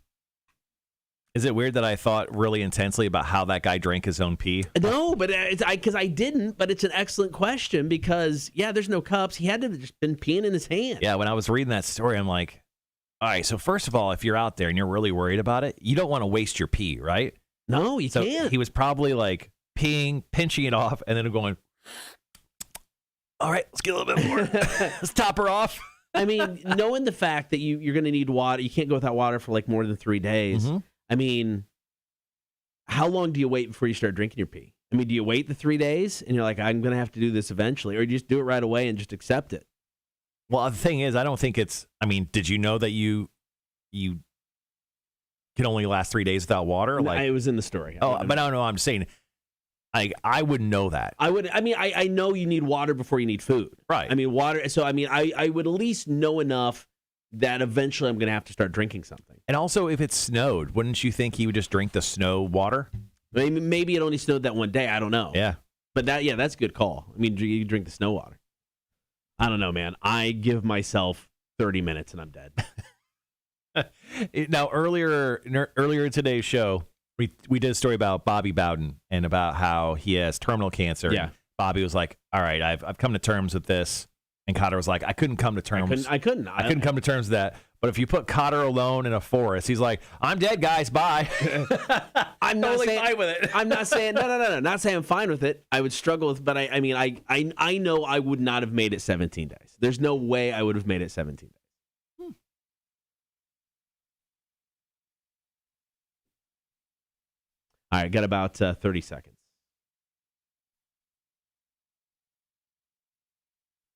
Is it weird that I thought really intensely about how that guy drank his own pee? No, but because I didn't. But it's an excellent question because there's no cups. He had to have just been peeing in his hand. Yeah, when I was reading that story, I'm like, all right. So first of all, if you're out there and you're really worried about it, you don't want to waste your pee, right? No, you can't. He was probably like peeing, pinching it off, and then going, all right, let's get a little bit more. Let's top her off. I mean, knowing the fact that you're going to need water, you can't go without water for like more than 3 days. Mm-hmm. I mean, how long do you wait before you start drinking your pee? I mean, do you wait the 3 days and you're like, I'm going to have to do this eventually, or do you just do it right away and just accept it? Well, the thing is, I don't think it's. I mean, did you know that you can only last 3 days without water? Like, it was in the story. But I don't know. I'm saying, I wouldn't know that. I know you need water before you need food. Right. I mean, water. So I would at least know enough that eventually I'm going to have to start drinking something. And also, if it snowed, wouldn't you think he would just drink the snow water? Maybe it only snowed that one day. I don't know. Yeah. But that's a good call. I mean, you drink the snow water. I don't know, man. I give myself 30 minutes and I'm dead. Now, earlier in today's show, we did a story about Bobby Bowden and about how he has terminal cancer. Yeah. Bobby was like, all right, I've come to terms with this. And Cotter was like, I couldn't come to terms. I couldn't come to terms with that. But if you put Cotter alone in a forest, he's like, I'm dead, guys. Bye. I'm totally not saying, fine with it. I'm not saying no. Not saying I'm fine with it. I would struggle with, but I mean, I know I would not have made it 17 days. There's no way I would have made it 17 days. All right, got about 30 seconds.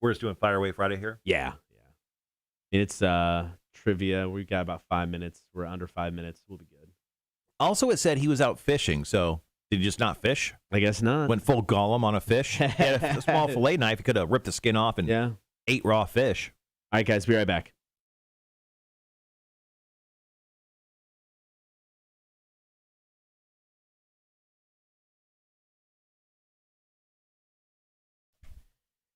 We're just doing Fire Away Friday here? Yeah. It's trivia. We've got about 5 minutes. We're under 5 minutes. We'll be good. Also, it said he was out fishing, so did he just not fish? I guess not. Went full Gollum on a fish. He had a small fillet knife. He could have ripped the skin off and ate raw fish. All right, guys, be right back.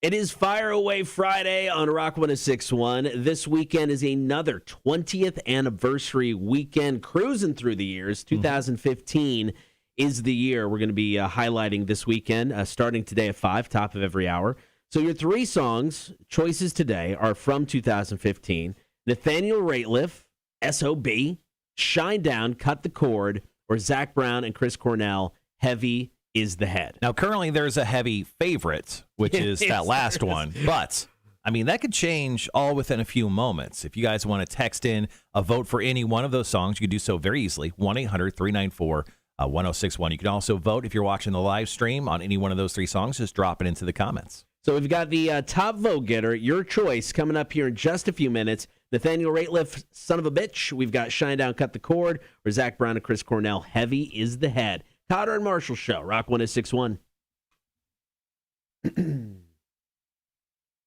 It is Fire Away Friday on Rock 106.1. This weekend is another 20th anniversary weekend, cruising through the years. 2015 is the year we're going to be highlighting this weekend, starting today at 5, top of every hour. So your 3 songs choices today are from 2015. Nathaniel Rateliff, S.O.B., Shine Down, Cut the Cord, or Zach Brown and Chris Cornell, Heavy is the Head. Now, currently there's a heavy favorite, which is that last one. But, I mean, that could change all within a few moments. If you guys want to text in a vote for any one of those songs, you can do so very easily, 1-800-394-1061. You can also vote if you're watching the live stream on any one of those 3 songs. Just drop it into the comments. So we've got the top vote getter, your choice, coming up here in just a few minutes. Nathaniel Rateliff, Son of a Bitch. We've got Shine Down, Cut the Cord, or Zach Brown and Chris Cornell, Heavy is the Head. Cotter and Marshall Show, Rock 106.1.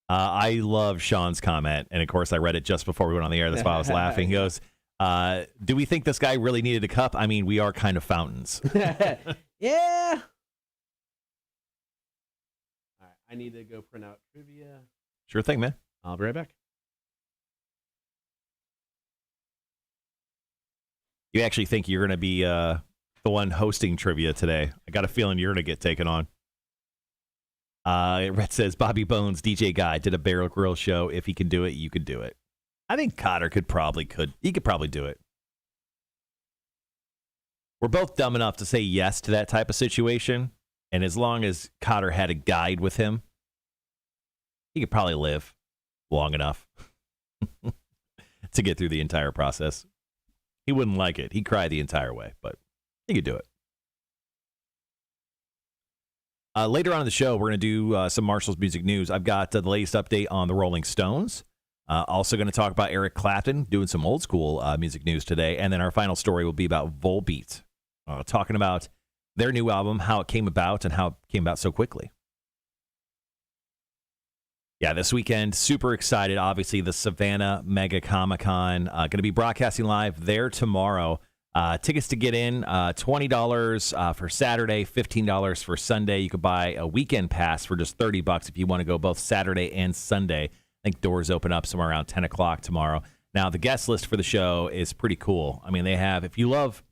I love Sean's comment, and of course I read it just before we went on the air. That's why I was laughing. He goes, do we think this guy really needed a cup? I mean, we are kind of fountains. Yeah. All right, I need to go print out trivia. Sure thing, man. I'll be right back. You actually think you're going to be the one hosting trivia today? I got a feeling you're going to get taken on. Rhett says, Bobby Bones, DJ Guy, did a Barrel Grill show. If he can do it, you could do it. I think Cotter could. He could probably do it. We're both dumb enough to say yes to that type of situation. And as long as Cotter had a guide with him, he could probably live long enough to get through the entire process. He wouldn't like it. He'd cry the entire way, but he could do it. Later on in the show, we're going to do some Marshall's Music News. I've got the latest update on the Rolling Stones. Also going to talk about Eric Clapton, doing some old school music news today. And then our final story will be about Volbeat, talking about their new album, how it came about, and how it came about so quickly. Yeah, this weekend, super excited. Obviously, the Savannah Mega Comic-Con going to be broadcasting live there tomorrow. Tickets to get in, $20 for Saturday, $15 for Sunday. You could buy a weekend pass for just $30 if you want to go both Saturday and Sunday. I think doors open up somewhere around 10 o'clock tomorrow. Now, the guest list for the show is pretty cool. I mean, they have, if you love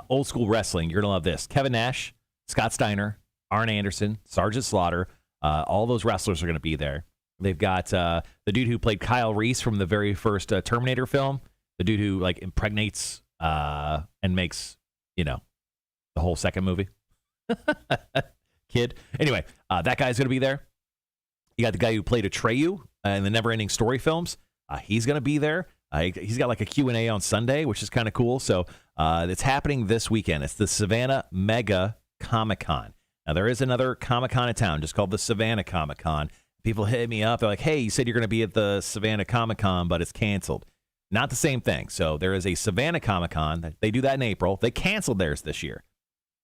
old school wrestling, you're going to love this. Kevin Nash, Scott Steiner, Arn Anderson, Sergeant Slaughter, all those wrestlers are going to be there. They've got the dude who played Kyle Reese from the very first Terminator film, the dude who like impregnates and makes, the whole second movie. Kid. Anyway, that guy's going to be there. You got the guy who played Atreyu in the Neverending Story films. He's going to be there. He's got like a Q&A on Sunday, which is kind of cool. So it's happening this weekend. It's the Savannah Mega Comic-Con. Now, there is another Comic-Con in town just called the Savannah Comic-Con. People hit me up. They're like, hey, you said you're going to be at the Savannah Comic-Con, but it's canceled. Not the same thing. So there is a Savannah Comic-Con. They do that in April. They canceled theirs this year.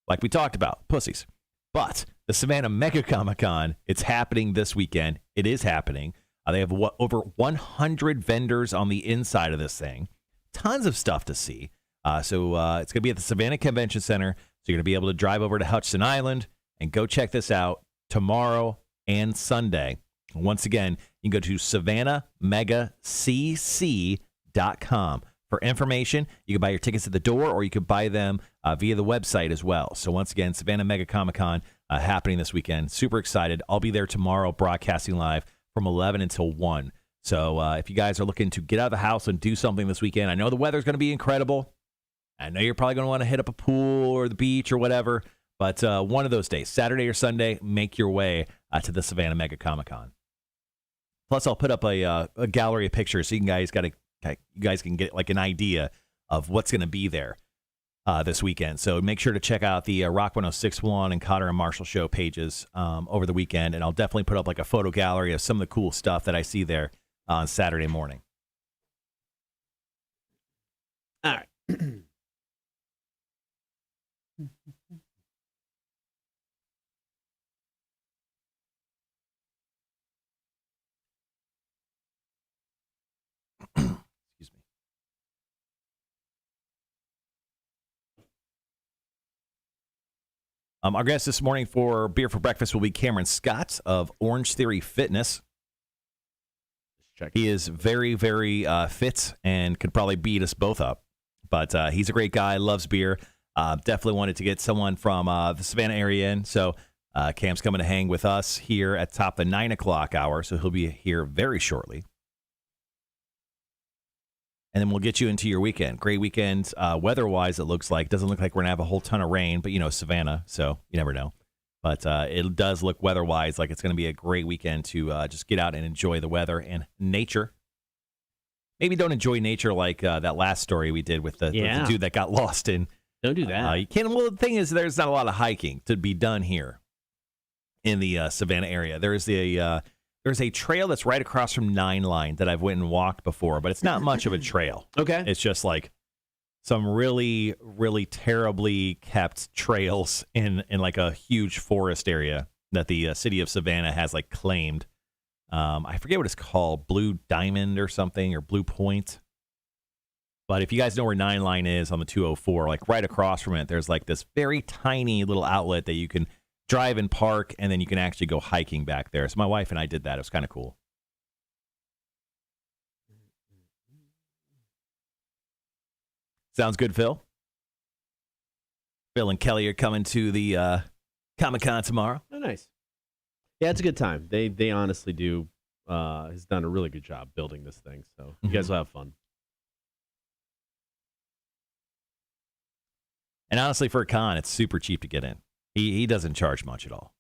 Like we talked about, pussies. But the Savannah Mega Comic-Con, it's happening this weekend. It is happening. They have over 100 vendors on the inside of this thing. Tons of stuff to see. So it's going to be at the Savannah Convention Center. So you're going to be able to drive over to Hutchinson Island and go check this out tomorrow and Sunday. Once again, you can go to SavannahMegaCC.com for information. You can buy your tickets at the door, or you can buy them via the website as well. So once again, Savannah Mega Comic-Con happening this weekend. Super excited. I'll be there tomorrow broadcasting live from 11 until 1. So if you guys are looking to get out of the house and do something this weekend, I know the weather's going to be incredible. I know you're probably going to want to hit up a pool or the beach or whatever, but one of those days, Saturday or Sunday, make your way to the Savannah Mega Comic-Con. Plus, I'll put up a gallery of pictures so you guys can get like an idea of what's going to be there this weekend. So make sure to check out the Rock 106.1 and Cotter and Marshall Show pages over the weekend, and I'll definitely put up like a photo gallery of some of the cool stuff that I see there on Saturday morning. All right. Excuse me. Our guest this morning for Beer for Breakfast will be Cameron Scott of Orange Theory Fitness. He is very, very fit and could probably beat us both up. But he's a great guy, loves beer. Definitely wanted to get someone from the Savannah area in. So Cam's coming to hang with us here at top of the 9 o'clock hour. So he'll be here very shortly. And then we'll get you into your weekend. Great weekend weather-wise, it looks like. Doesn't look like we're going to have a whole ton of rain, but, Savannah, so you never know. But it does look weather-wise like it's going to be a great weekend to just get out and enjoy the weather and nature. Maybe don't enjoy nature like that last story we did with the dude that got lost in. Don't do that. You can't. Well, the thing is, there's not a lot of hiking to be done here in the Savannah area. There's a trail that's right across from 9 Line that I've went and walked before, but it's not much of a trail. Okay. It's just like some really, really terribly kept trails in like a huge forest area that the city of Savannah has like claimed. I forget what it's called, Blue Diamond or something, or Blue Point. But if you guys know where 9 Line is on the 204, like right across from it, there's like this very tiny little outlet that you can drive and park, and then you can actually go hiking back there. So my wife and I did that. It was kind of cool. Sounds good, Phil? Phil and Kelly are coming to the Comic-Con tomorrow. Oh, nice. Yeah, it's a good time. They honestly do. Has done a really good job building this thing. So you guys will have fun. And honestly, for a con, it's super cheap to get in. He doesn't charge much at all.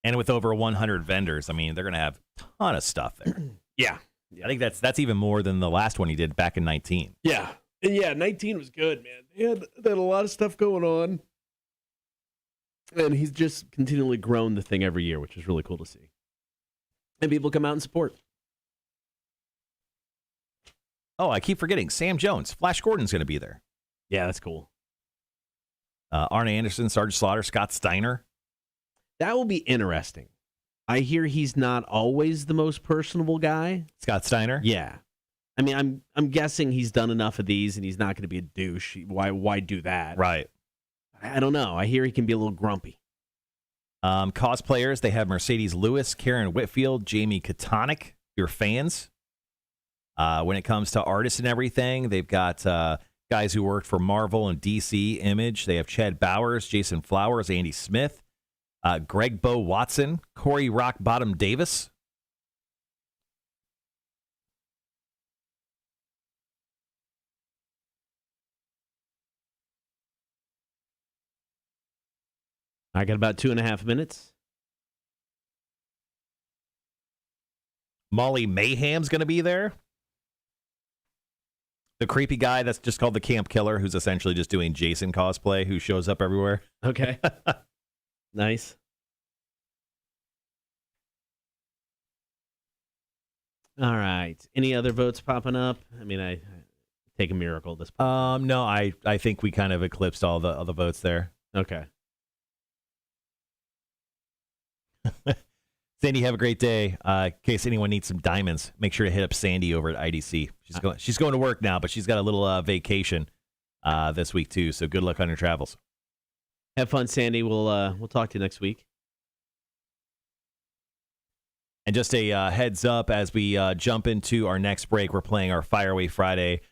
And with over 100 vendors, I mean, they're going to have a ton of stuff there. Yeah. I think that's even more than the last one he did back in 19. Yeah. And yeah, 19 was good, man. They had a lot of stuff going on. And he's just continually grown the thing every year, which is really cool to see. And people come out and support. Oh, I keep forgetting. Sam Jones. Flash Gordon's going to be there. Yeah, that's cool. Arne Anderson, Sergeant Slaughter, Scott Steiner. That will be interesting. I hear he's not always the most personable guy. Scott Steiner? Yeah. I mean, I'm guessing he's done enough of these and he's not going to be a douche. Why do that? Right. I don't know. I hear he can be a little grumpy. Cosplayers, they have Mercedes Lewis, Karen Whitfield, Jamie Katonic, your fans. When it comes to artists and everything, they've got guys who worked for Marvel and DC Image. They have Chad Bowers, Jason Flowers, Andy Smith, Greg Bo Watson, Corey Rock Bottom Davis. I got about 2.5 minutes. Molly Mayhem's going to be there. The creepy guy that's just called the Camp Killer, who's essentially just doing Jason cosplay, who shows up everywhere. Okay. Nice. All right. Any other votes popping up? I mean, I take a miracle at this point. No, I think we kind of eclipsed all the votes there. Okay. Sandy, have a great day. In case anyone needs some diamonds, make sure to hit up Sandy over at IDC. She's going to work now, but she's got a little vacation this week too. So good luck on your travels. Have fun, Sandy. We'll talk to you next week. And just a heads up as we jump into our next break, we're playing our Fire Away Friday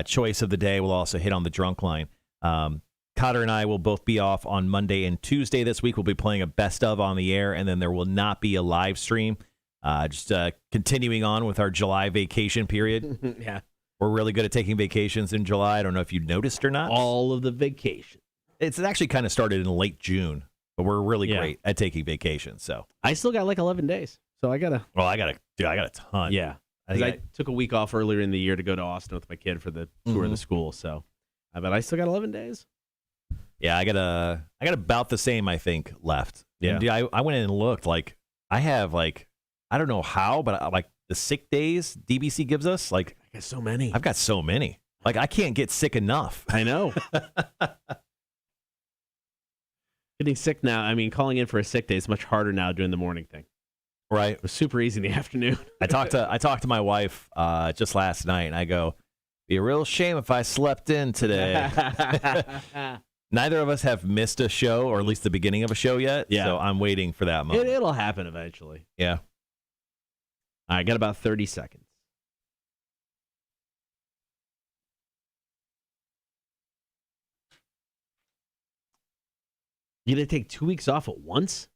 choice of the day. We'll also hit on the drunk line. Cotter and I will both be off on Monday and Tuesday this week. We'll be playing a best of on the air, and then there will not be a live stream. Just continuing on with our July vacation period. Yeah. We're really good at taking vacations in July. I don't know if you noticed or not. All of the vacation. It's actually kind of started in late June, but we're really great at taking vacations. So I still got like 11 days, so I got a ton. Yeah. I took a week off earlier in the year to go to Austin with my kid for the tour of the school. So I still got 11 days. Yeah, I got about the same, I think, left. Yeah. And, I went in and looked. Like, I have, like, I don't know how, but, like, the sick days DBC gives us, like. I got so many. I've got so many. Like, I can't get sick enough. I know. Getting sick now, I mean, calling in for a sick day is much harder now doing the morning thing. Right. It was super easy in the afternoon. I talked to my wife just last night, and I go, be a real shame if I slept in today. Neither of us have missed a show, or at least the beginning of a show yet. Yeah. So I'm waiting for that moment. It'll happen eventually. Yeah. I got about 30 seconds. You gonna take 2 weeks off at once?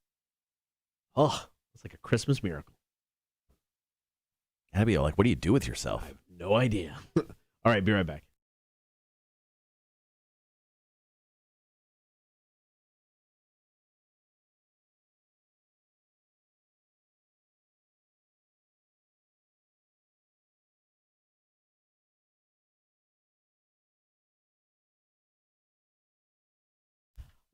Oh, it's like a Christmas miracle. Abby, like, what do you do with yourself? I have no idea. All right, be right back.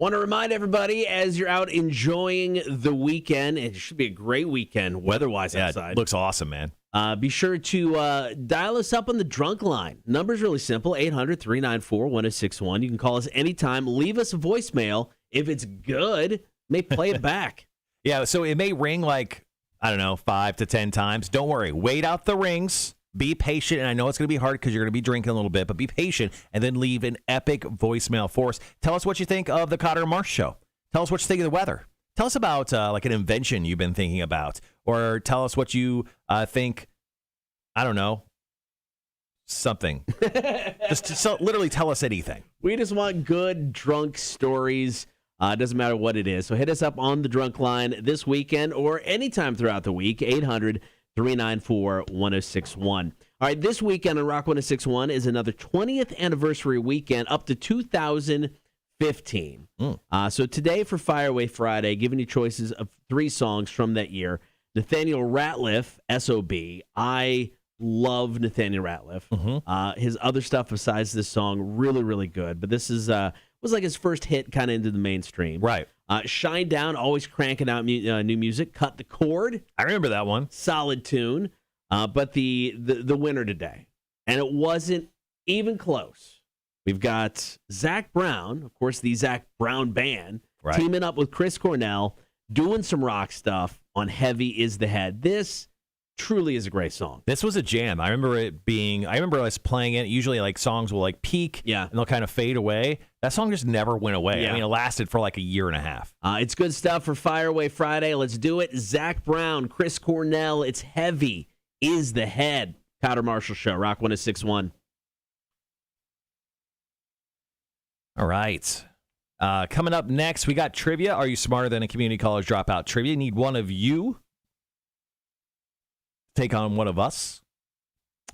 Want to remind everybody, as you're out enjoying the weekend, it should be a great weekend weather-wise outside. It looks awesome, man. Be sure to dial us up on the drunk line. Number's really simple, 800-394-1061. You can call us anytime. Leave us a voicemail. If it's good, may play it back. Yeah, so it may ring like, I don't know, 5 to 10 times. Don't worry. Wait out the rings. Be patient, and I know it's going to be hard because you're going to be drinking a little bit, but be patient, and then leave an epic voicemail for us. Tell us what you think of the Cotter and Marsh Show. Tell us what you think of the weather. Tell us about like an invention you've been thinking about, or tell us what you think, I don't know, something. just literally tell us anything. We just want good drunk stories. Doesn't matter what it is. So hit us up on the drunk line this weekend or anytime throughout the week, 800-394-1061. All right, this weekend on Rock 1061 is another 20th anniversary weekend up to 2015. So today for Fire Away Friday, giving you choices of 3 songs from that year. Nathaniel Rateliff, S.O.B. I love Nathaniel Rateliff. His other stuff besides this song, really, really good. But this is was like his first hit kind of into the mainstream. Right. Shine Down, always cranking out new music. Cut the Cord. I remember that one. Solid tune. But the winner today, and it wasn't even close. We've got Zach Brown, of course, the Zach Brown Band, teaming up with Chris Cornell, doing some rock stuff on Heavy Is the Head. This truly is a great song. This was a jam. I remember us playing it. Usually, like, songs will, like, peak, and they'll kind of fade away. That song just never went away. Yeah. I mean, it lasted for, like, a year and a half. It's good stuff for Fire Away Friday. Let's do it. Zach Brown, Chris Cornell, it's Heavy Is the Head. Cotter Marshall Show, Rock 1061. All right. Coming up next, we got trivia. Are you smarter than a community college dropout? Trivia. Need one of you take on one of us.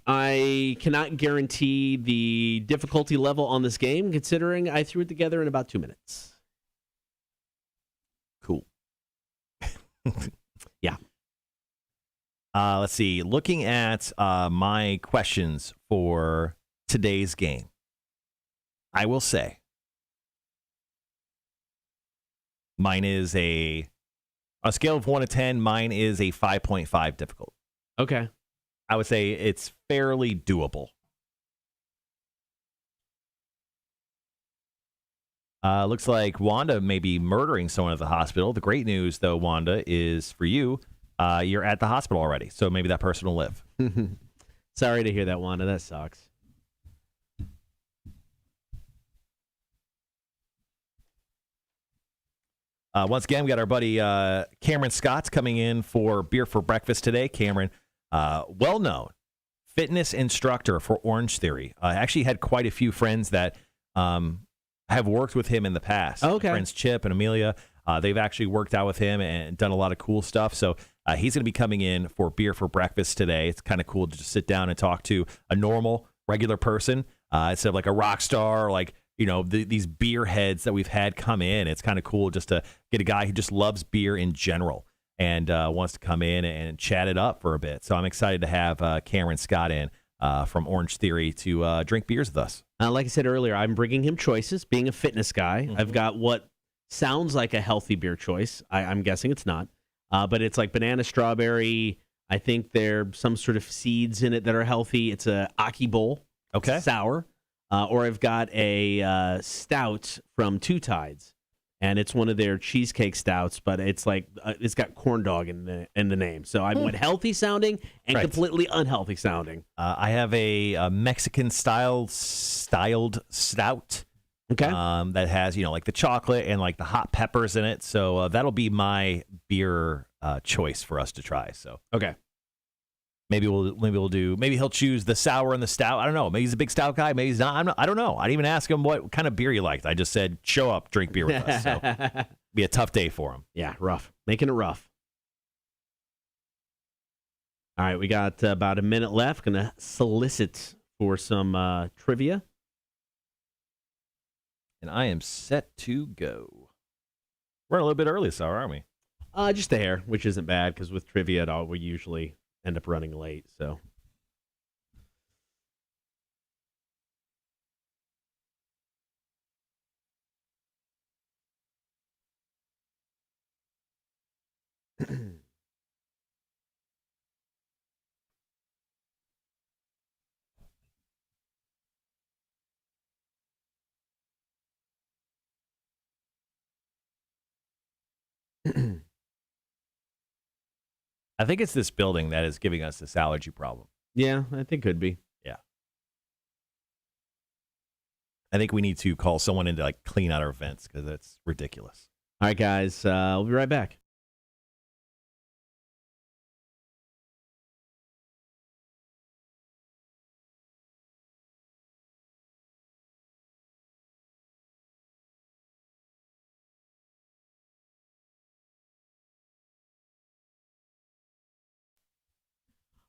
I cannot guarantee the difficulty level on this game, considering I threw it together in about 2 minutes. Cool. Yeah. Let's see. Looking at my questions for today's game, I will say Mine is on a scale of 1 to 10, mine is a 5.5 difficult. Okay. I would say it's fairly doable. Looks like Wanda may be murdering someone at the hospital. The great news, though, Wanda, is for you, you're at the hospital already, so maybe that person will live. Sorry to hear that, Wanda. That sucks. Once again, we got our buddy Cameron Scott's coming in for Beer for Breakfast today. Cameron, well-known fitness instructor for Orange Theory. I actually had quite a few friends that have worked with him in the past. Okay. Friends Chip and Amelia, they've actually worked out with him and done a lot of cool stuff. So he's going to be coming in for Beer for Breakfast today. It's kind of cool to just sit down and talk to a normal, regular person instead of like a rock star or like, these beer heads that we've had come in. It's kind of cool just to get a guy who just loves beer in general and wants to come in and chat it up for a bit. So I'm excited to have Cameron Scott in from Orange Theory to drink beers with us. Like I said earlier, I'm bringing him choices. Being a fitness guy, I've got what sounds like a healthy beer choice. I'm guessing it's not, but it's like banana strawberry. I think there's some sort of seeds in it that are healthy. It's a Aki Bowl. Okay. It's sour. Or I've got a stout from Two Tides, and it's one of their cheesecake stouts, but it's like it's got corn dog in the name. So I went healthy sounding and completely unhealthy sounding. I have a Mexican styled stout. Okay. That has like the chocolate and like the hot peppers in it. So that'll be my beer choice for us to try. So okay. Maybe he'll choose the sour and the stout. I don't know. Maybe he's a big stout guy. Maybe he's not. I don't know. I didn't even ask him what kind of beer he liked. I just said, show up, drink beer with us. So be a tough day for him. Yeah, rough. Making it rough. All right, we got about a minute left. Going to solicit for some trivia. And I am set to go. We're a little bit early, so aren't we? Just a hair, which isn't bad because with trivia at all, we usually end up running late, so. I think it's this building that is giving us this allergy problem. Yeah, I think could be. Yeah. I think we need to call someone in to clean out our vents because it's ridiculous. All right, guys, we'll be right back.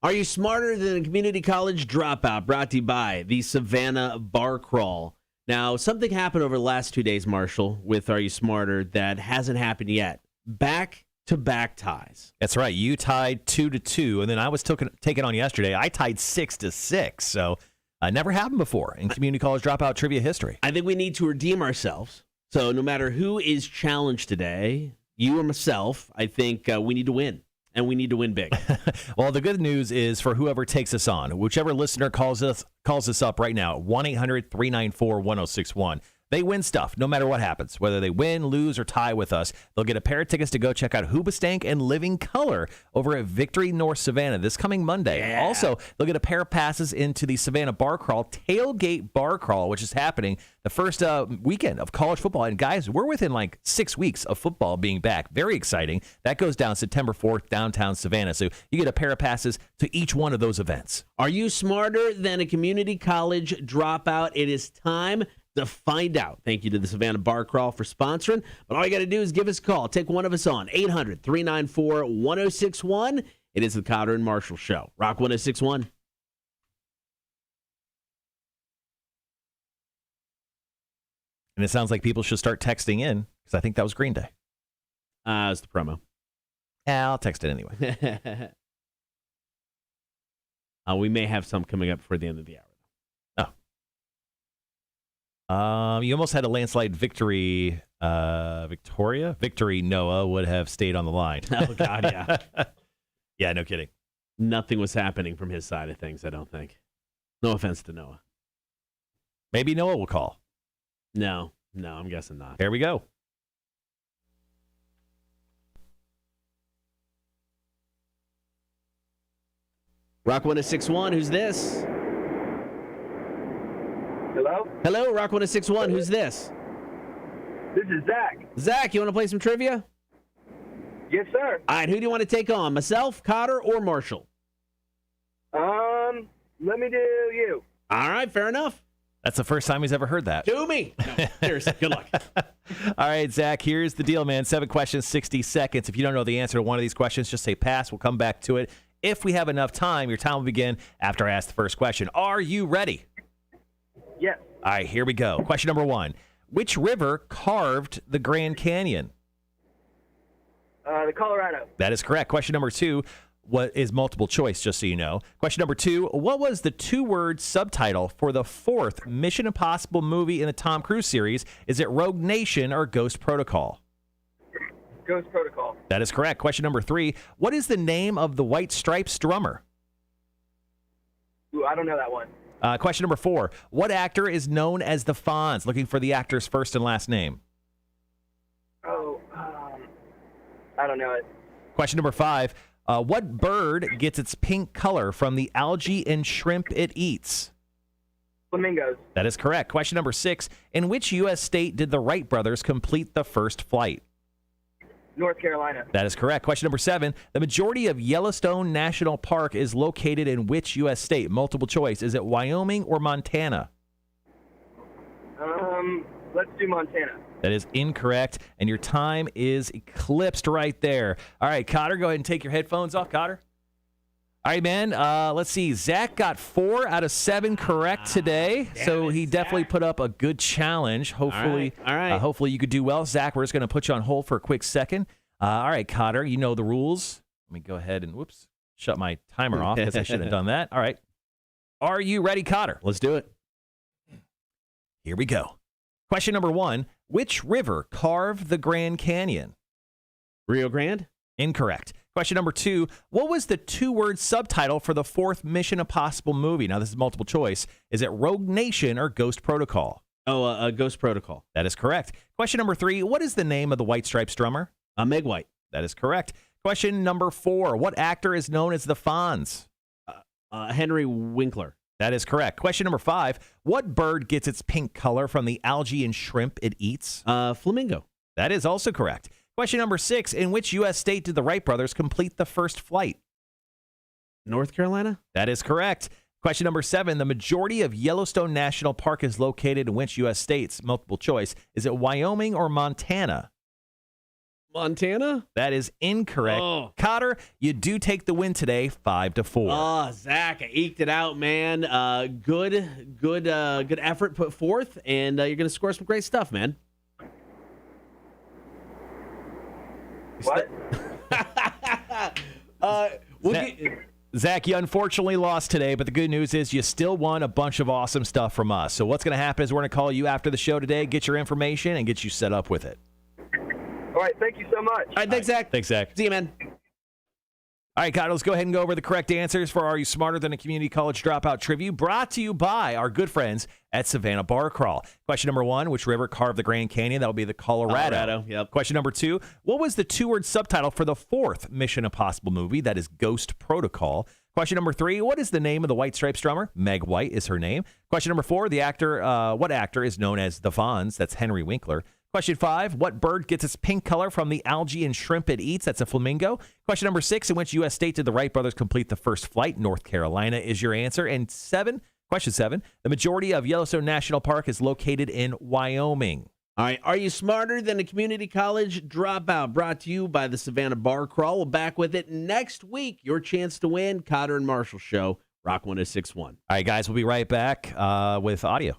Are you smarter than a community college dropout? Brought to you by the Savannah Bar Crawl. Now, something happened over the last 2 days, Marshall, with Are You Smarter that hasn't happened yet. Back-to-back ties. That's right. You tied 2-2, and then I was taken on yesterday. I tied 6-6, so never happened before in community college dropout trivia history. I think we need to redeem ourselves. So no matter who is challenged today, you or myself, I think we need to win. And we need to win big. Well, the good news is for whoever takes us on, whichever listener calls us up right now, 1-800-394-1061. They win stuff no matter what happens. Whether they win, lose, or tie with us, they'll get a pair of tickets to go check out Hoobstank and Living Colour over at Victory North Savannah this coming Monday. Yeah. Also, they'll get a pair of passes into the Savannah Bar Crawl, Tailgate Bar Crawl, which is happening the first weekend of college football. And guys, we're within 6 weeks of football being back. Very exciting. That goes down September 4th, downtown Savannah. So you get a pair of passes to each one of those events. Are you smarter than a community college dropout? It is time to find out. Thank you to the Savannah Bar Crawl for sponsoring. But all you got to do is give us a call. Take one of us on. 800-394-1061. It is the Cotter and Marshall Show. Rock 1061. And it sounds like people should start texting in because I think that was Green Day. It's the promo. Yeah, I'll text it anyway. We may have some coming up before the end of the hour. You almost had a landslide victory Victory, Noah would have stayed on the line. Oh, God, yeah. Yeah, no kidding. Nothing was happening from his side of things, I don't think. No offense to Noah. Maybe Noah will call. No, I'm guessing not. Here we go. Rock 1061, who's this? Hello? Hello, Rock 1061, who's this? This is Zach. Zach, you want to play some trivia? Yes, sir. All right, who do you want to take on, myself, Cotter, or Marshall? Let me do you. All right, fair enough. That's the first time he's ever heard that. Do me. No, seriously, good luck. All right, Zach, here's the deal, man. 7 questions, 60 seconds. If you don't know the answer to one of these questions, just say pass. We'll come back to it. If we have enough time, your time will begin after I ask the first question. Are you ready? Yes. All right, here we go. Question number 1. Which river carved the Grand Canyon? The Colorado. That is correct. Question number 2. What is multiple choice, just so you know. Question number 2, what was the 2-word subtitle for the 4th Mission Impossible movie in the Tom Cruise series? Is it Rogue Nation or Ghost Protocol? Ghost Protocol. That is correct. Question number 3, what is the name of the White Stripes drummer? Ooh, I don't know that one. Question number 4, what actor is known as the Fonz? Looking for the actor's first and last name. Oh, I don't know it. Question number 5, what bird gets its pink color from the algae and shrimp it eats? Flamingos. That is correct. Question number 6, in which U.S. state did the Wright brothers complete the first flight? North Carolina. That is correct. Question number 7, the majority of Yellowstone National Park is located in which U.S. state? Multiple choice. Is it Wyoming or Montana? Let's do Montana. That is incorrect, and your time is eclipsed right there. All right, Cotter, go ahead and take your headphones off, Cotter. All right, man, let's see. Zach got 4 out of 7 correct today, so he definitely put up a good challenge. Hopefully, All right. Hopefully you could do well. Zach, we're just going to put you on hold for a quick second. All right, Cotter, you know the rules. Let me go ahead and, shut my timer off because I should have done that. All right. Are you ready, Cotter? Let's do it. Here we go. Question number 1, which river carved the Grand Canyon? Rio Grande? Incorrect. Question number 2, what was the 2-word subtitle for the 4th Mission Impossible movie? Now, this is multiple choice. Is it Rogue Nation or Ghost Protocol? Oh, Ghost Protocol. That is correct. Question number 3, what is the name of the White Stripes drummer? Meg White. That is correct. Question number 4, what actor is known as the Fonz? Henry Winkler. That is correct. Question number 5, what bird gets its pink color from the algae and shrimp it eats? Flamingo. That is also correct. Question number 6, in which U.S. state did the Wright brothers complete the first flight? North Carolina? That is correct. Question number 7, the majority of Yellowstone National Park is located in which U.S. states? Multiple choice. Is it Wyoming or Montana? Montana? That is incorrect. Oh. Cotter, you do take the win today, 5-4. Oh, Zach, I eked it out, man. Good effort put forth, and you're going to score some great stuff, man. What? Zach, you unfortunately lost today, but the good news is you still won a bunch of awesome stuff from us. So what's going to happen is we're going to call you after the show today, get your information, and get you set up with it. All right, thank you so much. All right, thanks, Zach. Thanks, Zach. See you, man. All right, Kyle, let's go ahead and go over the correct answers for Are You Smarter Than a Community College Dropout Trivia, brought to you by our good friends at Savannah Bar Crawl. Question number 1, which river carved the Grand Canyon? That will be the Colorado. Yep. Question number 2, what was the 2-word subtitle for the 4th Mission Impossible movie? That is Ghost Protocol. Question number 3, what is the name of the White Stripes drummer? Meg White is her name. Question number 4, what actor is known as the Fonz? That's Henry Winkler. Question 5, what bird gets its pink color from the algae and shrimp it eats? That's a flamingo. Question number 6, in which U.S. state did the Wright brothers complete the first flight? North Carolina is your answer. And question 7, the majority of Yellowstone National Park is located in Wyoming. All right, Are You Smarter Than a Community College Dropout? Brought to you by the Savannah Bar Crawl. We'll back with it next week. Your chance to win, Cotter and Marshall Show, Rock 1061. All right, guys, we'll be right back with audio.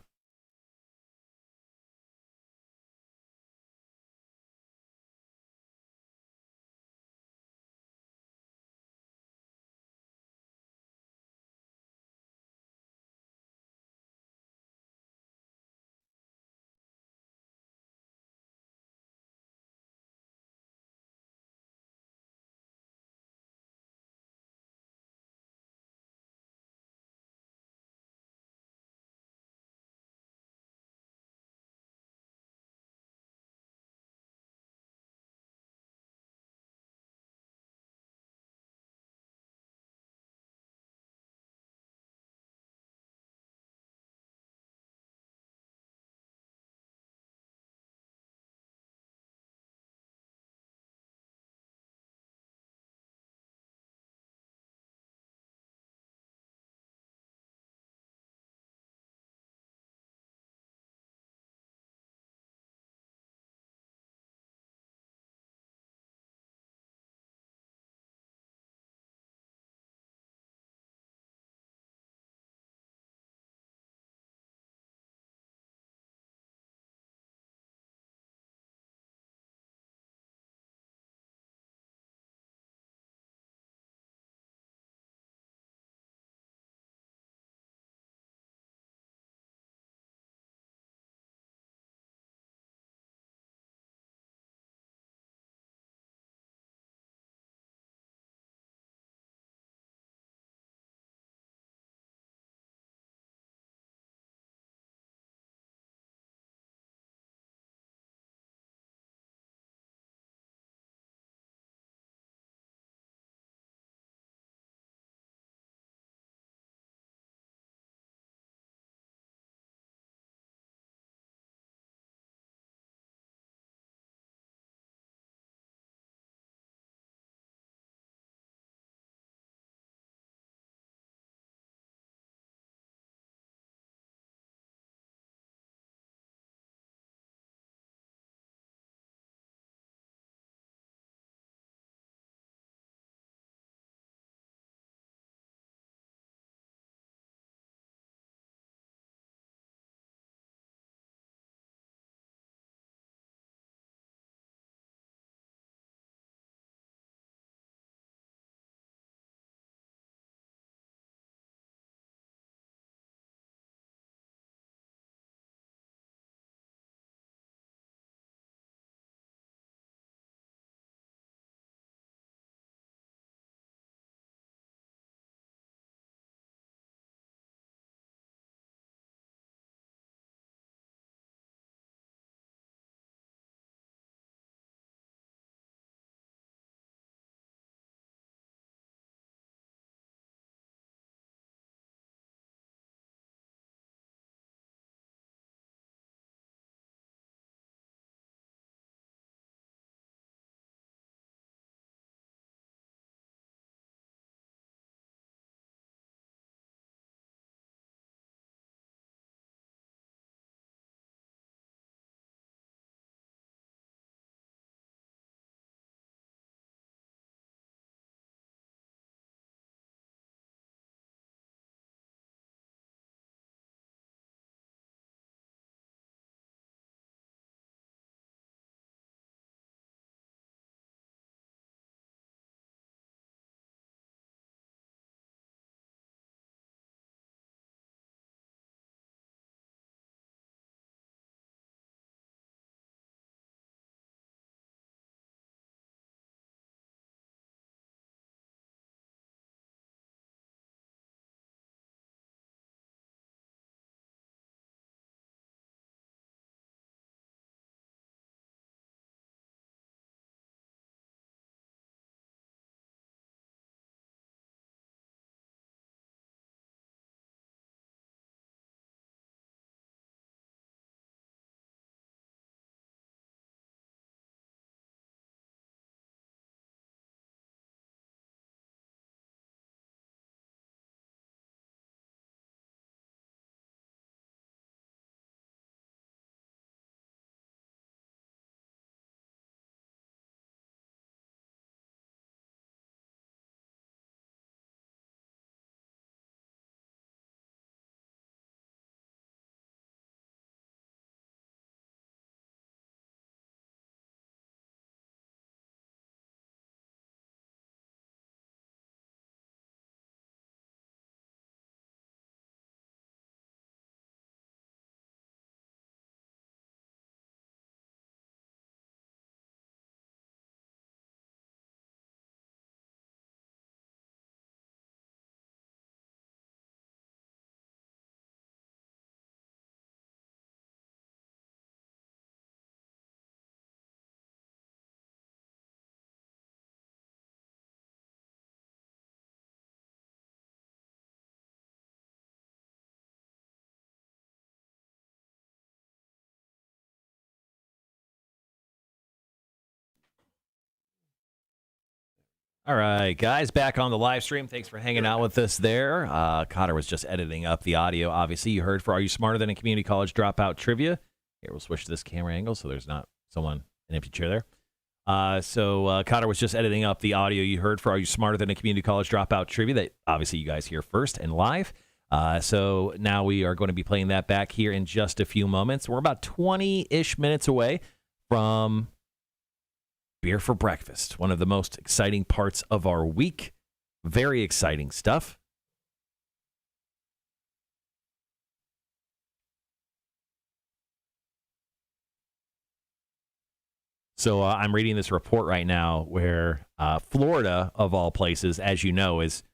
All right, guys, back on the live stream. Thanks for hanging out with us there. Cotter was just editing up the audio. Obviously, you heard for Are You Smarter Than a Community College Dropout Trivia. Here, we'll switch to this camera angle so there's not an empty chair there. So Cotter was just editing up the audio you heard for Are You Smarter Than a Community College Dropout Trivia that obviously you guys hear first and live. So now we are going to be playing that back here in just a few moments. We're about 20-ish minutes away from Beer for Breakfast, one of the most exciting parts of our week. Very exciting stuff. So I'm reading this report right now where Florida, of all places, as you know, is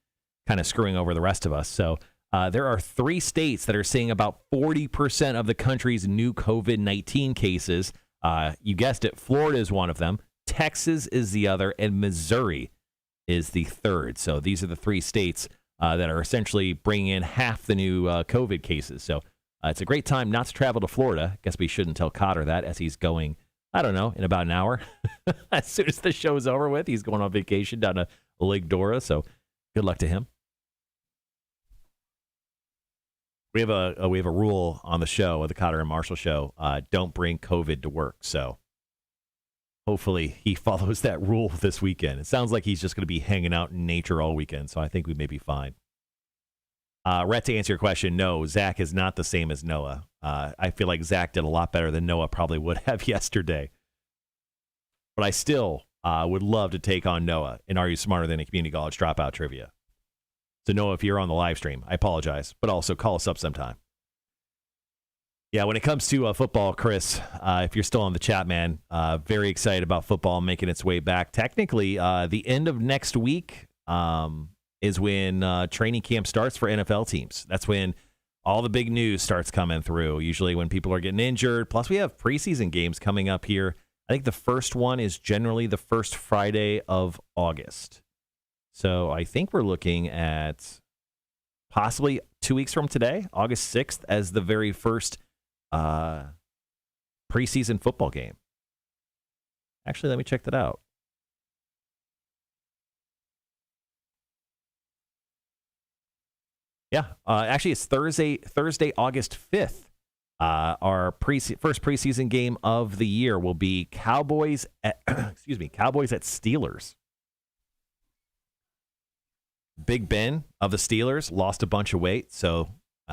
kind of screwing over the rest of us. So there are 3 states that are seeing about 40% of the country's new COVID-19 cases. You guessed it, Florida is one of them. Texas is the other, and Missouri is the third. So these are the 3 states that are essentially bringing in half the new COVID cases. So it's a great time not to travel to Florida. I guess we shouldn't tell Cotter that as he's going, I don't know, in about an hour. As soon as the show's over with, he's going on vacation down to Lake Dora. So good luck to him. We have a rule on the show, the Cotter and Marshall show. Don't bring COVID to work. So hopefully he follows that rule this weekend. It sounds like he's just going to be hanging out in nature all weekend, so I think we may be fine. Rhett, to answer your question, no, Zach is not the same as Noah. I feel like Zach did a lot better than Noah probably would have yesterday. But I still would love to take on Noah in Are You Smarter Than a Community College Dropout Trivia. So Noah, if you're on the live stream, I apologize, but also call us up sometime. Yeah, when it comes to football, Chris, if you're still on the chat, man, very excited about football making its way back. Technically, the end of next week is when training camp starts for NFL teams. That's when all the big news starts coming through, usually when people are getting injured. Plus, we have preseason games coming up here. I think the first one is generally the first Friday of August. So I think we're looking at possibly 2 weeks from today, August 6th, as the very first preseason football game. Actually, let me check that out. Yeah, actually, it's Thursday, August 5th. Our first preseason game of the year will be Cowboys at Cowboys at Steelers. Big Ben of the Steelers lost a bunch of weight, so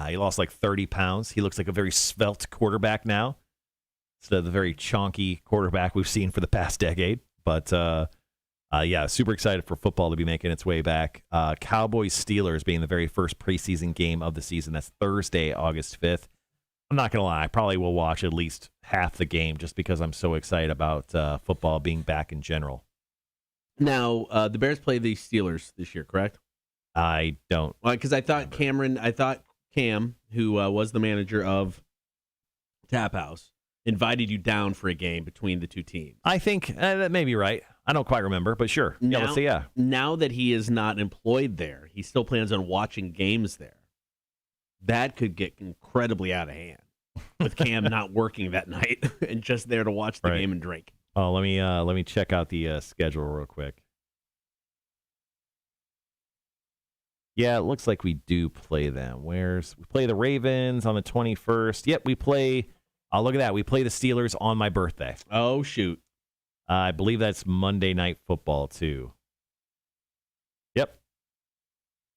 he lost like 30 pounds. He looks like a very svelte quarterback now, instead of the very chonky quarterback we've seen for the past decade. But yeah, super excited for football to be making its way back. Cowboys-Steelers being the very first preseason game of the season. That's Thursday, August 5th. I'm not going to lie, I probably will watch at least half the game just because I'm so excited about football being back in general. Now, the Bears play the Steelers this year, correct? I don't. Well, because I thought Cam, who was the manager of Tap House, invited you down for a game between the two teams. I think that may be right. I don't quite remember, but sure. Yeah, let's say yeah. Now that he is not employed there, he still plans on watching games there. That could get incredibly out of hand with Cam not working that night and just there to watch the game and drink. Oh, let me check out the schedule real quick. Yeah, it looks like we do play them. We play the Ravens on the 21st. Yep, we play. Oh, look at that. We play the Steelers on my birthday. Oh, shoot. I believe that's Monday Night Football, too. Yep.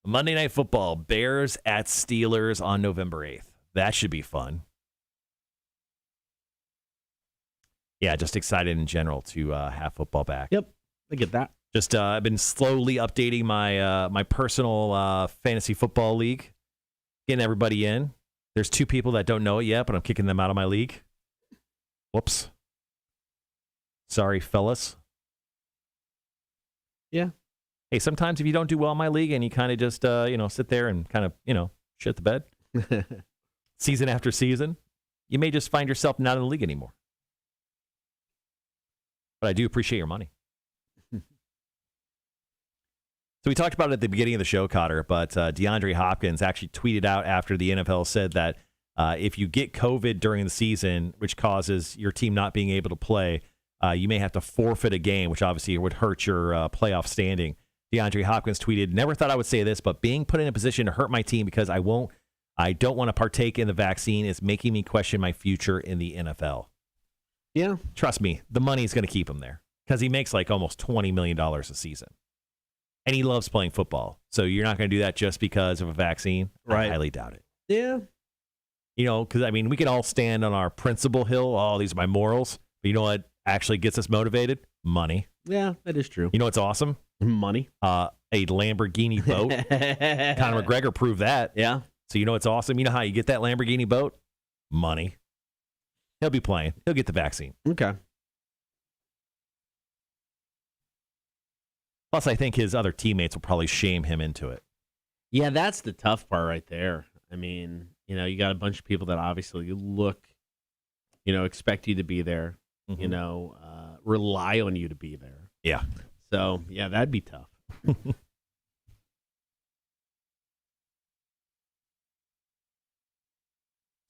Monday Night Football, Bears at Steelers on November 8th. That should be fun. Yeah, just excited in general to have football back. Yep, I get that. Just I've been slowly updating my my personal fantasy football league, getting everybody in. There's 2 people that don't know it yet, but I'm kicking them out of my league. Whoops. Sorry, fellas. Yeah. Hey, sometimes if you don't do well in my league and you kind of just sit there and kind of shit the bed, season after season, you may just find yourself not in the league anymore. But I do appreciate your money. So we talked about it at the beginning of the show, Cotter, but DeAndre Hopkins actually tweeted out after the NFL said that if you get COVID during the season, which causes your team not being able to play, you may have to forfeit a game, which obviously would hurt your playoff standing. DeAndre Hopkins tweeted, "Never thought I would say this, but being put in a position to hurt my team because I don't want to partake in the vaccine is making me question my future in the NFL." Yeah. Trust me, the money's going to keep him there because he makes like almost $20 million a season. And he loves playing football. So you're not going to do that just because of a vaccine? Right. I highly doubt it. Yeah. You know, because, I mean, we can all stand on our principle hill. Oh, these are my morals. But you know what actually gets us motivated? Money. Yeah, that is true. You know what's awesome? Money. A Lamborghini boat. Conor McGregor proved that. Yeah. So you know what's awesome? You know how you get that Lamborghini boat? Money. He'll be playing. He'll get the vaccine. Okay. Plus, I think his other teammates will probably shame him into it. Yeah, that's the tough part right there. I mean, you know, you got a bunch of people that obviously look, you know, expect you to be there, you know, rely on you to be there. Yeah. So, yeah, that'd be tough.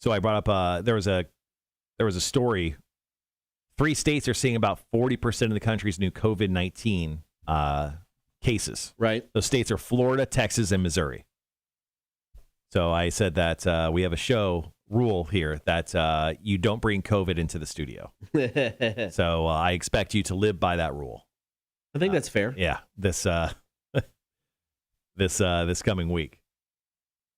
So I brought up there was a story. 3 states are seeing about 40% of the country's new COVID-19 cases. Right. Those states are Florida, Texas, and Missouri. So I said that we have a show rule here that you don't bring COVID into the studio. So I expect you to live by that rule. I think that's fair. Yeah, this this coming week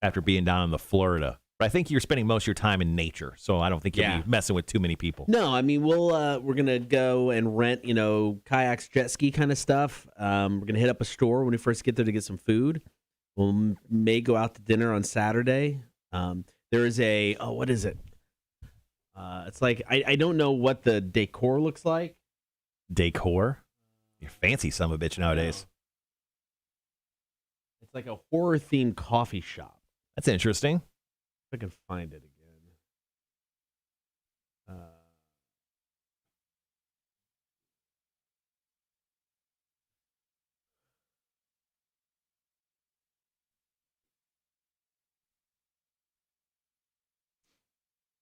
after being down in the Florida. But I think you're spending most of your time in nature, so I don't think you'll be messing with too many people. No, I mean we're gonna go and rent, you know, kayaks, jet ski kind of stuff. We're gonna hit up a store when we first get there to get some food. We'll may go out to dinner on Saturday. There is a what is it? It's like I don't know what the decor looks like. Decor? You're fancy son of a bitch nowadays. It's like a horror themed coffee shop. That's interesting. If I can find it again.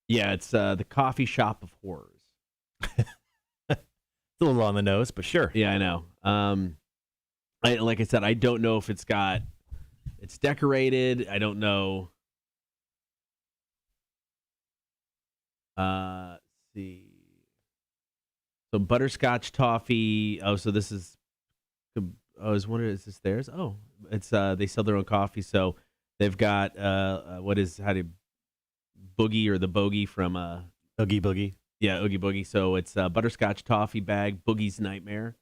Yeah, it's the coffee shop of horrors. It's a little on the nose, but sure. Yeah, I know. Like I said, I don't know if it's decorated. I don't know. Let's see. So butterscotch toffee. Oh, so this is. I was wondering, is this theirs? Oh, it's they sell their own coffee. So they've got Boogie or the Bogey from Oogie Boogie. Yeah, Oogie Boogie. So it's butterscotch toffee bag, Boogie's Nightmare.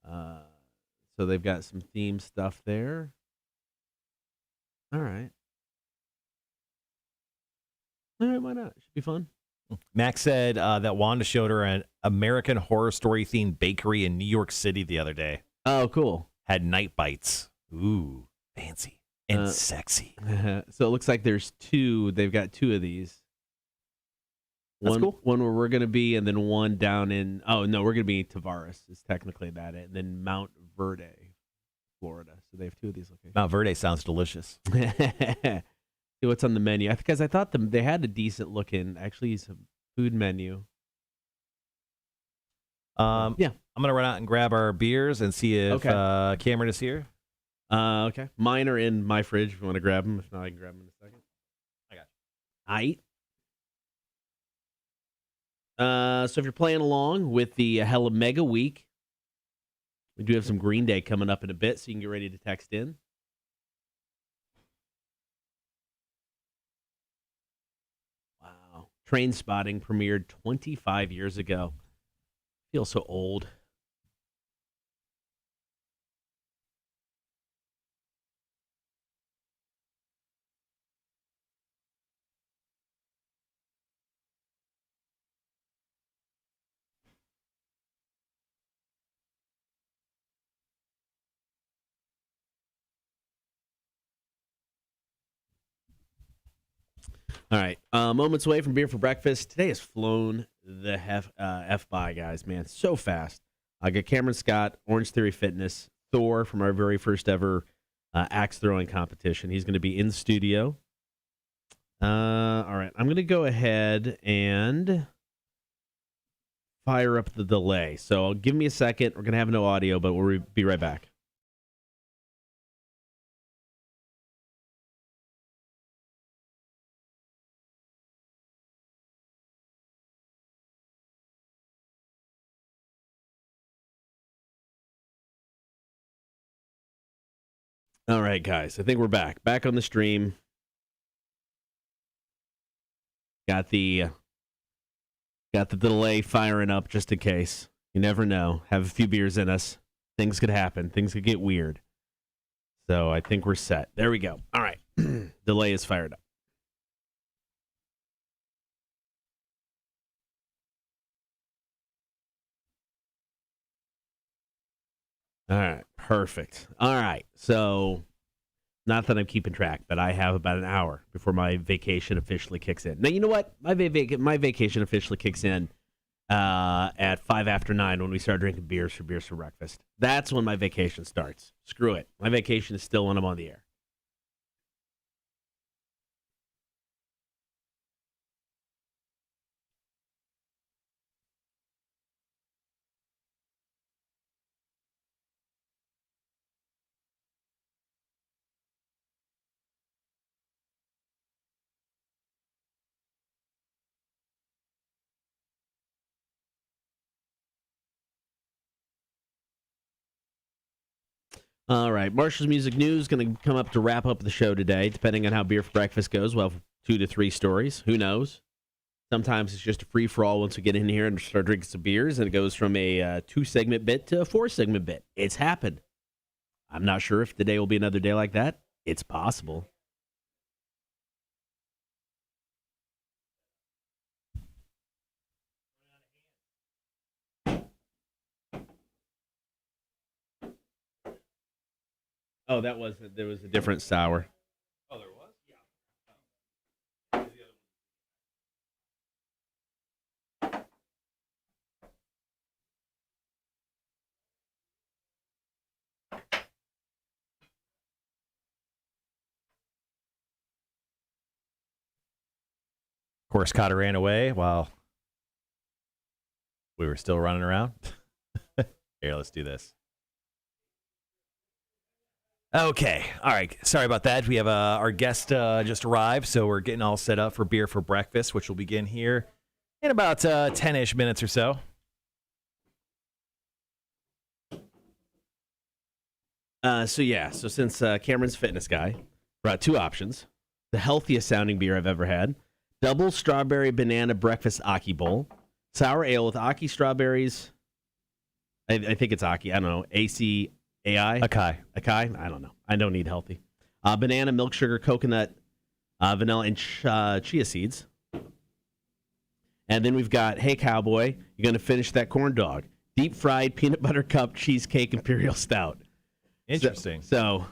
So they've got some theme stuff there. All right. All right, why not? Should be fun. Max said that Wanda showed her an American Horror Story themed bakery in New York City the other day. Oh, cool. Had night bites. Ooh, fancy and sexy. So it looks like there's 2. They've got 2 of these. That's cool. One where we're going to be, and then one down in. Oh no, we're going to be in Tavares. Is technically that it, and then Mount Verde, Florida. So they have 2 of these locations. Mount Verde sounds delicious. See what's on the menu, because I thought they had a decent looking, actually, some food menu. Yeah, I'm gonna run out and grab our beers and see if Cameron is here. Okay, mine are in my fridge. If you want to grab them, if not, I can grab them in a second. I got you. Aight. So if you're playing along with the Hella Mega Week, we do have some Green Day coming up in a bit, so you can get ready to text in. Wow. Train Spotting premiered 25 years ago. Feels so old. All right. Moments away from beer for breakfast. Today has flown the F by, guys, man. So fast. I got Cameron Scott, Orange Theory Fitness, Thor from our very first ever axe throwing competition. He's going to be in studio. All right. I'm going to go ahead and fire up the delay. So give me a second. We're going to have no audio, but we'll be right back. All right, guys. I think we're back. Back on the stream. Got the delay firing up just in case. You never know. Have a few beers in us. Things could happen. Things could get weird. So I think we're set. There we go. All right. Delay is fired up. All right. Perfect. All right. So, not that I'm keeping track, but I have about an hour before my vacation officially kicks in. Now, you know what? My vacation officially kicks in at 5 after 9 when we start drinking beers for breakfast. That's when my vacation starts. Screw it. My vacation is still when I'm on the air. All right, Marshall's Music News going to come up to wrap up the show today. Depending on how Beer for Breakfast goes, we'll have 2 to 3 stories. Who knows? Sometimes it's just a free-for-all once we get in here and start drinking some beers, and it goes from a 2-segment bit to a 4-segment bit. It's happened. I'm not sure if today will be another day like that. It's possible. Oh, there was a different sour. Oh, there was? Yeah. Of course, Cotter ran away while we were still running around. Here, let's do this. Okay. All right. Sorry about that. We have our guest just arrived, so we're getting all set up for Beer for Breakfast, which will begin here in about 10-ish minutes or so. So since Cameron's fitness guy brought 2 options, the healthiest sounding beer I've ever had, double strawberry banana breakfast Aki bowl, sour ale with Aki strawberries. I think it's Aki. I don't know. ACAI? Akai. Akai? I don't know. I don't need healthy. Banana, milk sugar, coconut, vanilla, and chia seeds. And then we've got, hey, cowboy, you're going to finish that corn dog. Deep fried peanut butter cup cheesecake imperial stout. Interesting. So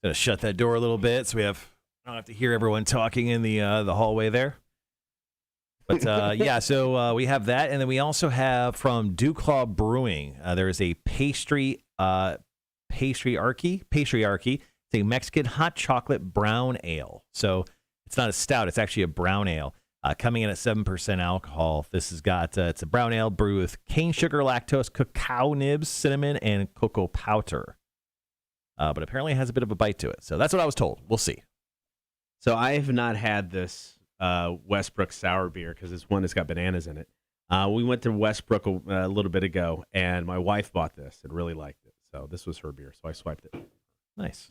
Gonna shut that door a little bit so I don't have to hear everyone talking in the hallway there. But so we have that, and then we also have from Duclaw Brewing. There is a patriarchy. It's a Mexican hot chocolate brown ale. So it's not a stout; it's actually a brown ale. Coming in at 7% alcohol. This has got it's a brown ale brewed with cane sugar, lactose, cacao nibs, cinnamon, and cocoa powder. But apparently it has a bit of a bite to it. So that's what I was told. We'll see. So I have not had this Westbrook sour beer because it's one that's got bananas in it. We went to Westbrook a little bit ago, and my wife bought this and really liked it. So this was her beer, so I swiped it. Nice.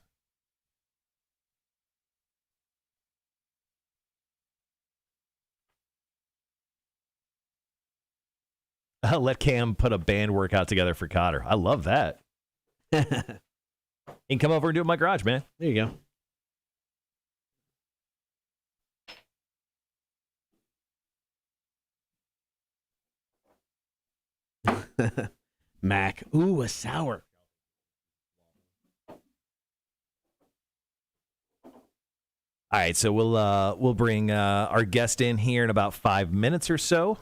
I'll let Cam put a band workout together for Cotter. I love that. You can come over and do it in my garage, man. There you go. Mac. Ooh, a sour. All right, so we'll bring our guest in here in about 5 minutes or so.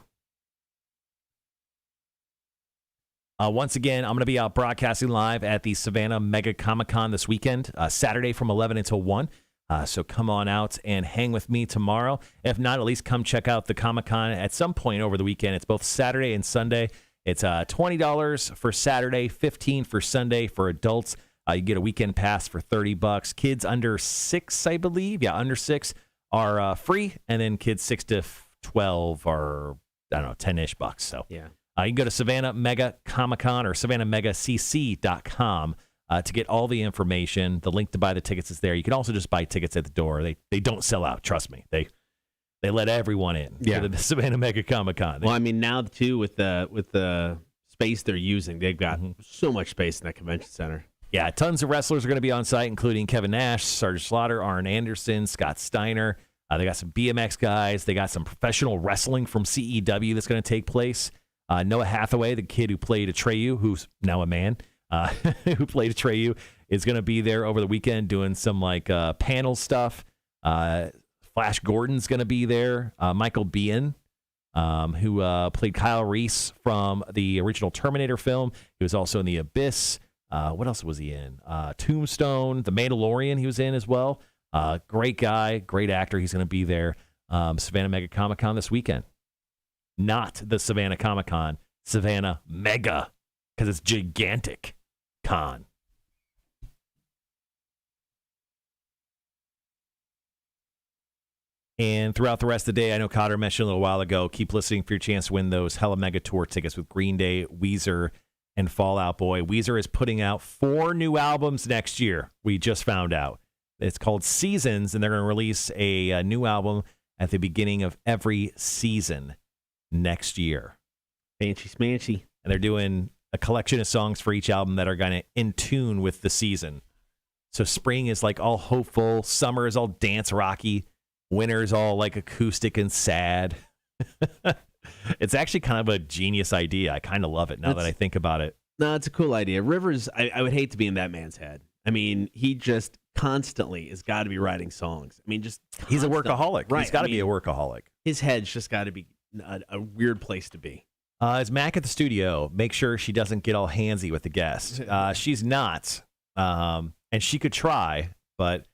Once again, I'm going to be out broadcasting live at the Savannah Mega Comic-Con this weekend, Saturday from 11 until 1. So come on out and hang with me tomorrow. If not, at least come check out the Comic-Con at some point over the weekend. It's both Saturday and Sunday. It's $20 for Saturday, $15 for Sunday for adults. You get a weekend pass for $30. Kids under 6, I believe. Yeah, under 6 are free, and then kids 6 to 12 are, I don't know, 10-ish bucks. So yeah. You can go to Savannah Mega Comic Con or SavannahMegaCC.com to get all the information. The link to buy the tickets is there. You can also just buy tickets at the door. They don't sell out. Trust me. They let everyone in to the Savannah Mega Comic Con. Well, I mean, now too with the space they're using, they've got so much space in that convention center. Yeah, tons of wrestlers are going to be on site, including Kevin Nash, Sergeant Slaughter, Arn Anderson, Scott Steiner. They got some BMX guys. They got some professional wrestling from CEW that's going to take place. Noah Hathaway, the kid who played Atreyu, who's now a man, who played Atreyu, is going to be there over the weekend doing some panel stuff. Flash Gordon's going to be there. Michael Biehn, who played Kyle Reese from the original Terminator film. He was also in The Abyss. What else was he in? Tombstone, The Mandalorian he was in as well. Great guy, great actor. He's going to be there. Savannah Mega Comic Con this weekend. Not the Savannah Comic Con, Savannah Mega, because it's gigantic con. And throughout the rest of the day, I know Cotter mentioned a little while ago, keep listening for your chance to win those Hella Mega Tour tickets with Green Day, Weezer, and Fall Out Boy. Weezer is putting out 4 new albums next year. We just found out. It's called Seasons, and they're going to release a new album at the beginning of every season next year. Fancy smanchy. And they're doing a collection of songs for each album that are kind of in tune with the season. So spring is all hopeful. Summer is all dance rocky. Winter is all acoustic and sad. It's actually kind of a genius idea. I kind of love it now that I think about it. No, it's a cool idea. Rivers, I would hate to be in that man's head. I mean, he just constantly has got to be writing songs. I mean, just he's a workaholic. Right. He's got to be a workaholic. His head's just got to be a weird place to be. Is Mac at the studio? Make sure she doesn't get all handsy with the guest. She's not, and she could try, but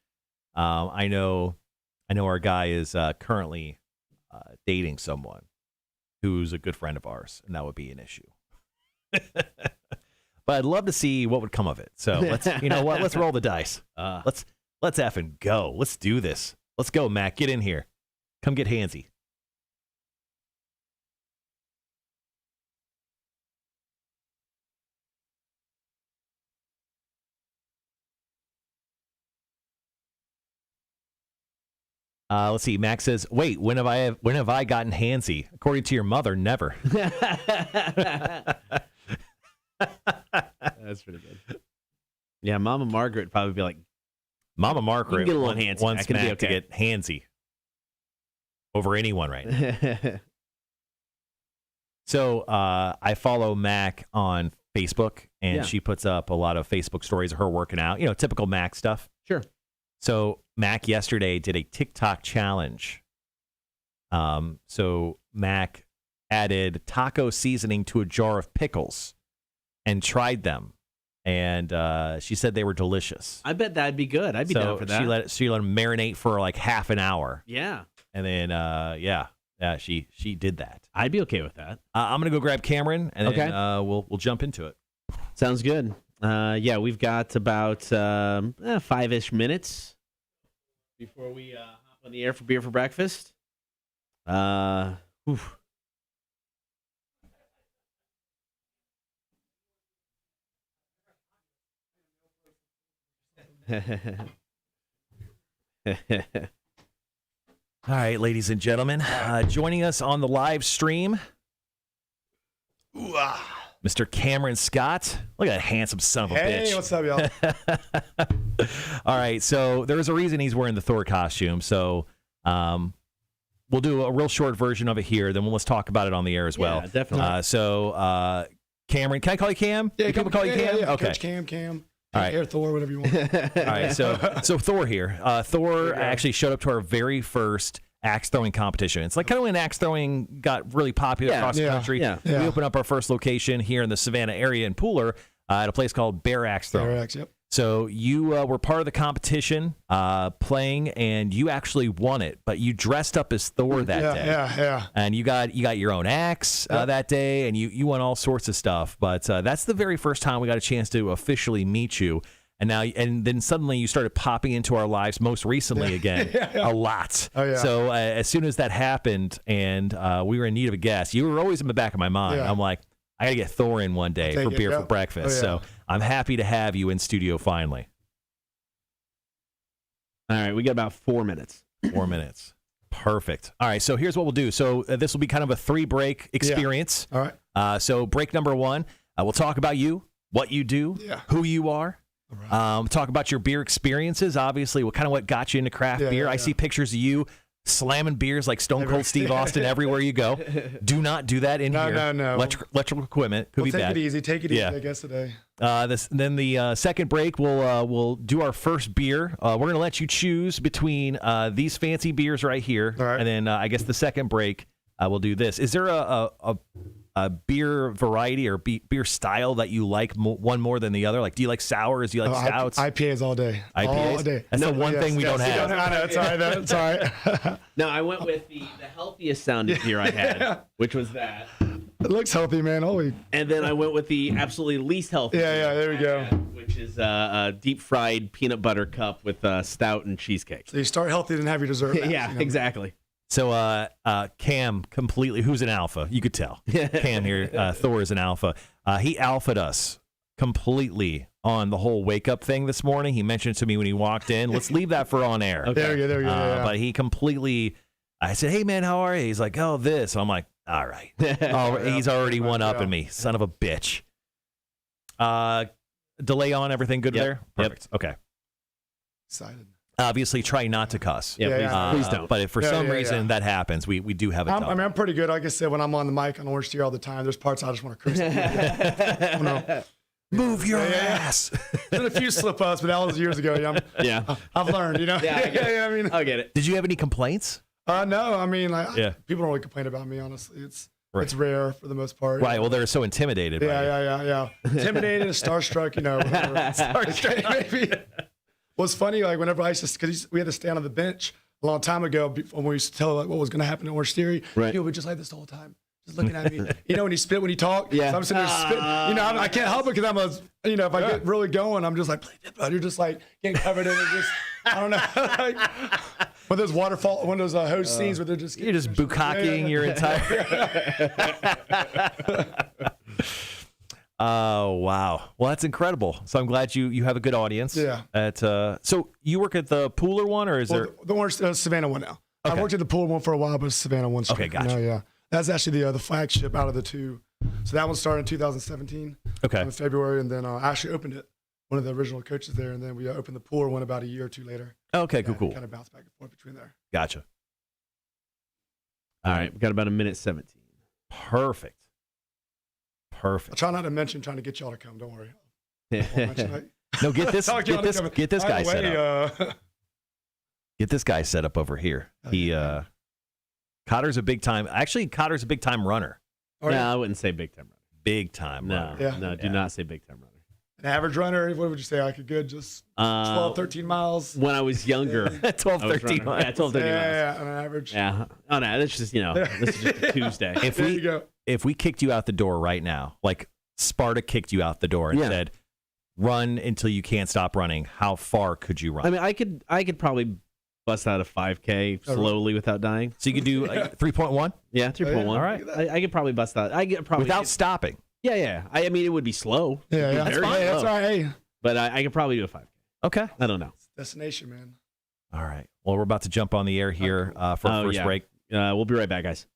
I know our guy is currently dating someone who's a good friend of ours, and that would be an issue. But I'd love to see what would come of it. So let's roll the dice. Let's effing go. Let's do this. Let's go, Mac. Get in here. Come get handsy. Let's see. Max says, "Wait, when have I gotten handsy? According to your mother, never." That's pretty good. Yeah, Mama Margaret would probably be like, Mama Margaret get a little handsy. wants Mac Mac to get handsy over anyone right now. So I follow Mac on Facebook, and she puts up a lot of Facebook stories of her working out. Typical Mac stuff. Sure. So Mac yesterday did a TikTok challenge. So Mac added taco seasoning to a jar of pickles and tried them. And she said they were delicious. I bet that'd be good. I'd be down for that. She let them marinate for half an hour. Yeah. And then she did that. I'd be okay with that. I'm gonna go grab Cameron, and then we'll jump into it. Sounds good. We've got about 5-ish minutes before we hop on the air for beer for breakfast. Oof. All right, ladies and gentlemen, joining us on the live stream, Mr. Cameron Scott. Look at that handsome son of a bitch. Hey, what's up, y'all? All right, so there's a reason he's wearing the Thor costume. So we'll do a real short version of it here. Then let's talk about it on the air as well. Yeah, definitely. Cameron, can I call you Cam? Yeah, Can people call you Cam? Yeah, okay. Coach Cam. All right. Air Thor, whatever you want. All right, so Thor here. Thor actually showed up to our very first axe throwing competition. It's kind of when axe throwing got really popular across the country. Yeah. We opened up our first location here in the Savannah area in Pooler at a place called Bear Axe Throwing. Bear Axe, yep. So you were part of the competition playing, and you actually won it. But you dressed up as Thor that day. Yeah. And you got your own axe that day, and you won all sorts of stuff. But that's the very first time we got a chance to officially meet you. And then suddenly you started popping into our lives most recently again a lot. Oh, yeah. So as soon as that happened and we were in need of a guest, you were always in the back of my mind. Yeah. I'm like, I got to get Thor in one day for beer for breakfast. Oh, yeah. So I'm happy to have you in studio finally. All right, we got about 4 minutes. 4 minutes. Perfect. All right, so here's what we'll do. So this will be kind of a 3-break experience. Yeah. All right. So break number 1, we'll talk about you, what you do, who you are. All right. Talk about your beer experiences, obviously, what got you into craft beer. I see pictures of you slamming beers like Stone Cold Steve Austin everywhere you go. Do not do that in here. No. Electrical equipment could be bad. Take it easy, I guess, today. Then the second break, we'll do our first beer. We're going to let you choose between these fancy beers right here. All right. And then I guess the second break, we'll do this. Is there a beer variety or beer style that you like one more than the other? Like, do you like sours? Do you like stouts? IPAs all day. IPAs? All day. That's the one thing we don't have. I know, it's all right. It's all right. No, I went with the healthiest sounding beer I had, which was that. It looks healthy, man. Holy. And then I went with the absolutely least healthy. Yeah, there we go. Which is a deep fried peanut butter cup with stout and cheesecake. So you start healthy, then have your dessert. Yeah, exactly. So Cam completely, who's an alpha? You could tell. Cam here, Thor is an alpha. He alpha'd us completely on the whole wake up thing this morning. He mentioned it to me when he walked in. Let's leave that for on air. Okay. There we go. But he completely, I said, hey, man, how are you? He's like, oh, this. I'm like, all right. He's already one-upping me. Son of a bitch. Delay on everything good there? Perfect. Yep. Okay. Excited. Obviously, try not to cuss. Please don't. But if for some reason that happens, we do have a I mean, I'm pretty good. Like I said, when I'm on the mic on Orange Tea all the time, there's parts I just want to curse. Move your ass. There's been a few slip-ups, but that was years ago. I've learned, Yeah, I mean, I get it. Did you have any complaints? No, I mean, people don't really complain about me, honestly. It's rare for the most part. Right, well, they're so intimidated by you. Yeah. Intimidated, starstruck, Starstruck, maybe. What's funny, like whenever I used to, because we had to stand on the bench a long time ago when we used to tell what was going to happen in Orange Theory, people would just like this the whole time, just looking at me. When he spit, when he talk, so I'm sitting there spitting. I can't help it because if I get really going, I'm just like, you're just like getting covered in it. Just, I don't know. When those hose scenes where you're just bukkake your entire. Oh, wow. Well, that's incredible. So I'm glad you have a good audience. Yeah. So you work at the Pooler one, or is there? The Orange Savannah one now. Okay. I worked at the Pooler one for a while, but Savannah one's okay, gotcha. Yeah. That's actually the flagship out of the two. So that one started in 2017. Okay. In February, and then I actually opened it. One of the original coaches there, and then we opened the Pooler one about a year or two later. Okay, cool. Kind of bounced back and forth between there. Gotcha. All right, we got about a minute 17. Perfect. I'll try not to mention trying to get y'all to come. Don't worry. No, get this guy set up. Get this guy set up over here. Cotter's a big time. Actually, Cotter's a big time runner. No, I wouldn't say big time runner. Big time runner. No, do not say big time runner. An average runner, what would you say? Like a good 12, 13 miles? When I was younger. 12, 13 miles. Yeah, 12, 13 miles. Yeah, on average. Yeah. Oh, no, that's just, this is just a Tuesday. If we kicked you out the door right now, like Sparta kicked you out the door and said, run until you can't stop running, how far could you run? I mean, I could probably bust out a 5K slowly without dying. So you could do 3.1? Yeah, 3.1. All right. I could probably bust out. Without stopping. Yeah. I mean, it would be slow. Yeah. That's fine. That's all right. Hey. But I could probably do a 5K. Okay. I don't know. Destination, man. All right. Well, we're about to jump on the air here for our first break. We'll be right back, guys.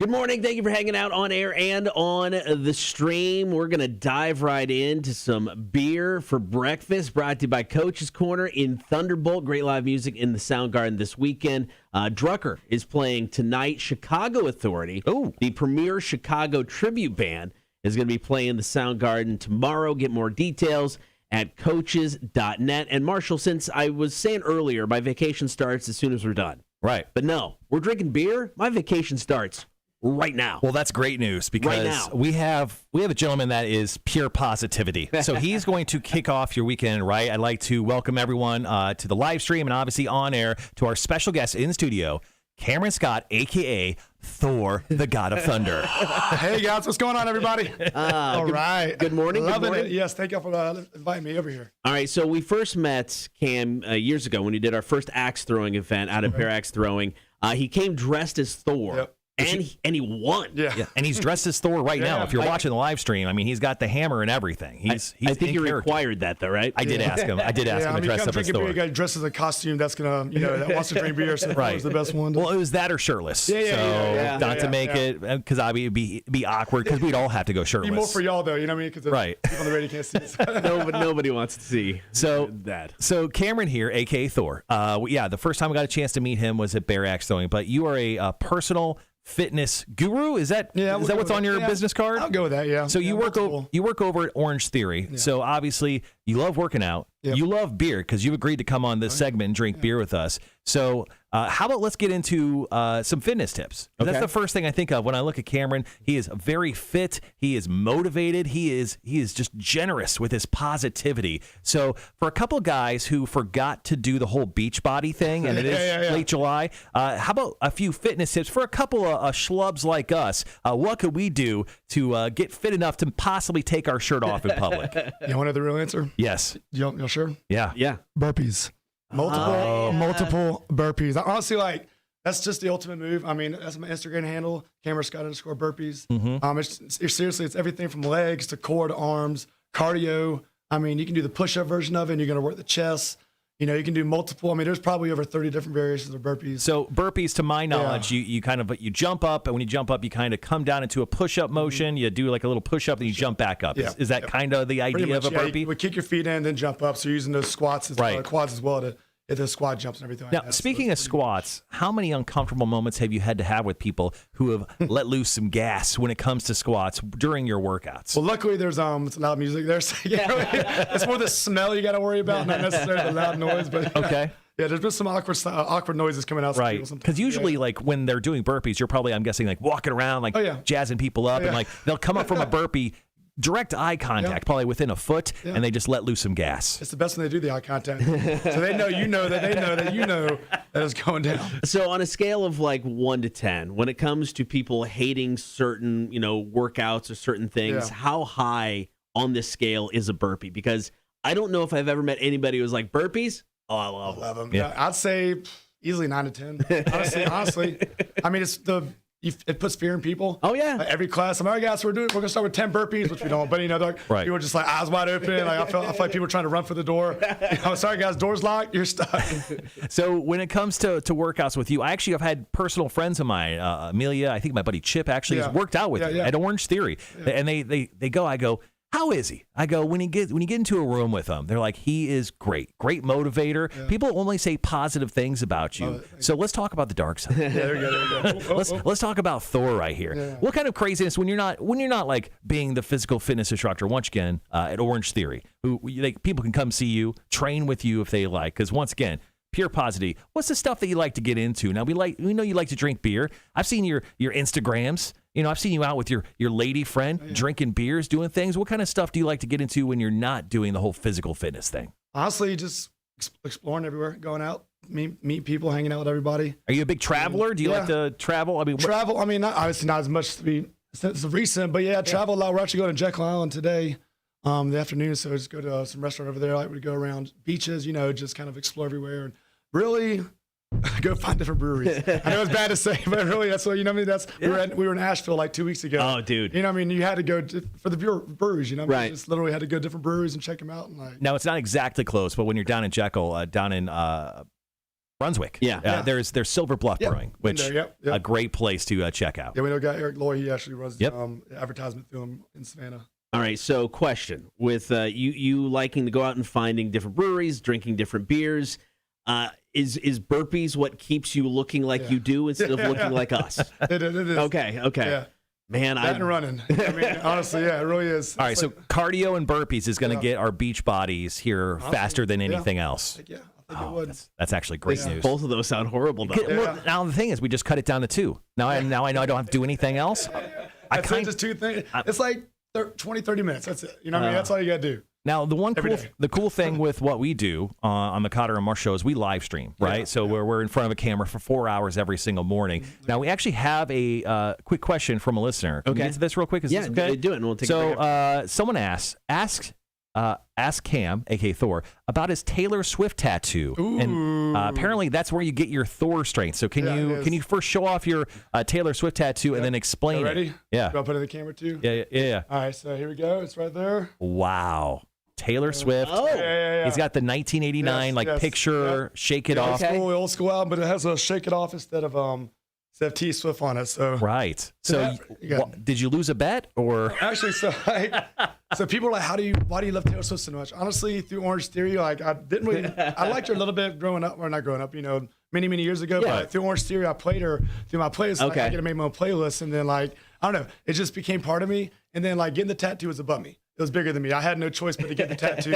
Good morning. Thank you for hanging out on air and on the stream. We're going to dive right into some beer for breakfast, brought to you by Coach's Corner in Thunderbolt. Great live music in the Soundgarden this weekend. Drucker is playing tonight. Chicago Authority, the premier Chicago tribute band, is going to be playing the Soundgarden tomorrow. Get more details at coaches.net. And Marshall, since I was saying earlier, my vacation starts as soon as we're done. Right. But no, we're drinking beer. My vacation starts right now. Well, that's great news because now. we have a gentleman that is pure positivity. So he's going to kick off your weekend, right? I'd like to welcome everyone to the live stream and obviously on air to our special guest in studio, Cameron Scott, a.k.a. Thor, the God of Thunder. Hey, guys. What's going on, everybody? All right. Good morning. Loving it. Yes, thank you for inviting me over here. All right, so we first met Cam years ago when he did our first axe throwing event out of Bear Axe Throwing. He came dressed as Thor. Yep. And he won. Yeah, and he's dressed as Thor right now. If you're watching the live stream, I mean, he's got the hammer and everything. He's I think you character. required that, though, right? I did ask him. I did ask him to dress up as Beer, Thor. you got dressed as a costume that's gonna, that wants to drink beer. So Right. was the best one. Well, it was that or shirtless. Not to make it, because it'd be awkward because we'd all have to go shirtless. Be more for y'all though, you know what I mean? Because Right. people on the radio can't see us. Nobody wants to see that. So Cameron here, a.k.a. Thor. The first time I got a chance to meet him was at Bear Axe Throwing, but you are a personal fitness guru. Is that what's on your business card? I'll go with that. Yeah. So you work over at Orange Theory. Yeah. So obviously you love working out. Yep. You love beer because you've agreed to come on this segment and drink beer with us. So how about let's get into some fitness tips? Okay. That's the first thing I think of when I look at Cameron. He is very fit. He is motivated. He is just generous with his positivity. So for a couple of guys who forgot to do the whole beach body thing, and it is late July, how about a few fitness tips for a couple of schlubs like us? What could we do to get fit enough to possibly take our shirt off in public? You want to know the real answer? Yes. You sure? Yeah. Burpees. Multiple burpees. I honestly, that's just the ultimate move. I mean, that's my Instagram handle, Cameron_burpees. Mm-hmm. It's everything from legs to core to arms, cardio. I mean, you can do the push-up version of it, and you're going to work the chest. You can do multiple. I mean, there's probably over 30 different variations of burpees. So burpees, to my knowledge, you jump up, and when you jump up, you kind of come down into a push-up motion. You do like a little push-up, and you jump back up. Yeah. Is that kind of the idea of a burpee? You would kick your feet in, then jump up. So you're using those squats, quads as well to hit those squat jumps and everything like that. Now, speaking of squats, how many uncomfortable moments have you had to have with people who have let loose some gas when it comes to squats during your workouts? Well, luckily there's it's loud music there. So it's more the smell you got to worry about, not necessarily the loud noise. But okay. Yeah, there's been some awkward noises coming out. Right. Because usually, when they're doing burpees, you're probably, I'm guessing, walking around, jazzing people up, and they'll come up from a burpee. Direct eye contact, probably within a foot, and they just let loose some gas. It's the best when they do the eye contact. So they know you know that they know that you know that it's going down. So on a scale of 1 to 10, when it comes to people hating certain, workouts or certain things, how high on this scale is a burpee? Because I don't know if I've ever met anybody who was like, burpees? Oh, I love them. Yeah. I'd say easily 9 to 10. Honestly. I mean, it puts fear in people. Oh, yeah. Every class, I'm all right, guys, we're going to start with 10 burpees, which we don't. But, people are just eyes wide open. I feel like people are trying to run for the door. Sorry, guys, door's locked. You're stuck. So when it comes to workouts with you, I've had personal friends of mine, Amelia, I think my buddy Chip actually has worked out with you at Orange Theory. Yeah. And they go, I go, how is he? I go, when you get into a room with him, they're like, he is great motivator. Yeah. People only say positive things about you. So let's talk about the dark side. There we go. Let's talk about Thor right here. Yeah. What kind of craziness when you're not being the physical fitness instructor once again at Orange Theory, people can come see you, train with you if they like, because once again, pure positivity. What's the stuff that you like to get into? Now we know you like to drink beer. I've seen your Instagrams. I've seen you out with your lady friend drinking beers, doing things. What kind of stuff do you like to get into when you're not doing the whole physical fitness thing? Honestly, just exploring everywhere, going out, meet people, hanging out with everybody. Are you a big traveler? Do you like to travel? Travel. I mean, obviously not as much to be since recent, but travel a lot. We're actually going to Jekyll Island today, the afternoon. So just go to some restaurant over there. I like to go around beaches, just kind of explore everywhere and really go find different breweries. I know it's bad to say, but really that's what we were in Asheville 2 weeks ago. Oh, dude. You had to go for the breweries. Right. Just literally had to go to different breweries and check them out. And now it's not exactly close, but when you're down in Jekyll, down in Brunswick, there's Silver Bluff Brewing, which a great place to check out. Yeah, we know a guy, Eric Loy. He actually runs the advertisement through him in Savannah. All right, so question with you liking to go out and finding different breweries, drinking different beers. Is burpees what keeps you looking like you do instead of looking like us? It is. Okay. Yeah. Man, I'm running. I mean, honestly, it really is. All right, so cardio and burpees is going to get our beach bodies here faster than anything else. think it would. That's actually great news. Both of those sound horrible, though. Well, now the thing is, we just cut it down to 2. Now I know I don't have to do anything else. That's it, just 2 things. It's like 20, 30 minutes. That's it. You know what I mean? That's all you got to do. Now, the cool thing with what we do on the Cotter and Marsh show is we live stream, right? So we're in front of a camera for 4 hours every single morning. Now, we actually have a quick question from a listener. Can we get to this real quick? Is this okay? Do it, and we'll take it. Someone ask Cam, a.k.a. Thor, about his Taylor Swift tattoo. Ooh. And apparently that's where you get your Thor strength. So can you first show off your Taylor Swift tattoo and then explain ready? it? Yeah. Do I put it in the camera too? Yeah. All right, so here we go. It's right there. Wow. Taylor Swift. Oh. Yeah. He's got the 1989 picture, Shake It Off. Old school album, but it has a Shake It Off instead of T Swift on it. So Right. So did you lose a bet or? Actually, so people are like, why do you love Taylor Swift so much? Honestly, through Orange Theory, like I didn't really, I liked her a little bit growing up, or not growing up, many years ago. Yeah. But through Orange Theory, I played her through my playlist. Okay. I get to make my own playlist, and then I don't know, it just became part of me. And then getting the tattoo was above me. It was bigger than me. I had no choice but to get the tattoo.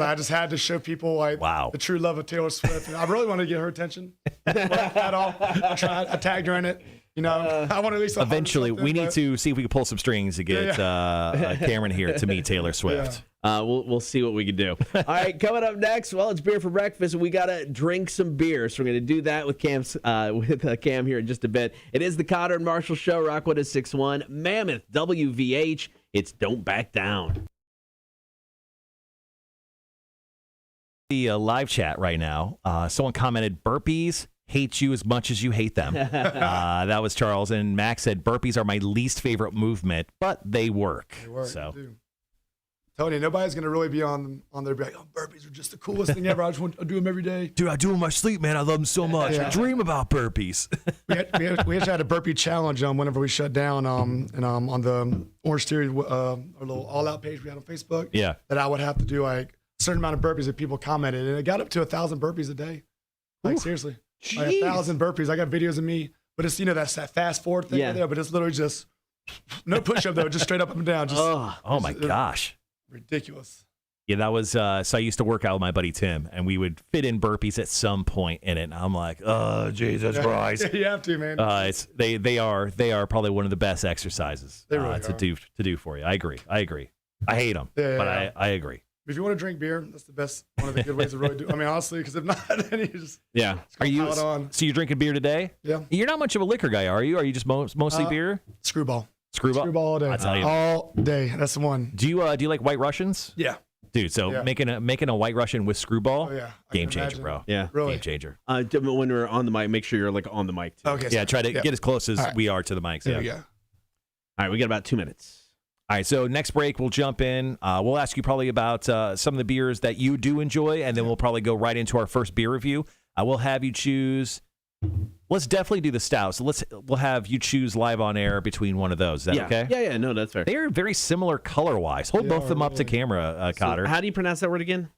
I just had to show people the true love of Taylor Swift. And I really wanted to get her attention at all. I tagged her in it. I want to at least eventually we need to see if we can pull some strings to get Cameron here to meet Taylor Swift. We'll see what we can do. All right, coming up next, well, it's beer for breakfast, and we got to drink some beer. So we're going to do that with Cam here in just a bit. It is the Cotter and Marshall Show, Rock 106.1, Mammoth, WVH. It's Don't Back Down. The live chat right now, someone commented, burpees hate you as much as you hate them. That was Charles. And Max said, burpees are my least favorite movement, but they work. So. Tony, nobody's going to really be on their be like, burpees are just the coolest thing ever. I just want to do them every day. Dude, I do them in my sleep, man. I love them so much. I dream about burpees. we actually had a burpee challenge whenever we shut down and on the Orange Theory, our little all-out page we had on Facebook. Yeah. That I would have to do a certain amount of burpees that people commented. And it got up to 1,000 burpees a day. Seriously. 1,000 burpees. I got videos of me. But it's, that's that fast forward thing right there. But it's literally just no push-up, though. Just straight up and down. Oh, my gosh. Ridiculous. Yeah, that was so I used to work out with my buddy Tim, and we would fit in burpees at some point in it. And I'm like, oh, Jesus Christ. You have to, man. They are probably one of the best exercises to do for you. I agree. I hate them, but I agree. If you want to drink beer, that's the best, one of the good ways to really do. I mean, honestly, because if not, then you just Are you? So you're drinking beer today? Yeah. You're not much of a liquor guy, are you? Are you just mostly beer? Screwball. Screwball all day. I tell you. All day. That's the one. Do you like White Russians? Yeah. Dude, so making a White Russian with Screwball, game changer, bro. Yeah, really game changer. When we're on the mic, make sure you're on the mic too. Okay. Yeah, try to get as close as we are to the mics. There we go. All right, we got about 2 minutes. All right, so next break we'll jump in. We'll ask you probably about some of the beers that you do enjoy, and then we'll probably go right into our first beer review. We'll have you choose. Let's definitely do the stout. So we'll have you choose live on air between one of those. Is that okay? Yeah. No, that's fair. They are very similar color-wise. Hold both of them up to camera, Cotter. So how do you pronounce that word again?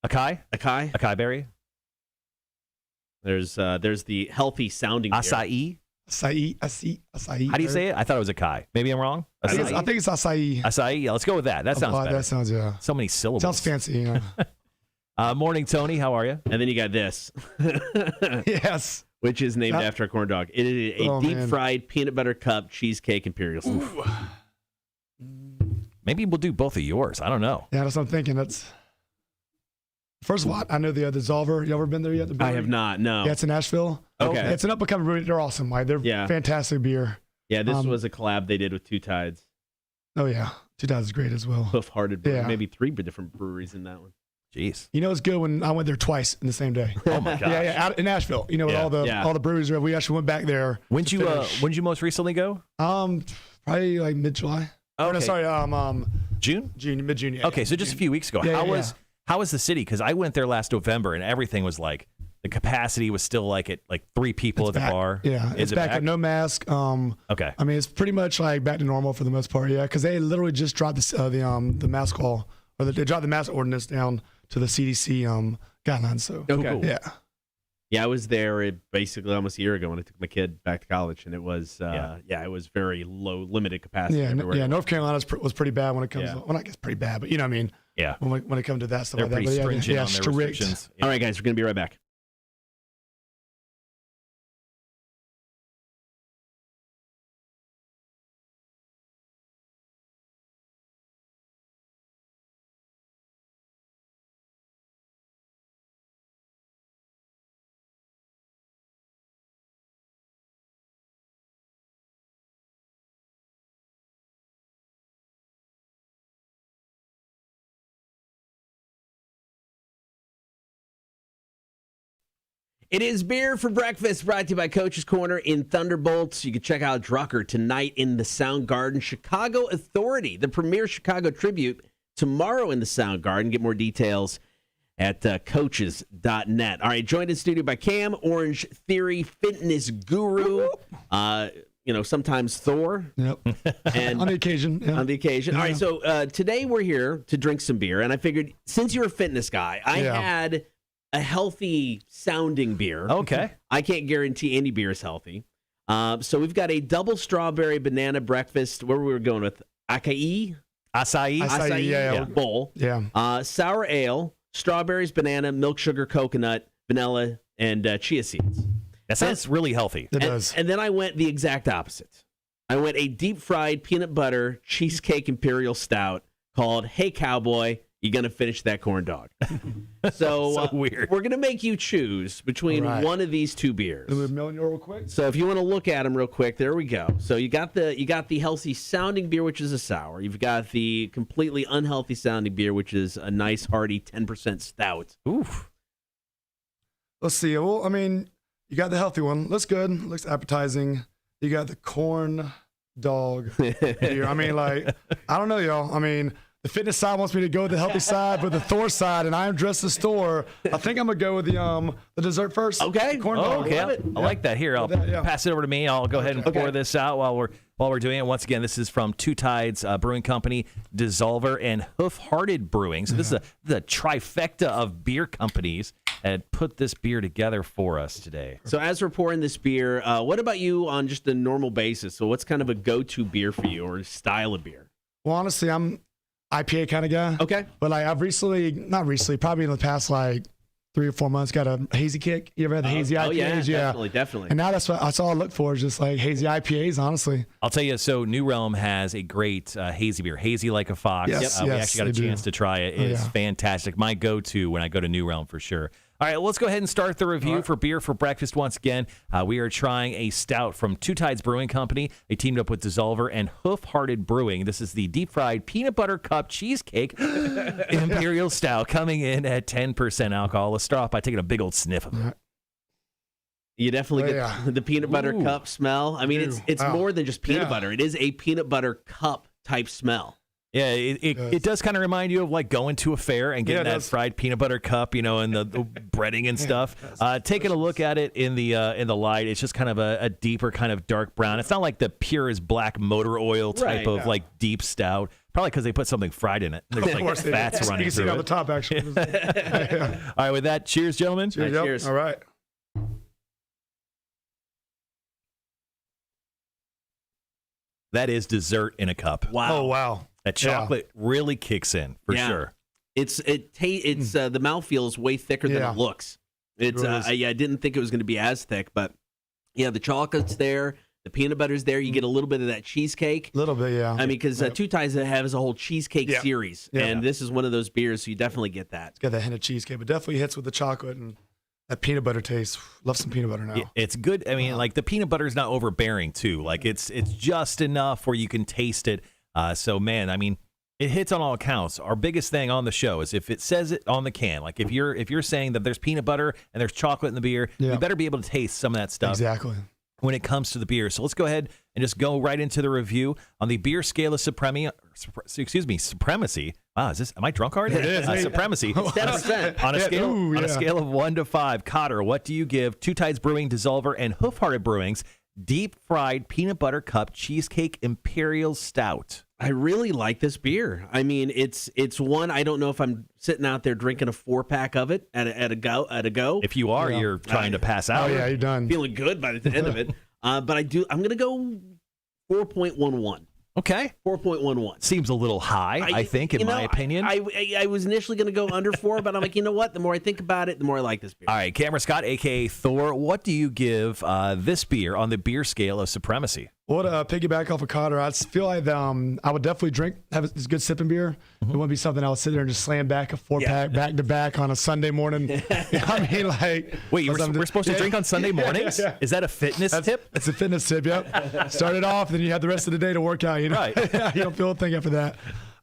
Acai? Acai berry. There's the healthy sounding beer. Acai? Acai. How do you say it? I thought it was acai. Maybe I'm wrong. I think it's acai. Acai? Yeah, let's go with that. That sounds better. That sounds, So many syllables. Sounds fancy, Morning, Tony. How are you? And then you got this. Yes. Which is named after a corn dog. It is a deep-fried peanut butter cup cheesecake Imperial Stout. Maybe we'll do both of yours. I don't know. Yeah, that's what I'm thinking. First of all, I know the Dissolver. You ever been there yet? I have not, no. Yeah, it's in Nashville. Okay. It's an up-and-coming brewery. They're awesome. They're fantastic beer. Yeah, this was a collab they did with Two Tides. Oh, yeah. Two Tides is great as well. Hoof-hearted brewery. Maybe 3 different breweries in that one. Jeez. It's good when I went there twice in the same day. Oh my gosh. Yeah, out in Nashville. With all the breweries there. We actually went back there. When'd you most recently go? Probably like mid-July. Okay. Oh, no, sorry, June? Mid-June, yeah. Okay, so just a few weeks ago. How was the city? Because I went there last November and everything was like the capacity was still at 3 people at the bar. Yeah, it's back at no mask. Okay. I mean, it's pretty much back to normal for the most part. Yeah, because they literally just dropped the mask law, or they dropped the mask ordinance down to the CDC guidelines. So cool. Yeah, I was there basically almost a year ago when I took my kid back to college, and it was it was very low, limited capacity. Yeah, North Carolina was pretty bad when it comes. Well, I guess pretty bad, but you know what I mean. Yeah. When it comes to that stuff They're like that. pretty But stringent on their strict. restrictions. Yeah. All right, guys, we're going to be right back. It is Beer for Breakfast, brought to you by Coach's Corner in Thunderbolts. You can check out Drucker tonight in the Soundgarden. Chicago Authority, the premier Chicago tribute, tomorrow in the Soundgarden. Get more details at coaches.net. All right, joined in studio by Cam, Orange Theory, fitness guru, sometimes Thor. Yep. And on the occasion. Yeah. On the occasion. Yeah. All right, so today we're here to drink some beer, and I figured since you're a fitness guy, I had a healthy sounding beer. Okay. I can't guarantee any beer is healthy. So we've got a double strawberry banana breakfast. Where we were going with acai Acai, bowl. Yeah. Sour ale, strawberries, banana, milk sugar, coconut, vanilla, and chia seeds. That sounds really healthy. It does. And then I went the exact opposite. I went a deep fried peanut butter cheesecake imperial stout called Hey Cowboy, you going to finish that corn dog. So weird. We're going to make you choose between one of these two beers. Let me mail you real quick. So if you want to look at them real quick, there we go. So you got the healthy sounding beer, which is a sour. You've got the completely unhealthy sounding beer, which is a nice hearty 10% stout. Oof. Let's see. Well, I mean, you got the healthy one. Looks good. Looks appetizing. You got the corn dog beer. I mean, like, I don't know, y'all. I mean, the fitness side wants me to go with the healthy side, but the Thor side, and I am dressed as Thor. I think I'm gonna go with the dessert first. Okay. The corn dog. Okay, Love it. I like that. Here, I'll pass it over to me. I'll go ahead and pour this out while we're doing it. Once again, this is from Two Tides Brewing Company, Dissolver, and Hoof-Hearted Brewing. So this is the trifecta of beer companies that put this beer together for us today. So as we're pouring this beer, what about you on just a normal basis? So what's kind of a go-to beer for you or style of beer? Well, honestly, I'm IPA kind of guy. Okay. But like I've probably in the past like 3 or 4 months, got a hazy kick. You ever had the hazy IPAs? Yeah, definitely. And now that's all I look for is just like hazy IPAs, honestly. I'll tell you, so New Realm has a great hazy beer, Hazy Like a Fox. Yes, we yes, actually got a chance to try it. It's fantastic. My go-to when I go to New Realm for sure. All right, let's go ahead and start the review for Beer for Breakfast once again. We are trying a stout from Two Tides Brewing Company. They teamed up with Dissolver and Hoof-Hearted Brewing. This is the deep-fried peanut butter cup cheesecake imperial stout coming in at 10% alcohol. Let's start off by taking a big old sniff of it. You definitely get the peanut butter cup smell. I mean, it's more than just peanut butter. It is a peanut butter cup type smell. Yeah, it does kind of remind you of like going to a fair and getting that fried peanut butter cup, and the breading and stuff. Taking a look at it in the light, it's just kind of a deeper kind of dark brown. It's not like the pure as black motor oil type of like deep stout. Probably because they put something fried in it. There's like fats running through it. You can see it on the top, actually. All right, with that, cheers, gentlemen. Cheers. All right. That is dessert in a cup. Wow. Oh, wow. That chocolate really kicks in for sure. The mouthfeel is way thicker than it looks. It's I didn't think it was going to be as thick, but the chocolate's there, the peanut butter's there. You get a little bit of that cheesecake. A little bit, yeah. I mean, because Two Tides has a whole cheesecake series, and this is one of those beers, so you definitely get that. It's got that hint of cheesecake, but definitely hits with the chocolate and that peanut butter taste. Love some peanut butter now. It's good. I mean, like the peanut butter is not overbearing too. Like it's just enough where you can taste it. So man, I mean, it hits on all accounts. Our biggest thing on the show is if it says it on the can, like if you're saying that there's peanut butter and there's chocolate in the beer, you better be able to taste some of that stuff. Exactly. When it comes to the beer. So let's go ahead and just go right into the review on the beer scale of supremacy. Wow, am I drunk already? It is. Supremacy. 10%. On a scale of 1 to 5, Cotter, what do you give Two Tides Brewing, Dissolver, and Hoof-Hearted Brewing's deep fried peanut butter cup cheesecake imperial stout? I really like this beer. I mean, it's one. I don't know if I'm sitting out there drinking a 4-pack of it at a go. If you are, you're trying to pass out. Oh yeah, you're done. Feeling good by the end of it. But I'm going to go 4.11. Okay. 4.11. Seems a little high, I think, in my opinion. I was initially going to go under 4, but I'm like, you know what? The more I think about it, the more I like this beer. All right, Cameron Scott, a.k.a. Thor, what do you give this beer on the beer scale of supremacy? Well, to piggyback off of Cotter, I feel like I would definitely have a good sipping beer. It wouldn't be something I would sit there and just slam back a 4-pack back to back on a Sunday morning. I mean, like. Wait, we're supposed to drink on Sunday mornings? Yeah. Is that a fitness tip? It's a fitness tip, yep. Start it off, then you have the rest of the day to work out. You know? Right. You don't feel a thing after that.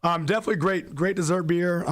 Definitely great dessert beer.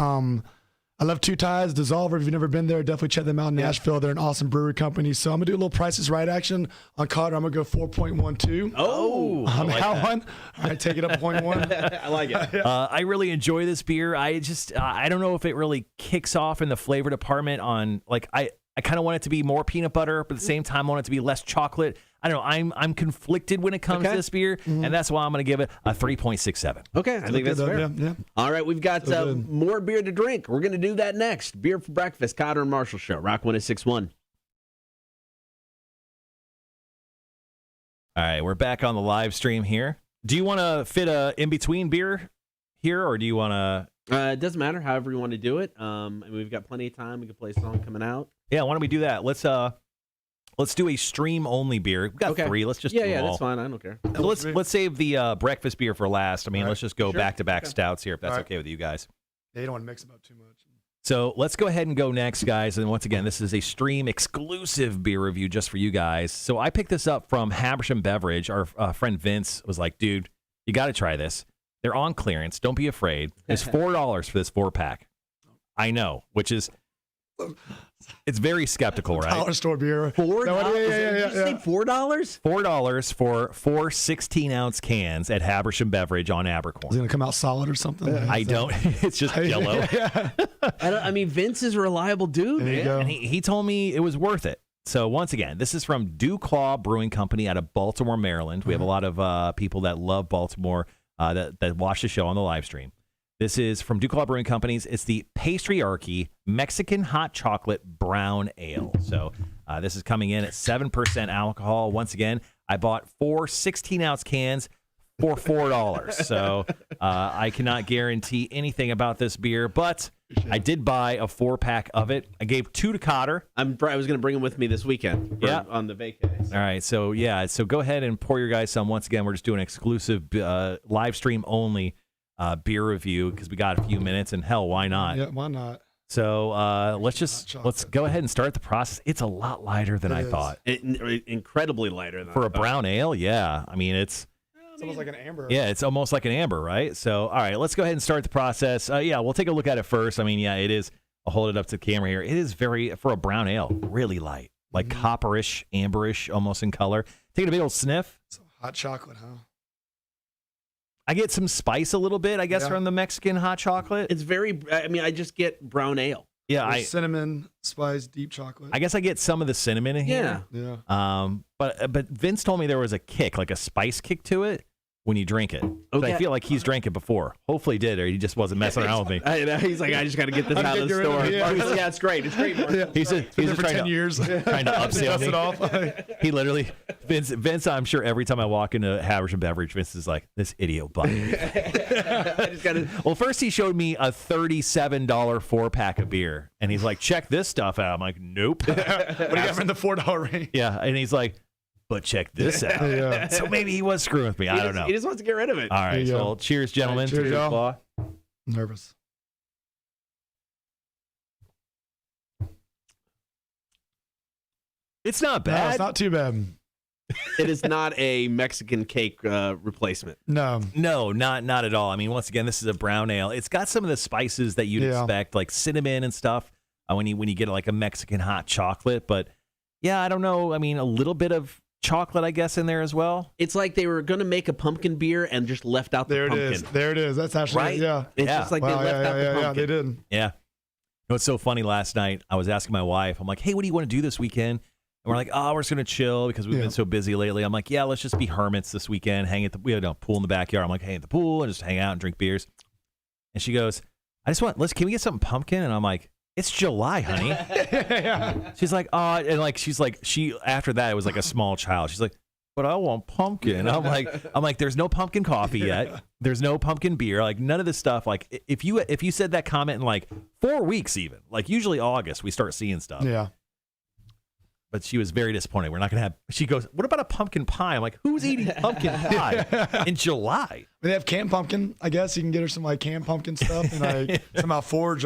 I love Two Ties, Dissolver. If you've never been there, definitely check them out in Nashville. They're an awesome brewery company. So I'm going to do a little Price is Right action on Cotter. I'm going to go 4.12. Oh, On like that one. All right, take it up 0.1. I like it. I really enjoy this beer. I don't know if it really kicks off in the flavor department on, like, I kind of want it to be more peanut butter, but at the same time, I want it to be less chocolate. I don't know. I'm conflicted when it comes to this beer, and that's why I'm going to give it a 3.67. Okay, I think that's fair. Yeah. All right, we've got more beer to drink. We're going to do that next. Beer for breakfast, Cotter and Marshall Show, Rock 106.1. All right, we're back on the live stream here. Do you want to fit a in-between beer here, or do you want to? It doesn't matter, however you want to do it. And we've got plenty of time. We can play a song coming out. Yeah, why don't we do that? Let's do a stream-only beer. We've got 3. Let's just do them all. That's fine. I don't care. So let's save the breakfast beer for last. I mean, let's just go back-to-back stouts here, if that's okay with you guys. Yeah, you don't want to mix them up too much. So let's go ahead and go next, guys. And once again, this is a stream-exclusive beer review just for you guys. So I picked this up from Habersham Beverage. Our friend Vince was like, dude, you got to try this. They're on clearance. Don't be afraid. It's $4 for this 4-pack. I know, which is... It's very skeptical, right? Dollar store beer. $4? Yeah. Did you say $4? $4 for 4 16-ounce cans at Habersham Beverage on Abercorn. Is it going to come out solid or something? I don't. It's just Jell-O. I mean, Vince is a reliable dude. There you go. And he told me it was worth it. So once again, this is from Claw Brewing Company out of Baltimore, Maryland. We have a lot of people that love Baltimore that watch the show on the live stream. This is from Claw Brewing Companies. It's the Patriarchy Mexican Hot Chocolate Brown Ale. So this is coming in at 7% alcohol. Once again, I bought 4 16-ounce cans for $4. So I cannot guarantee anything about this beer, but I did buy a 4-pack of it. I gave 2 to Cotter. I was going to bring them with me this weekend on the vacay. All right. So go ahead and pour your guys some. Once again, we're just doing an exclusive live stream only beer review because we got a few minutes, and hell, why not? Yeah, why not? So let's go ahead and start the process. It's a lot lighter than I thought. Incredibly lighter than for a brown ale. Yeah, I mean it's almost like an amber. Yeah, it's almost like an amber, right? So all right, let's go ahead and start the process. We'll take a look at it first. I mean, it is. I'll hold it up to the camera here. It is for a brown ale, really light, like copperish, amberish, almost in color. Taking a big old sniff. Some hot chocolate, huh? I get some spice a little bit, I guess, from the Mexican hot chocolate. It's very, I just get brown ale. Yeah, cinnamon, spice, deep chocolate. I guess I get some of the cinnamon in here. Yeah. But Vince told me there was a kick, like a spice kick to it when you drink it. But I feel like he's drank it before. Hopefully he did, or he just wasn't messing around with me. He's like, I just got to get this out of the store. Yeah, it's great. It's great. He's just for trying 10 years. Trying to upsell me. It off. He literally, Vince, I'm sure every time I walk into Habersham Beverage, Vince is like, this idiot will buy me. Well, first he showed me a $37 4-pack of beer. And he's like, check this stuff out. I'm like, nope. What do you got in the $4 range? Yeah. And he's like, but check this out. Yeah. So maybe he was screwing with me. I don't know. He just wants to get rid of it. All right. So cheers, gentlemen. Cheers, y'all. Claw. Nervous. It's not No, bad. it's not too bad. It is not a Mexican cake replacement. No, not at all. I mean, once again, this is a brown ale. It's got some of the spices that you'd expect, like cinnamon and stuff, when you get like a Mexican hot chocolate. But yeah, I don't know. I mean, a little bit of chocolate, I guess, in there as well. It's like they were going to make a pumpkin beer and just left out the pumpkin. There it is. That's actually right. It's just like they left out the pumpkin. Yeah, they did. Yeah. You know, it's so funny. Last night, I was asking my wife. I'm like, "Hey, what do you want to do this weekend?" And we're like, "Oh, we're just gonna chill because we've been so busy lately." I'm like, "Yeah, let's just be hermits this weekend. Hang at we had a pool in the backyard." I'm like, "Hang at the pool and just hang out and drink beers." And she goes, can we get something pumpkin?" And I'm like, "It's July, honey." Yeah. She's like, "Oh," and like she after that it was like a small child. She's like, but I want pumpkin. I'm like, there's no pumpkin coffee yet. There's no pumpkin beer. Like none of this stuff. Like if you said that comment in like 4 weeks, even like usually August, we start seeing stuff. Yeah. But she was very disappointed. We're not going to have, she goes, what about a pumpkin pie? I'm like, who's eating pumpkin pie in July? They have canned pumpkin. I guess you can get her some like canned pumpkin stuff and like somehow forge.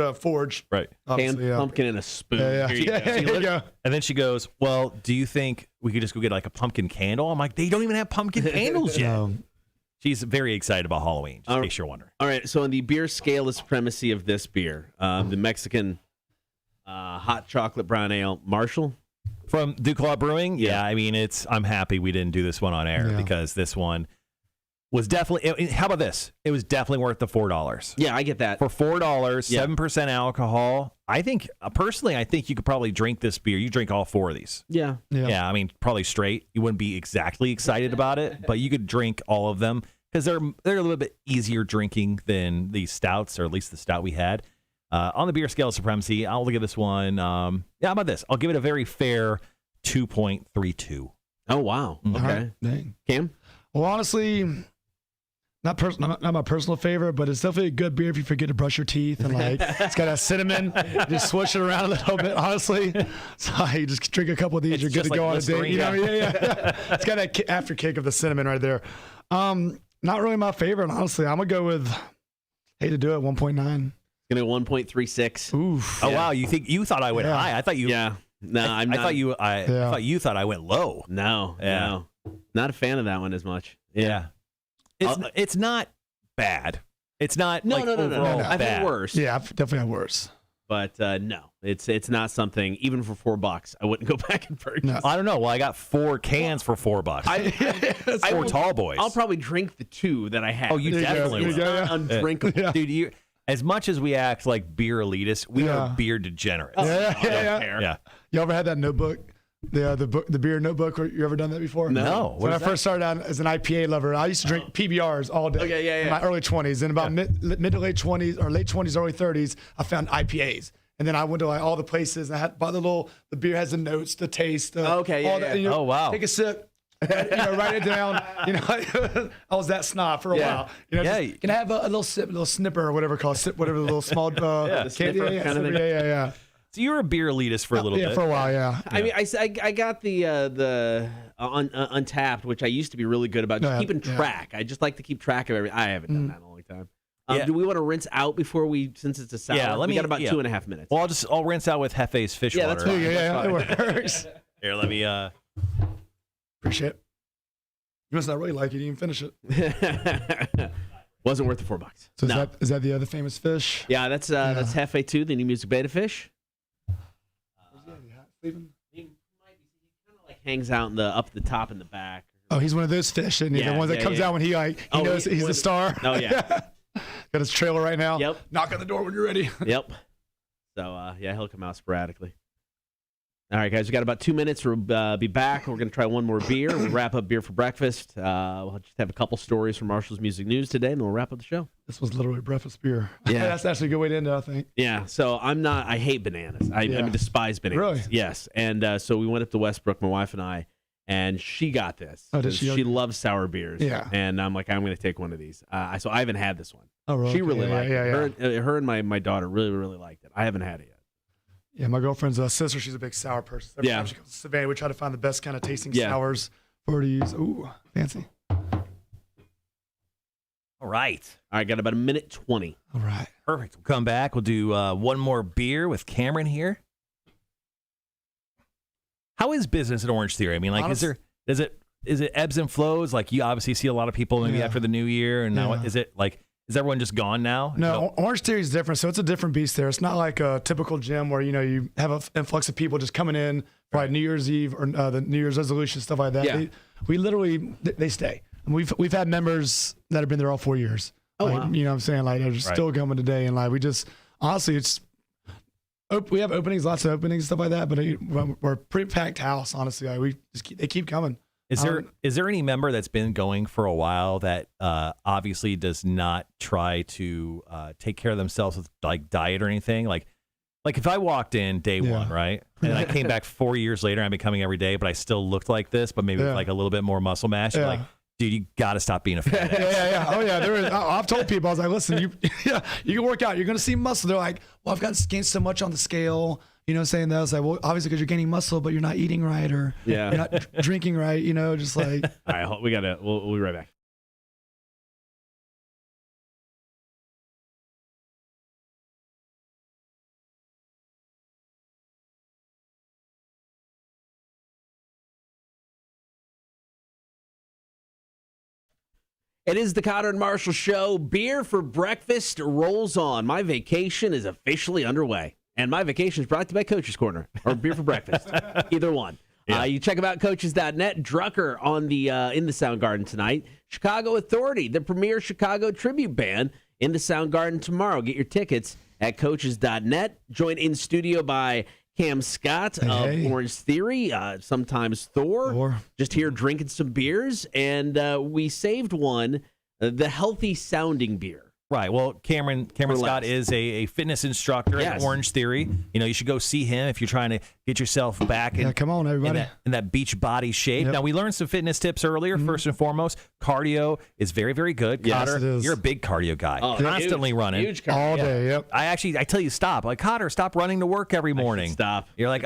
Right. Canned pumpkin in a spoon. Yeah. Here you go. And then she goes, well, do you think we could just go get like a pumpkin candle? I'm like, they don't even have pumpkin candles yet. She's very excited about Halloween, just in case you're wondering. All right. So on the beer scale of supremacy of this beer, the Mexican hot chocolate brown ale, Marshall. From Duclaw Brewing? Yeah, I mean, I'm happy we didn't do this one on air because this one was definitely, how about this? It was definitely worth the $4. Yeah, I get that. For $4, 7% alcohol, I think, personally, I think you could probably drink this beer. You drink all 4 of these. Yeah. I mean, probably straight. You wouldn't be exactly excited about it, but you could drink all of them because they're a little bit easier drinking than these stouts, or at least the stout we had. On the beer scale of supremacy, I'll give this one. How about this? I'll give it a very fair 2.32. Oh wow! Okay, Right. Dang. Cam. Well, honestly, not my personal favorite, but it's definitely a good beer if you forget to brush your teeth and like it's got a cinnamon. Just swish it around a little bit, honestly. So you just drink a couple of these, you're good to go on a date. You know, yeah. It's got that after kick of the cinnamon right there. Not really my favorite, honestly. I'm gonna go with. Hate to do it, 1.9. Gonna 1.36. Oof. Oh wow! You thought I went high? I thought you. Yeah. No, I'm not. I thought you thought I went low. No. Not a fan of that one as much. Yeah. It's not bad. It's not No. overall I've bad. had worse. Yeah, I've definitely had worse. But no, it's not something. Even for $4, I wouldn't go back and purchase. No. I don't know. Well, I got 4 cans for $4. I 4 will- tall boys. I'll probably drink the 2 that I have. Oh, you There you go. definitely There will. you go. It's not undrinkable. Yeah. Dude, as much as we act like beer elitists, we are beer degenerates. Yeah. Yeah. You ever had that notebook? The beer notebook. You ever done that before? No. When I first started out as an IPA lover, I used to drink PBRs all day. Okay, yeah. In my early 20s, and about mid to late 20s or late 20s, early 30s, I found IPAs. And then I went to like all the places. And I had bought the beer has the notes, the taste. Okay, yeah, all that, yeah. and, you know, Oh, wow. Take a sip. Write it down. I was that snob for a while. Just, can I have a little sip, a little snipper or whatever called sip, whatever the little small the sniffer kind of thing. Yeah. So you were a beer elitist for a little bit. For a while, yeah. I mean, I got the Untapped, which I used to be really good about just keeping track. I just like to keep track of everything. I haven't done that in a long time. Do we want to rinse out before since it's a sour? Yeah, we got about 2.5 minutes. Well, I'll rinse out with Hefe's fish water. that's fine. Yeah, it works. Here, let me. Appreciate it. You must not really like it. You didn't finish it. Wasn't worth the $4. So No. is that the other famous fish? Yeah, that's Hefe 2, the new music beta fish. He kind of like hangs out up the top and the back. Oh, he's one of those fish, and Yeah, the ones that comes out when he knows he's the star. Oh yeah. Got his trailer right now. Yep. Knock on the door when you're ready. Yep. So he'll come out sporadically. All right, guys, we got about 2 minutes. We'll be back. We're going to try one more beer. We'll wrap up Beer for Breakfast. We'll just have a couple stories from Marshall's Music News today, and then we'll wrap up the show. This was literally breakfast beer. Yeah. That's actually a good way to end it, I think. Yeah, so I hate bananas. I despise bananas. Really? Yes. And so we went up to Westbrook, my wife and I, and she got this. Oh, did she? She loves sour beers. Yeah. And I'm like, I'm going to take one of these. So I haven't had this one. Oh, really? She really liked it. Yeah. Her and my daughter really, really liked it. I haven't had it yet. Yeah, my girlfriend's sister, she's a big sour person. Every time she goes to Savannah, we try to find the best kind of tasting sours for her to use. Ooh, fancy. All right. All right, got about 1:20. All right. Perfect. We'll come back. We'll do one more beer with Cameron here. How is business at Orange Theory? I mean, like, is it ebbs and flows? Like, you obviously see a lot of people maybe after the new year, and now is everyone just gone now? No, Orange Theory is different, so it's a different beast there. It's not like a typical gym where you have an influx of people just coming in for like New Year's Eve or the New Year's resolution, stuff like that. Yeah. We literally they stay. And we've had members that have been there all 4 years. Oh, like, wow. You know what I'm saying? Like they're just still coming today, and like we just honestly we have openings, lots of openings, stuff like that. But we're a pretty packed house, honestly. Like they keep coming. Is there any member that's been going for a while that obviously does not try to take care of themselves with like diet or anything? Like Like if I walked in day one, right, and I came back 4 years later, I'm becoming every day, but I still looked like this, but maybe with like a little bit more muscle mass. You're like, dude, you got to stop being a fat ass. Yeah. Oh, yeah. I've told people, I was like, listen, you can work out. You're going to see muscle. They're like, well, I've got gained so much on the scale. You know, saying that. I was like, well, obviously because you're gaining muscle, but you're not eating right or you're not drinking right. You know, just like. All right, we'll be right back. It is the Cotter and Marshall Show. Beer for breakfast rolls on. My vacation is officially underway. And my vacation is brought to you by Coach's Corner or Beer for Breakfast. Either one. Yeah. You check them out, coaches.net. Drucker on the in the Soundgarden tonight. Chicago Authority, the premier Chicago tribute band, in the Soundgarden tomorrow. Get your tickets at coaches.net. Joined in studio by Cam Scott of Orange Theory, sometimes Thor. Just here drinking some beers, and we saved one, the healthy sounding beer. Right. Well, Cameron Scott is a fitness instructor at Orange Theory. You know, you should go see him if you're trying to get yourself back come on, everybody. In that beach body shape. Yep. Now, we learned some fitness tips earlier. First and foremost, cardio is very, very good. Yes, Cotter, it is. you're a big cardio guy. Constantly running. Huge cardio. All day, yep. I tell you, stop. Like, Cotter, stop running to work every morning. Stop. You're like,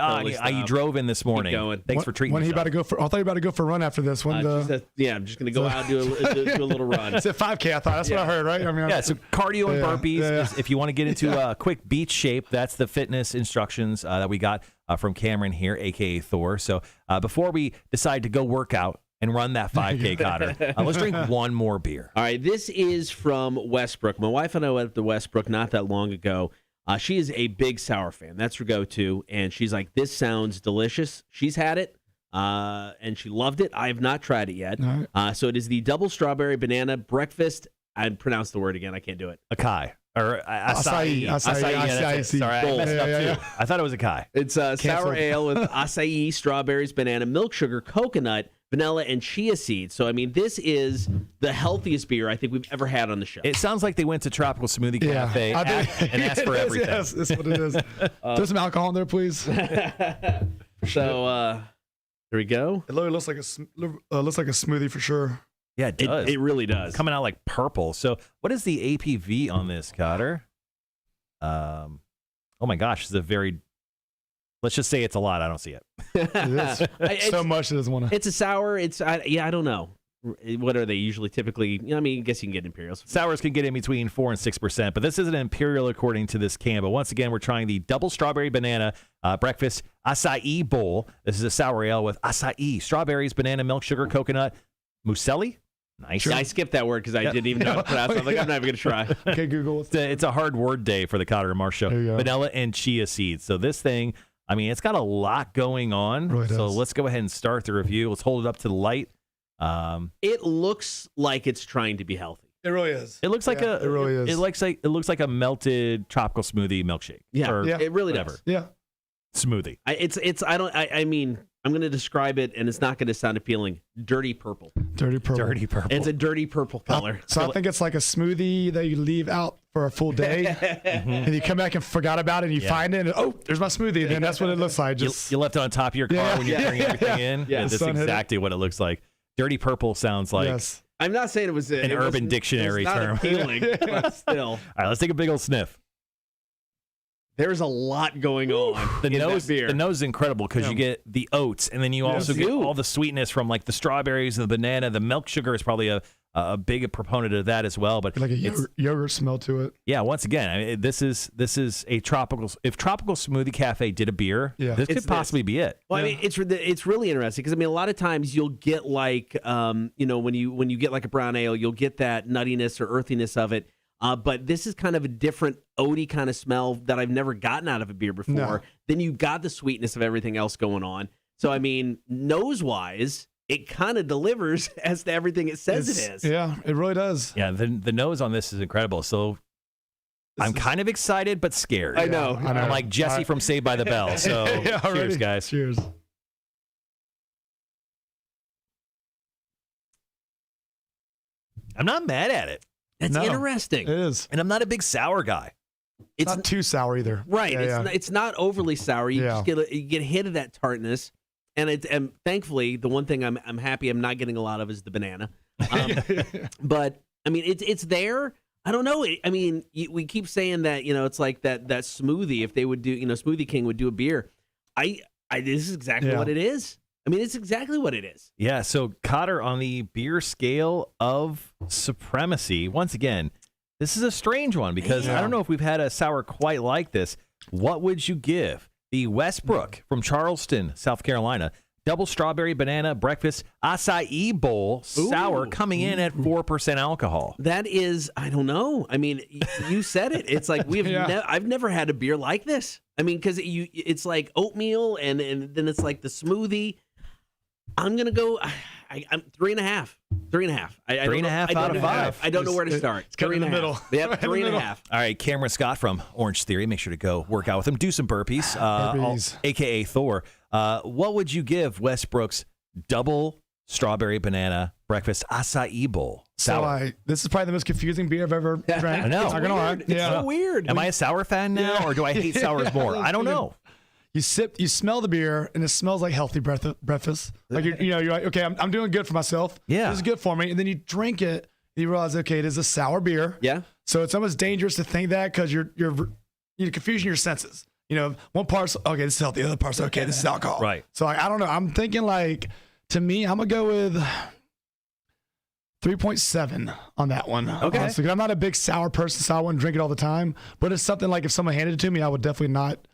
you drove in this morning. Keep going. Thanks for treating When yourself. he about to go for, I thought he about to go for a run after this one. I'm just going to go out and do a little run. It's at 5K, I thought. That's what I heard, right? I mean, so cardio and burpees. If you want to get into a quick beach shape, that's the fitness instructions that we got from Cameron here, a.k.a. Thor. So before we decide to go work out and run that 5K, Cotter, let's drink one more beer. All right, this is from Westbrook. My wife and I went to Westbrook not that long ago. She is a big sour fan. That's her go-to, and she's like, this sounds delicious. She's had it, and she loved it. I have not tried it yet. Right. So it is the double strawberry banana breakfast. I'd pronounce the word again. I can't do it. Acai. Or acai. Acai. Sorry, I messed up too. I thought it was acai. It's sour ale with acai, strawberries, banana, milk sugar, coconut, vanilla, and chia seeds. So, I mean, this is the healthiest beer I think we've ever had on the show. It sounds like they went to Tropical Smoothie Cafe and asked for everything. Yes, that's what it is. Throw some alcohol in there, please. So, here we go. It literally looks like a smoothie for sure. Yeah, it does. It really does. It's coming out like purple. So what is the APV on this, Cotter? Oh my gosh, it's let's just say it's a lot. I don't see it. It is. So much it doesn't want to. It's a sour. I don't know. What are they usually typically? I mean, I guess you can get imperials. Sours can get in between 4% and 6%, but this is an imperial according to this can. But once again, we're trying the double strawberry banana breakfast acai bowl. This is a sour ale with acai, strawberries, banana, milk, sugar, coconut, muesli. Nice. Yeah, I skipped that word because I didn't even know how to pronounce it. I'm like, I'm not even going to try. Okay, Google. It's a hard word day for the Cotter and Marsh show. Vanilla and chia seeds. So this thing, I mean, it's got a lot going on. Really so does. let's go ahead and start the review. Let's hold it up to the light. It looks like it's trying to be healthy. It really is. It looks like it really is. It looks like a melted tropical smoothie milkshake. Yeah, it really whatever. does. Yeah, smoothie. I mean, I'm going to describe it, and it's not going to sound appealing. Dirty purple. Dirty purple. It's a dirty purple color. So I think it's like a smoothie that you leave out for a full day, and you come back and forgot about it, and you find it, and there's my smoothie. Then that's what it looks like. You left it on top of your car when you bring everything in. Yeah, that's exactly what it looks like. Dirty purple sounds like. Yes. I'm not saying it was an Urban Dictionary term. Appealing, but still. All right, let's take a big old sniff. There's a lot going on. The nose is incredible because you get the oats, and then you also get all the sweetness from like the strawberries and the banana. The milk sugar is probably a big proponent of that as well. But like a yogurt smell to it. Yeah, once again, I mean, this is a tropical. If Tropical Smoothie Cafe did a beer, this could possibly be it. Well, I mean, it's really interesting because I mean, a lot of times you'll get like when you get like a brown ale, you'll get that nuttiness or earthiness of it. But this is kind of a different oaty kind of smell that I've never gotten out of a beer before. No. Then you got the sweetness of everything else going on. So, I mean, nose-wise, it kind of delivers as to everything it says it is. Yeah, it really does. Yeah, the nose on this is incredible. So I'm kind of excited but scared. I know. I'm like Jesse from Saved by the Bell. So cheers, guys. Cheers. I'm not mad at it. That's interesting. It is. And I'm not a big sour guy. It's not too sour either. Right. It's not overly sour. You just get hit of that tartness. And thankfully, the one thing I'm happy I'm not getting a lot of is the banana. But I mean, it's there. I don't know. I mean, we keep saying that, it's like that smoothie. If they would do, Smoothie King would do a beer. This is exactly what it is. I mean, it's exactly what it is. Yeah. So Cotter, on the beer scale of supremacy, once again, this is a strange one because I don't know if we've had a sour quite like this. What would you give the Westbrook from Charleston, South Carolina, double strawberry banana breakfast acai bowl sour coming in at 4% alcohol? That is, I don't know. I mean, you said it. It's like I've never had a beer like this. I mean, because it's like oatmeal and then it's like the smoothie. I'm gonna go. I'm 3.5. 3.5. 3.5 out of 5. I don't know where to start. It's kind of in the middle. Yep, 3.5. All right, Cameron Scott from Orange Theory. Make sure to go work out with him. Do some burpees, a.k.a. Thor. What would you give Westbrook's double strawberry banana breakfast acai bowl sour? So this is probably the most confusing beer I've ever drank. I know. Not gonna lie. It's so weird. Am I a sour fan now, or do I hate sours more? I don't know. You smell the beer, and it smells like healthy breakfast. Like you're like, okay, I'm doing good for myself. Yeah, this is good for me. And then you drink it, and you realize, okay, it is a sour beer. Yeah. So it's almost dangerous to think that because you're confusing your senses. One part's okay, this is healthy. The other part's okay, this is alcohol. Right. So I don't know. I'm thinking to me, I'm gonna go with 3.7 on that one. Okay. Honestly, 'cause I'm not a big sour person, so I wouldn't drink it all the time. But it's something like if someone handed it to me, I would definitely not,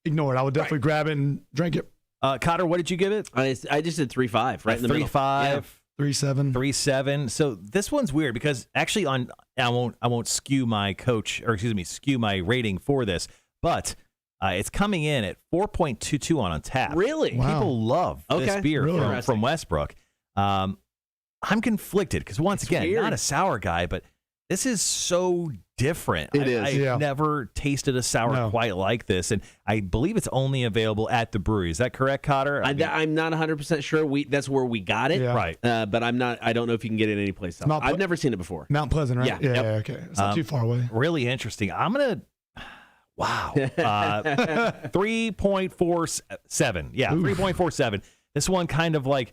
ignore it. I would definitely grab it and drink it. Cotter, what did you give it? I just did 3.5, right in the middle. 3.5. 3.7. 3.7. So this one's weird because actually I won't skew my skew my rating for this, but it's coming in at 4.22 on tap. Really? Wow. People love this beer Really? from Westbrook. I'm conflicted because once again, weird. not a sour guy, but this is so different. It is. I've never tasted a sour quite like this, and I believe it's only available at the brewery. Is that correct, Cotter? I'm not 100% sure. That's where we got it, right? But I'm not. I don't know if you can get it anyplace else. I've never seen it before. Mount Pleasant, right? Yeah. Yeah. Okay. It's not too far away. Really interesting. I'm gonna. Wow. 3.47. Yeah, 3.47. This one kind of like.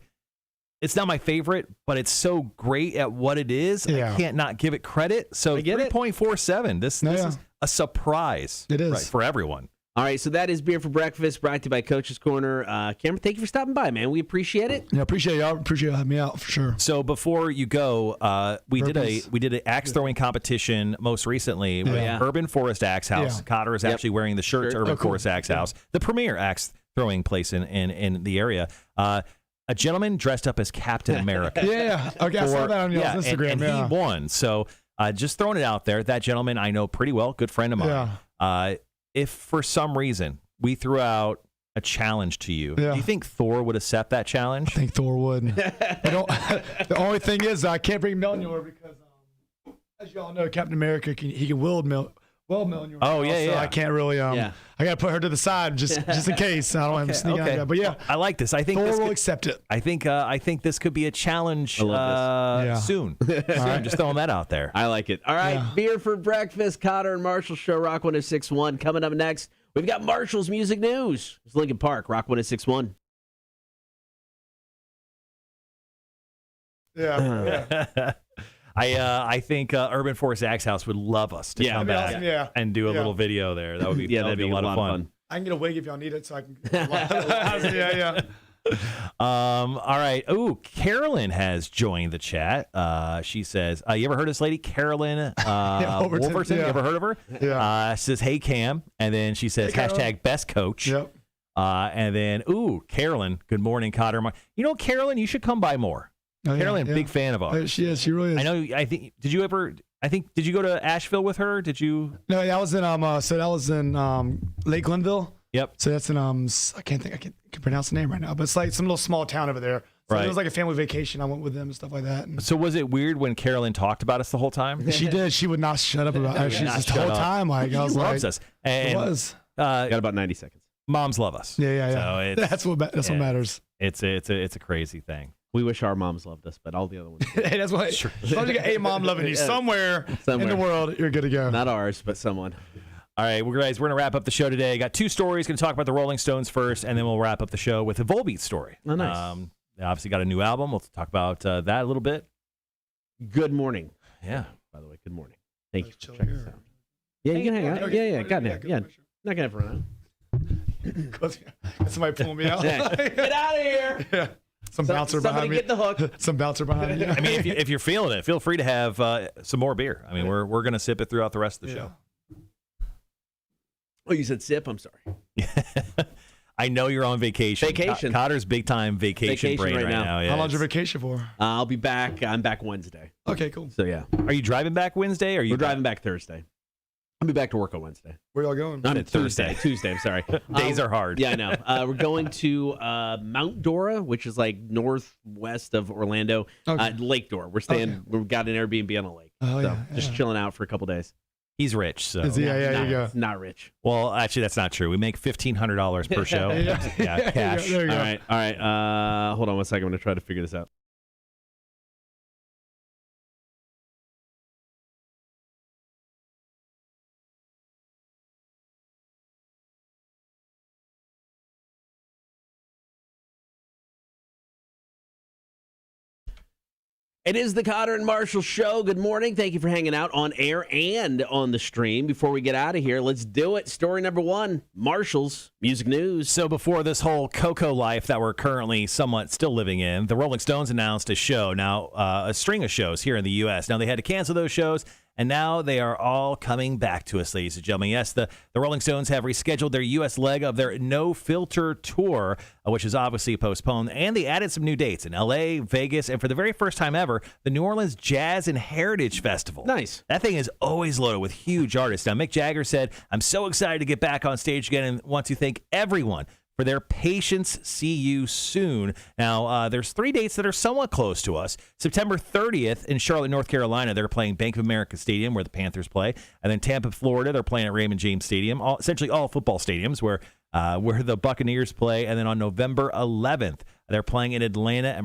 It's not my favorite, but it's so great at what it is. I can't not give it credit. So 3.47. This is a surprise. It is. Right, for everyone. All right, so that is Beer for Breakfast, brought to you by Coach's Corner. Cameron, thank you for stopping by, man. We appreciate it. Yeah, appreciate y'all. Appreciate you having me out for sure. So before you go, we did an axe throwing competition most recently with Urban Forest Axe House. Cotter is actually wearing the shirt to Urban Forest Axe House, the premier axe throwing place in the area. A gentleman dressed up as Captain America. Okay, I saw that on y'all's Instagram. And he won. So just throwing it out there, that gentleman I know pretty well, good friend of mine. If for some reason we threw out a challenge to you, do you think Thor would accept that challenge? I think Thor would. The only thing is I can't bring Mjolnir because, as y'all know, Captain America he can wield Mjolnir. Oh yeah, so I can't really. I got to put her to the side just in case. I don't want him sneaking out. But yeah, I like this. I think Thor will accept it. I think this could be a challenge soon. Right. Just throwing that out there. I like it. All right, Beer for Breakfast, Cotter and Marshall Show, Rock 106.1. Coming up next, we've got Marshall's Music News. It's Lincoln Park, Rock 106.1. Yeah. I think Urban Forest Axe House would love us to come back and do a little video there. That would be that'd be a lot of fun. I can get a wig if y'all need it, so I can. All right. Ooh, Carolyn has joined the chat. She says, "You ever heard of this lady, Carolyn Wolverton? You ever heard of her?" Yeah. She says, "Hey Cam," and then she says, "# best coach." Yep. And then, Carolyn. Good morning, Cotter. Carolyn, you should come by more. Carolyn, big fan of ours. She is. She really is. I know. Did you go to Asheville with her? Did you? No, that was in Lake Glenville. Yep. So that's in I can pronounce the name right now, but it's like some little small town over there. So it was like a family vacation. I went with them and stuff like that. And so was it weird when Carolyn talked about us the whole time? She did. She would not shut up about it. She's just the whole time. Like, I was loves us. And it was. Got about 90 seconds. Moms love us. Yeah. So that's what matters. It's a crazy thing. We wish our moms loved us, but all the other ones. Hey, that's why. As long as you got a mom loving you somewhere in the world, you're good to go. Not ours, but someone. All right, well, guys, we're going to wrap up the show today. Got 2 stories. Going to talk about the Rolling Stones first, and then we'll wrap up the show with a Volbeat story. Oh, nice. They obviously got a new album. We'll talk about that a little bit. Good morning. Yeah. By the way, good morning. Thank you for Chill checking here. us out. Yeah, you can hang out. Yeah, got it. Yeah, not gonna have to run out. Somebody pulling me out. Get out of here. Yeah. Some bouncer behind me. Somebody get the hook. Some bouncer behind me. I mean, if you're feeling it, feel free to have some more beer. I mean, we're going to sip it throughout the rest of the show. Oh, you said sip? I'm sorry. I know you're on vacation. Cotter's big time vacation brain right now. Yeah, How long's your vacation for? I'll be back. I'm back Wednesday. Okay, cool. So, yeah. Are you driving back Wednesday? Or We're driving back Thursday. I'll be back to work on Wednesday. Where y'all going? On Tuesday, I'm sorry. Days are hard. Yeah, I know. We're going to Mount Dora, which is like northwest of Orlando. Okay. Lake Dora. We're staying. Okay. We've got an Airbnb on a lake. Oh, So just chilling out for a couple days. He's rich, so. Yeah, you go. Not rich. Well, actually, that's not true. We make $1,500 per show. Yeah, cash. There you go. All right. Hold on 1 second. I'm going to try to figure this out. It is the Cotter and Marshall Show. Good morning. Thank you for hanging out on air and on the stream. Before we get out of here, let's do it. Story number 1, Marshall's Music News. So before this whole Coco life that we're currently somewhat still living in, the Rolling Stones announced a show, now a string of shows here in the U.S. Now, they had to cancel those shows, and now they are all coming back to us, ladies and gentlemen. Yes, the Rolling Stones have rescheduled their U.S. leg of their No Filter tour, which is obviously postponed, and they added some new dates in L.A., Vegas, and for the very first time ever, the New Orleans Jazz and Heritage Festival. Nice. That thing is always loaded with huge artists. Now, Mick Jagger said, "I'm so excited to get back on stage again and want to thank everyone for their patience. See you soon." Now, there's 3 dates that are somewhat close to us. September 30th in Charlotte, North Carolina, they're playing Bank of America Stadium, where the Panthers play. And then Tampa, Florida, they're playing at Raymond James Stadium, essentially all football stadiums where the Buccaneers play. And then on November 11th, they're playing in Atlanta at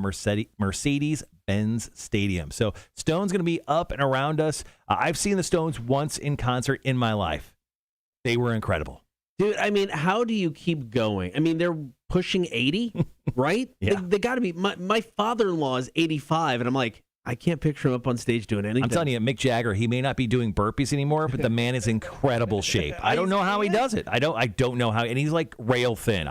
Mercedes-Benz Stadium. So Stone's going to be up and around us. I've seen the Stones once in concert in my life. They were incredible. Dude, I mean, how do you keep going? I mean, they're pushing 80, right? Yeah. They got to be. My father-in-law is 85, and I'm like, I can't picture him up on stage doing anything. I'm telling you, Mick Jagger, he may not be doing burpees anymore, but the man is in incredible shape. I don't know how he does it. I don't know how, and he's like rail thin.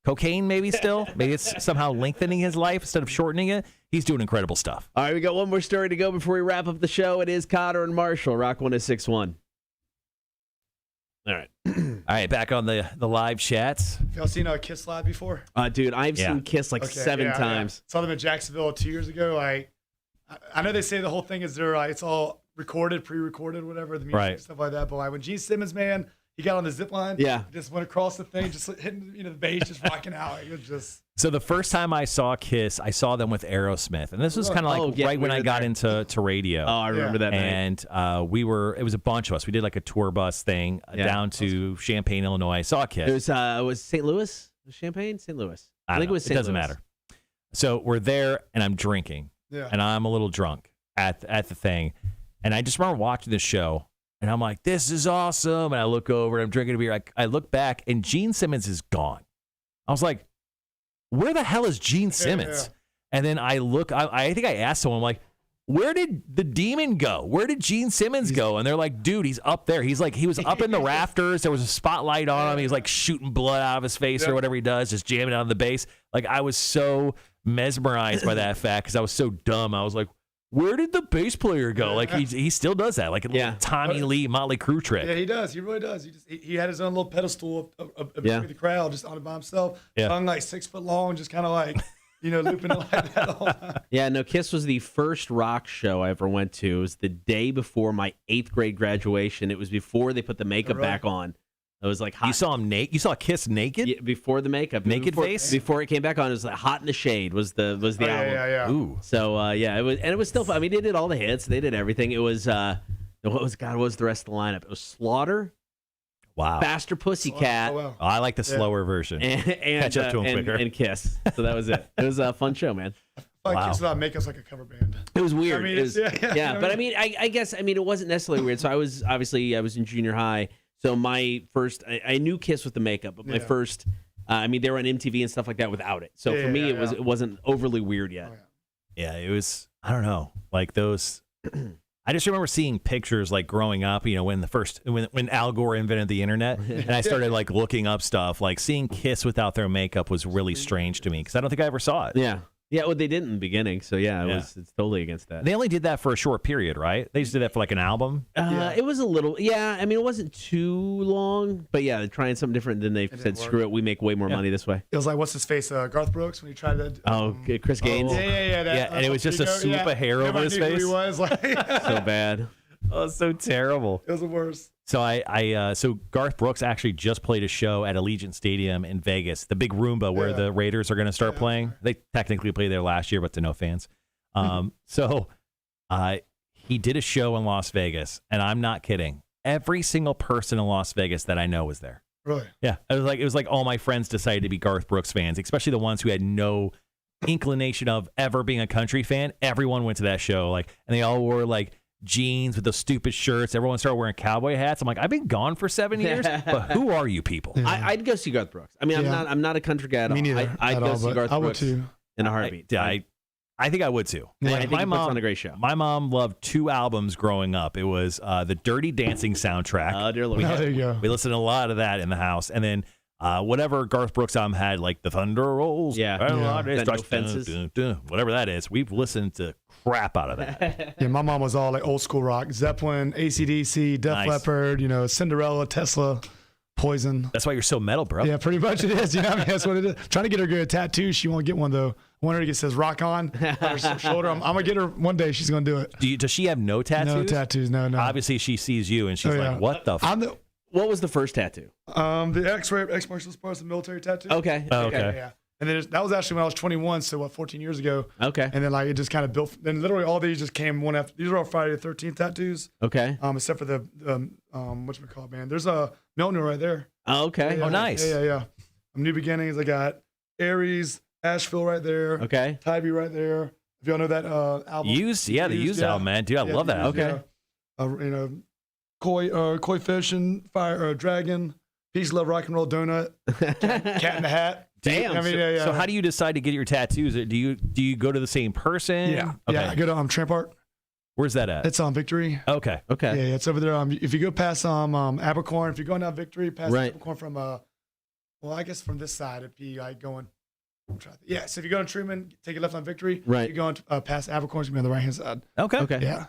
Cocaine maybe still. Maybe it's somehow lengthening his life instead of shortening it. He's doing incredible stuff. All right, we got one more story to go before we wrap up the show. It is Cotter and Marshall, Rock 106.1. All right. All right, back on the live chats. Y'all seen Kiss live before? Dude, I've seen Kiss like 7 times. Saw them in Jacksonville 2 years ago. I know they say the whole thing is it's all recorded, pre-recorded, whatever, the music and stuff like that. But when Gene Simmons, man, he got on the zip line. Yeah. Just went across the thing, just hitting the bass, just rocking out. It was just. So the first time I saw Kiss, I saw them with Aerosmith, and this was kind of like right when I got into radio. Oh, I remember that night. And it was a bunch of us. We did like a tour bus thing down to Champaign, Illinois. I saw Kiss. It was St. Louis? Champaign? St. Louis. I think it was St. Louis. It doesn't matter. So we're there, and I'm drinking, and I'm a little drunk at the thing, and I just remember watching this show, and I'm like, this is awesome, and I look over, and I'm drinking a beer. I look back, and Gene Simmons is gone. I was like, where the hell is Gene Simmons? And then I look, I think I asked someone, I'm like, where did the demon go? Where did Gene Simmons go? And they're like, dude, he's up there. He's like, he was up in the rafters. There was a spotlight on him. He was like shooting blood out of his face or whatever he does, just jamming on the bass. Like, I was so mesmerized by that fact because I was so dumb. I was like, where did the bass player go? Like, he still does that. Like a Tommy Lee Motley Crue trick. Yeah, he does. He really does. He had his own little pedestal of the crowd, just on it by himself. Yeah. Hung like 6 foot long, just kind of like, looping it like that all the time. Yeah, no, Kiss was the first rock show I ever went to. It was the day before my 8th grade graduation. It was before they put the makeup back on. It was like hot. You saw him naked? You saw Kiss naked? Yeah, before the makeup. Face? Before it came back on, it was like Hot in the Shade was the album. Yeah. Ooh. So, it was still fun. I mean, they did all the hits. They did everything. It was, what was the rest of the lineup? It was Slaughter. Wow. Faster Pussycat. Oh, wow. Oh, I like the slower version. And Catch up to him quicker. And Kiss. So that was it. It was a fun show, man. Like Wow. Kiss Without Makeup's like a cover band. It was weird. I mean, It was, yeah. but I mean, I guess it wasn't necessarily weird. So I was in junior high. So my first, I knew Kiss with the makeup, but my first, they were on MTV and stuff like that without it. So for me, it wasn't overly weird yet. Oh, Yeah, it was, I don't know, like those. I just remember seeing pictures like growing up, when Al Gore invented the internet, and I started like looking up stuff. Like seeing Kiss without their makeup was really strange to me because I don't think I ever saw it. Yeah. Yeah, well, they didn't in the beginning, so it's totally against that. They only did that for a short period, right? They just did that for like an album. It was a little, it wasn't too long, but they're trying something different. Then they said, "Screw it, we make way more money this way." It was like what's his face, Garth Brooks, when he tried to. Chris Gaines, And it was just a swoop of hair over his face. Who he was like, so bad. Oh, so terrible. It was the worst. So so Garth Brooks actually just played a show at Allegiant Stadium in Vegas, the big Roomba where the Raiders are going to start playing. They technically played there last year, but to no fans. So he did a show in Las Vegas, and I'm not kidding. Every single person in Las Vegas that I know was there. Really? Yeah, it was like all my friends decided to be Garth Brooks fans, especially the ones who had no inclination of ever being a country fan. Everyone went to that show, and they all wore like jeans with those stupid shirts. Everyone started wearing cowboy hats. I'm like, I've been gone for 7 years, but who are you people? Yeah. I'd go see Garth Brooks. I mean, I'm not a country guy at all. Me neither. I'd go see Garth I would Brooks too. in a heartbeat. I think I would too. Yeah. I think he puts on a great show. My mom loved 2 albums growing up. It was the Dirty Dancing soundtrack. Oh, dear Lord. There you go. We listened to a lot of that in the house, and then whatever Garth Brooks album had, like the Thunder Rolls, Fendo Fences. Whatever that is. We've listened to crap out of that. Yeah, my mom was all like old school rock: Zeppelin, AC/DC, Def Leppard, Cinderella, Tesla, Poison. That's why you're so metal, bro. Yeah, pretty much it is. That's what it is. Trying to get her a good tattoo. She won't get one though. I want her to get says "Rock On" on her shoulder. I'm gonna get her one day. She's gonna do it. Does she have no tattoos? No tattoos. No. Obviously, she sees you and she's like, "What the?" What was the first tattoo? The X-martial sports, the military tattoo. Okay. Okay. Yeah. And then that was actually when I was 21, so 14 years ago. Okay. And then it just kind of built. Then literally all these just came one after. These are all Friday the 13th tattoos. Okay. Except for the whatchamacallit, man. There's a Milton right there. Oh, okay. Yeah, nice. Yeah. New Beginnings. I got Aries, Asheville right there. Okay. Tybee right there. If y'all know that album. The Used album, man. Dude, I love that album. Okay. Koi fish and fire dragon. Peace, love, rock and roll, donut. Cat in the hat. Damn. So how do you decide to get your tattoos? Do you go to the same person? Yeah. Okay. Yeah. I go to Tramp Art. Where's that at? It's on Victory. Okay. Okay. Yeah, it's over there. If you go past Abercorn, if you're going down Victory, past Abercorn from I guess from this side it'd be like going. Yeah, so if you go to Truman, take a left on Victory. Right. You're going past Abercorn, it's gonna be on the right hand side. Okay. Okay. Yeah.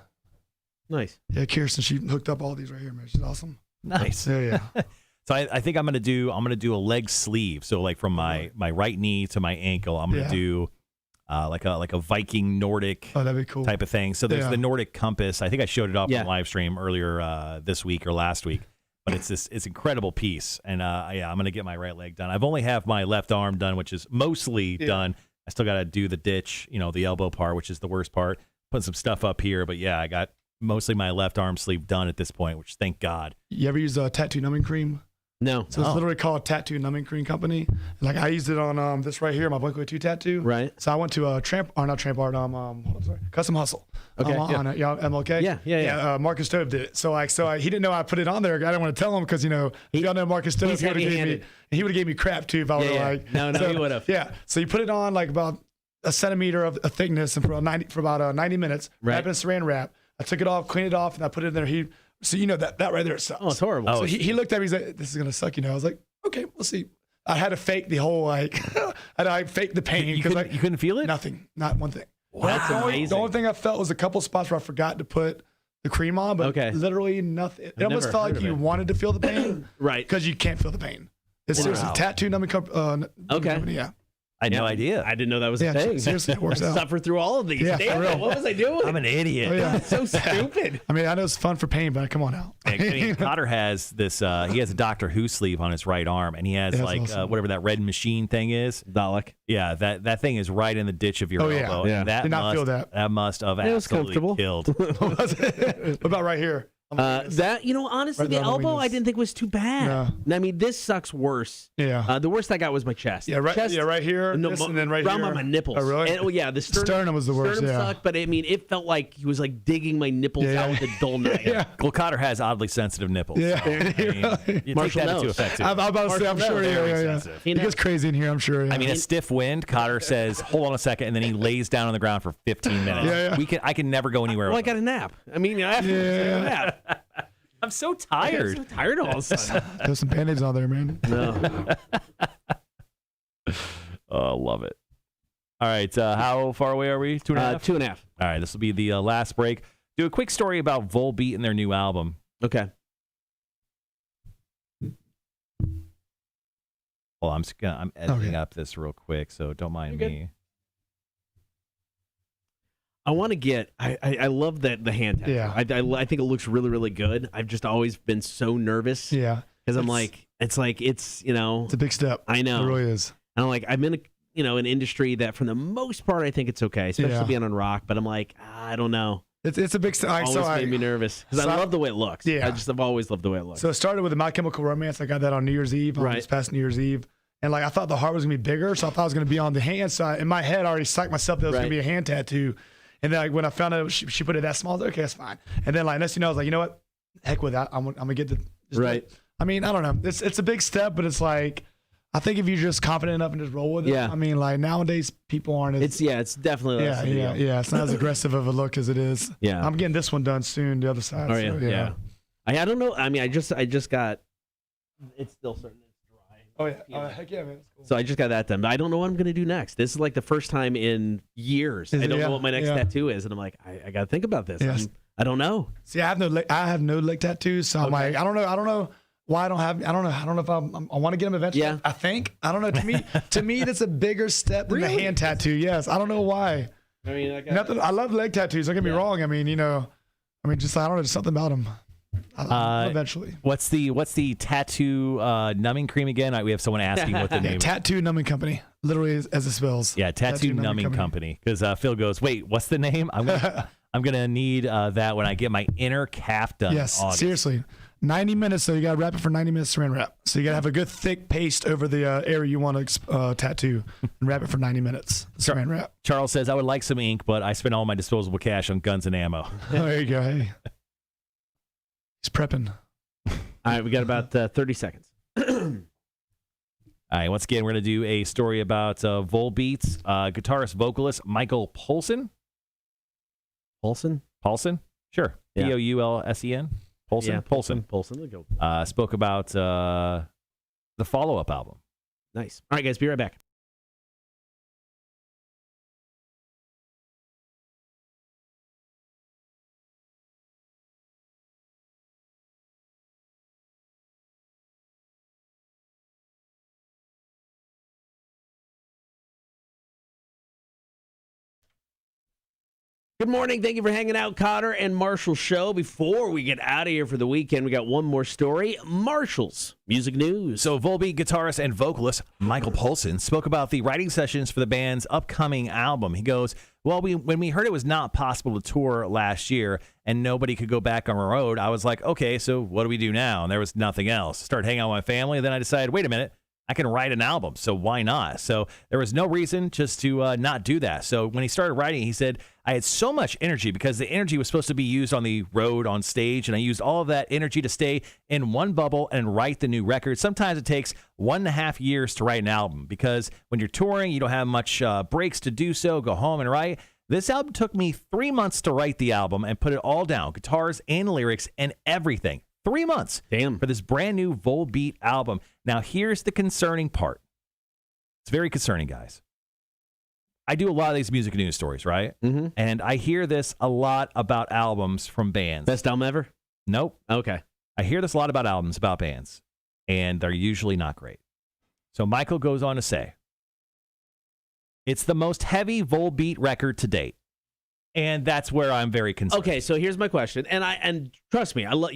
Nice. Yeah, Kirsten, she hooked up all these right here, man. She's awesome. Nice. Yeah. So I think I'm gonna do a leg sleeve. So like from my right knee to my ankle, I'm gonna do like a Viking Nordic that'd be cool. type of thing. So there's the Nordic compass. I think I showed it off on the live stream earlier this week or last week. But it's incredible piece, and I'm gonna get my right leg done. I've only have my left arm done, which is mostly done. I still got to do the ditch, the elbow part, which is the worst part. Put some stuff up here, but I got mostly my left arm sleeve done at this point, which thank God. You ever use tattoo numbing cream? No. So it's literally called Tattoo Numbing Cream Company. Like I used it on this right here, my Blink-182 tattoo. Right. So I went to Custom Hustle. Okay. On it. Y'all MLK. Yeah. Marcus Stove did it. So he didn't know I put it on there. I didn't want to tell him because y'all know Marcus Stove. He's heavy-handed. He would have gave me crap too if I was No, he would have. Yeah. So you put it on like about a centimeter of thickness and for about 90 minutes. Right. Wrap in a saran wrap. I took it off, cleaned it off, and I put it in there. So that right there sucks. Oh, it's horrible. So he looked at me. He's like, "This is gonna suck," I was like, "Okay, we'll see." I had to fake the whole I faked the pain because you couldn't feel it. Nothing, not one thing. Wow. That's amazing. The only thing I felt was a couple spots where I forgot to put the cream on, but literally nothing. It almost felt like you wanted to feel the pain, right? Because you can't feel the pain. It's seriously Tattoo Numbing Company. Yeah. I had no idea. I didn't know that was a thing. Seriously, it works out. Suffer through all of these. Yeah, Damn it, what was I doing? I'm an idiot. Oh, yeah. So stupid. I mean, I know it's fun for pain, but come on now. Cotter has this. He has a Doctor Who sleeve on his right arm, and he has awesome. Whatever that red machine thing is. Dalek. Yeah, that thing is right in the ditch of your elbow. Yeah. And that Did not feel that. That must have it was absolutely comfortable. killed. What about right here? That honestly, Right the there on the elbow I wings. didn't think was too bad. I mean, this sucks worse. Yeah. The worst I got was my chest. Yeah, right. Chest, Yeah, right here. No, this, and then right around here. by my nipples. Oh, really? And, the Sternum was the worst. Sternum Yeah. sucked, but I mean, it felt like he was like digging my nipples out with a dull knife. Yeah. Well, Cotter has oddly sensitive nipples. Yeah. So, I mean, you Marshall take that into knows. effect, too. I'm about to say, I'm sure. Very Yeah. sensitive. You It know, gets crazy in here, I'm sure. Yeah. I mean, a stiff wind, Cotter says, hold on a second, and then he lays down on the ground for 15 minutes. Yeah. I can never go anywhere well, I with got a nap. I mean, after a nap. I'm so I'm tired. so tired all of a sudden. There's some band-aids on there, man. No. Oh, love it. All right, how far away are we? 2.5? 2.5. All right, this will be the last break. Do a quick story about Volbeat and their new album. Okay. Well, I'm editing up this real quick, so don't mind me. I want to get. I love the hand tattoo. Yeah. I think it looks really, really good. I've just always been so nervous. Yeah. Because I'm like, it's It's a big step. I know. It really is. And I'm like, I'm in an industry that for the most part I think it's okay, especially being on rock. But I'm like, I don't know. It's a big step. Always made me nervous because I love the way it looks. Yeah. I've always loved the way it looks. So it started with My Chemical Romance. I got that on New Year's Eve, on this past New Year's Eve. And I thought the heart was gonna be bigger, so I thought it was gonna be on the hand side. In my head, I already psyched myself that it was gonna be a hand tattoo. And then when I found out she put it that small, I was like, okay, that's fine. And then next thing you know, I was like, you know what? Heck with that. I'm gonna get the Right. I mean, I don't know. It's a big step, but it's like I think if you're just confident enough and just roll with it. Yeah. I mean, nowadays people aren't as It's definitely less of a deal. yeah. It's not as aggressive of a look as it is. Yeah. I'm getting this one done soon, the other side. Oh so, yeah. I don't know. I mean, I just got. It's still starting to dry. Oh yeah. Oh, heck yeah, man. That's cool. So I just got that done. But I don't know what I'm going to do next. This is like the first time in years. I don't know what my next tattoo is, and I'm like, I got to think about this. Yes. I don't know. See, I have no leg tattoos, so I'm like, I don't know why I don't have. I don't know if I want to get them eventually. Yeah. I think I don't know. To me, that's a bigger step than the hand tattoo. Yes, I don't know why. I mean, Nothing. I love leg tattoos. Don't get me wrong. I mean, just I don't know, just something about them. Eventually. What's the tattoo numbing cream again? We have someone asking what the name is. Tattoo Numbing Company, literally as it spells. Yeah, Tattoo Numbing Company. Because Phil goes, wait, what's the name? I'm gonna need that when I get my inner calf done. Yes, in August. seriously. 90 minutes, so you got to wrap it for 90 minutes saran wrap. So you got to have a good thick paste over the area you want to tattoo and wrap it for 90 minutes. Saran wrap. Charles says, I would like some ink, but I spend all my disposable cash on guns and ammo. There you go. Hey. He's prepping. All right, we got about 30 seconds. All right, once again, we're going to do a story about Volbeat's guitarist, vocalist Michael Poulsen. Paulson? Sure. Yeah. Poulsen? Poulsen? Yeah, Poulsen. Poulsen. Go. Spoke about the follow-up album. Nice. All right, guys, be right back. Good morning. Thank you for hanging out, Cotter and Marshall Show. Before we get out of here for the weekend, we got one more story. Marshall's music news. So Volbeat guitarist and vocalist Michael Poulsen spoke about the writing sessions for the band's upcoming album. He goes, well, when we heard it was not possible to tour last year and nobody could go back on the road, I was like, okay, so what do we do now? And there was nothing else. Started hanging out with my family. Then I decided, wait a minute. I can write an album, so why not? So there was no reason just to not do that. So when he started writing, he said, I had so much energy because the energy was supposed to be used on the road, on stage, and I used all of that energy to stay in one bubble and write the new record. Sometimes it takes 1.5 years to write an album because when you're touring, you don't have much breaks to do so, go home and write. This album took me 3 months to write the album and put it all down, guitars and lyrics and everything. 3 months. Damn. For this brand new Volbeat album. Now, here's the concerning part. It's very concerning, guys. I do a lot of these music news stories, right? Mm-hmm. And I hear this a lot about albums from bands. Best album ever? Nope. Okay. I hear this a lot about albums, about bands, and they're usually not great. So Michael goes on to say, it's the most heavy Volbeat record to date. And that's where I'm very concerned. Okay, so here's my question, and trust me, I love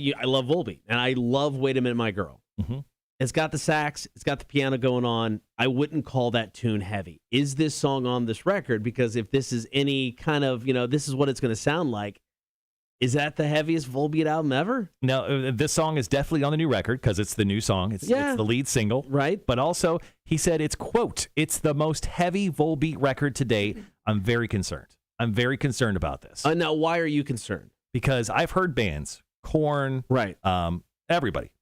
Volbeat, and I love Wait a Minute, My Girl. Mm-hmm. It's got the sax, it's got the piano going on. I wouldn't call that tune heavy. Is this song on this record? Because if this is any kind of, this is what it's going to sound like. Is that the heaviest Volbeat album ever? No, this song is definitely on the new record because it's the new song. It's the lead single. Right. But also, he said it's, quote, it's the most heavy Volbeat record to date. I'm very concerned. I'm very concerned about this. Now, why are you concerned? Because I've heard bands, Korn, right, everybody,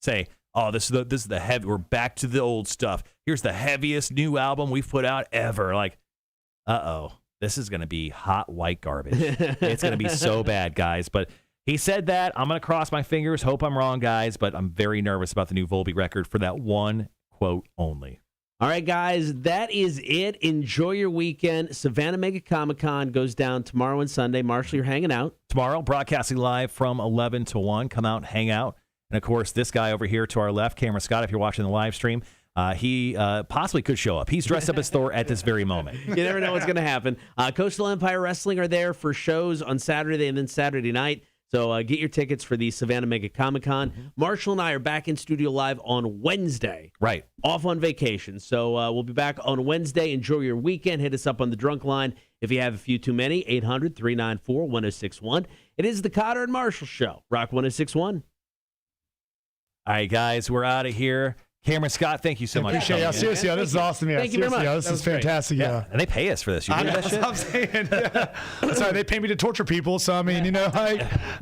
say, oh, this is the heavy, we're back to the old stuff. Here's the heaviest new album we've put out ever. Like, this is going to be hot white garbage. It's going to be so bad, guys. But he said that. I'm going to cross my fingers. Hope I'm wrong, guys. But I'm very nervous about the new Volbeat record for that one quote only. All right, guys, that is it. Enjoy your weekend. Savannah Mega Comic-Con goes down tomorrow and Sunday. Marshall, you're hanging out. Tomorrow, broadcasting live from 11 to 1. Come out, hang out. And, of course, this guy over here to our left, Cameron Scott, if you're watching the live stream, he possibly could show up. He's dressed up as Thor at this very moment. You never know what's going to happen. Coastal Empire Wrestling are there for shows on Saturday and then Saturday night. So get your tickets for the Savannah Mega Comic-Con. Marshall and I are back in studio live on Wednesday. Right. Off on vacation. So we'll be back on Wednesday. Enjoy your weekend. Hit us up on the drunk line if you have a few too many. 800-394-1061. It is the Cotter and Marshall Show. Rock 1061. All right, guys, we're out of here. Cameron Scott, thank you so much. Appreciate it. Seriously, this is awesome. Thank you very much. This is fantastic. Yeah. And they pay us for this. You do that shit? I'm saying. Sorry, they pay me to torture people. So I mean,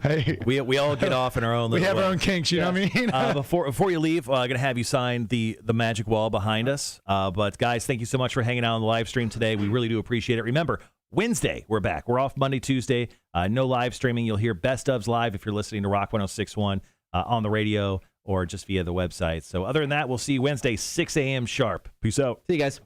hey, we all get off in our own. We have our own kinks. You know what I mean? Before you leave, I'm gonna have you sign the magic wall behind us. But guys, thank you so much for hanging out on the live stream today. We really do appreciate it. Remember, Wednesday we're back. We're off Monday, Tuesday. No live streaming. You'll hear Best Ofs live if you're listening to Rock 106.1 on the radio or just via the website. So other than that, we'll see you Wednesday, 6 a.m. sharp. Peace out. See you guys.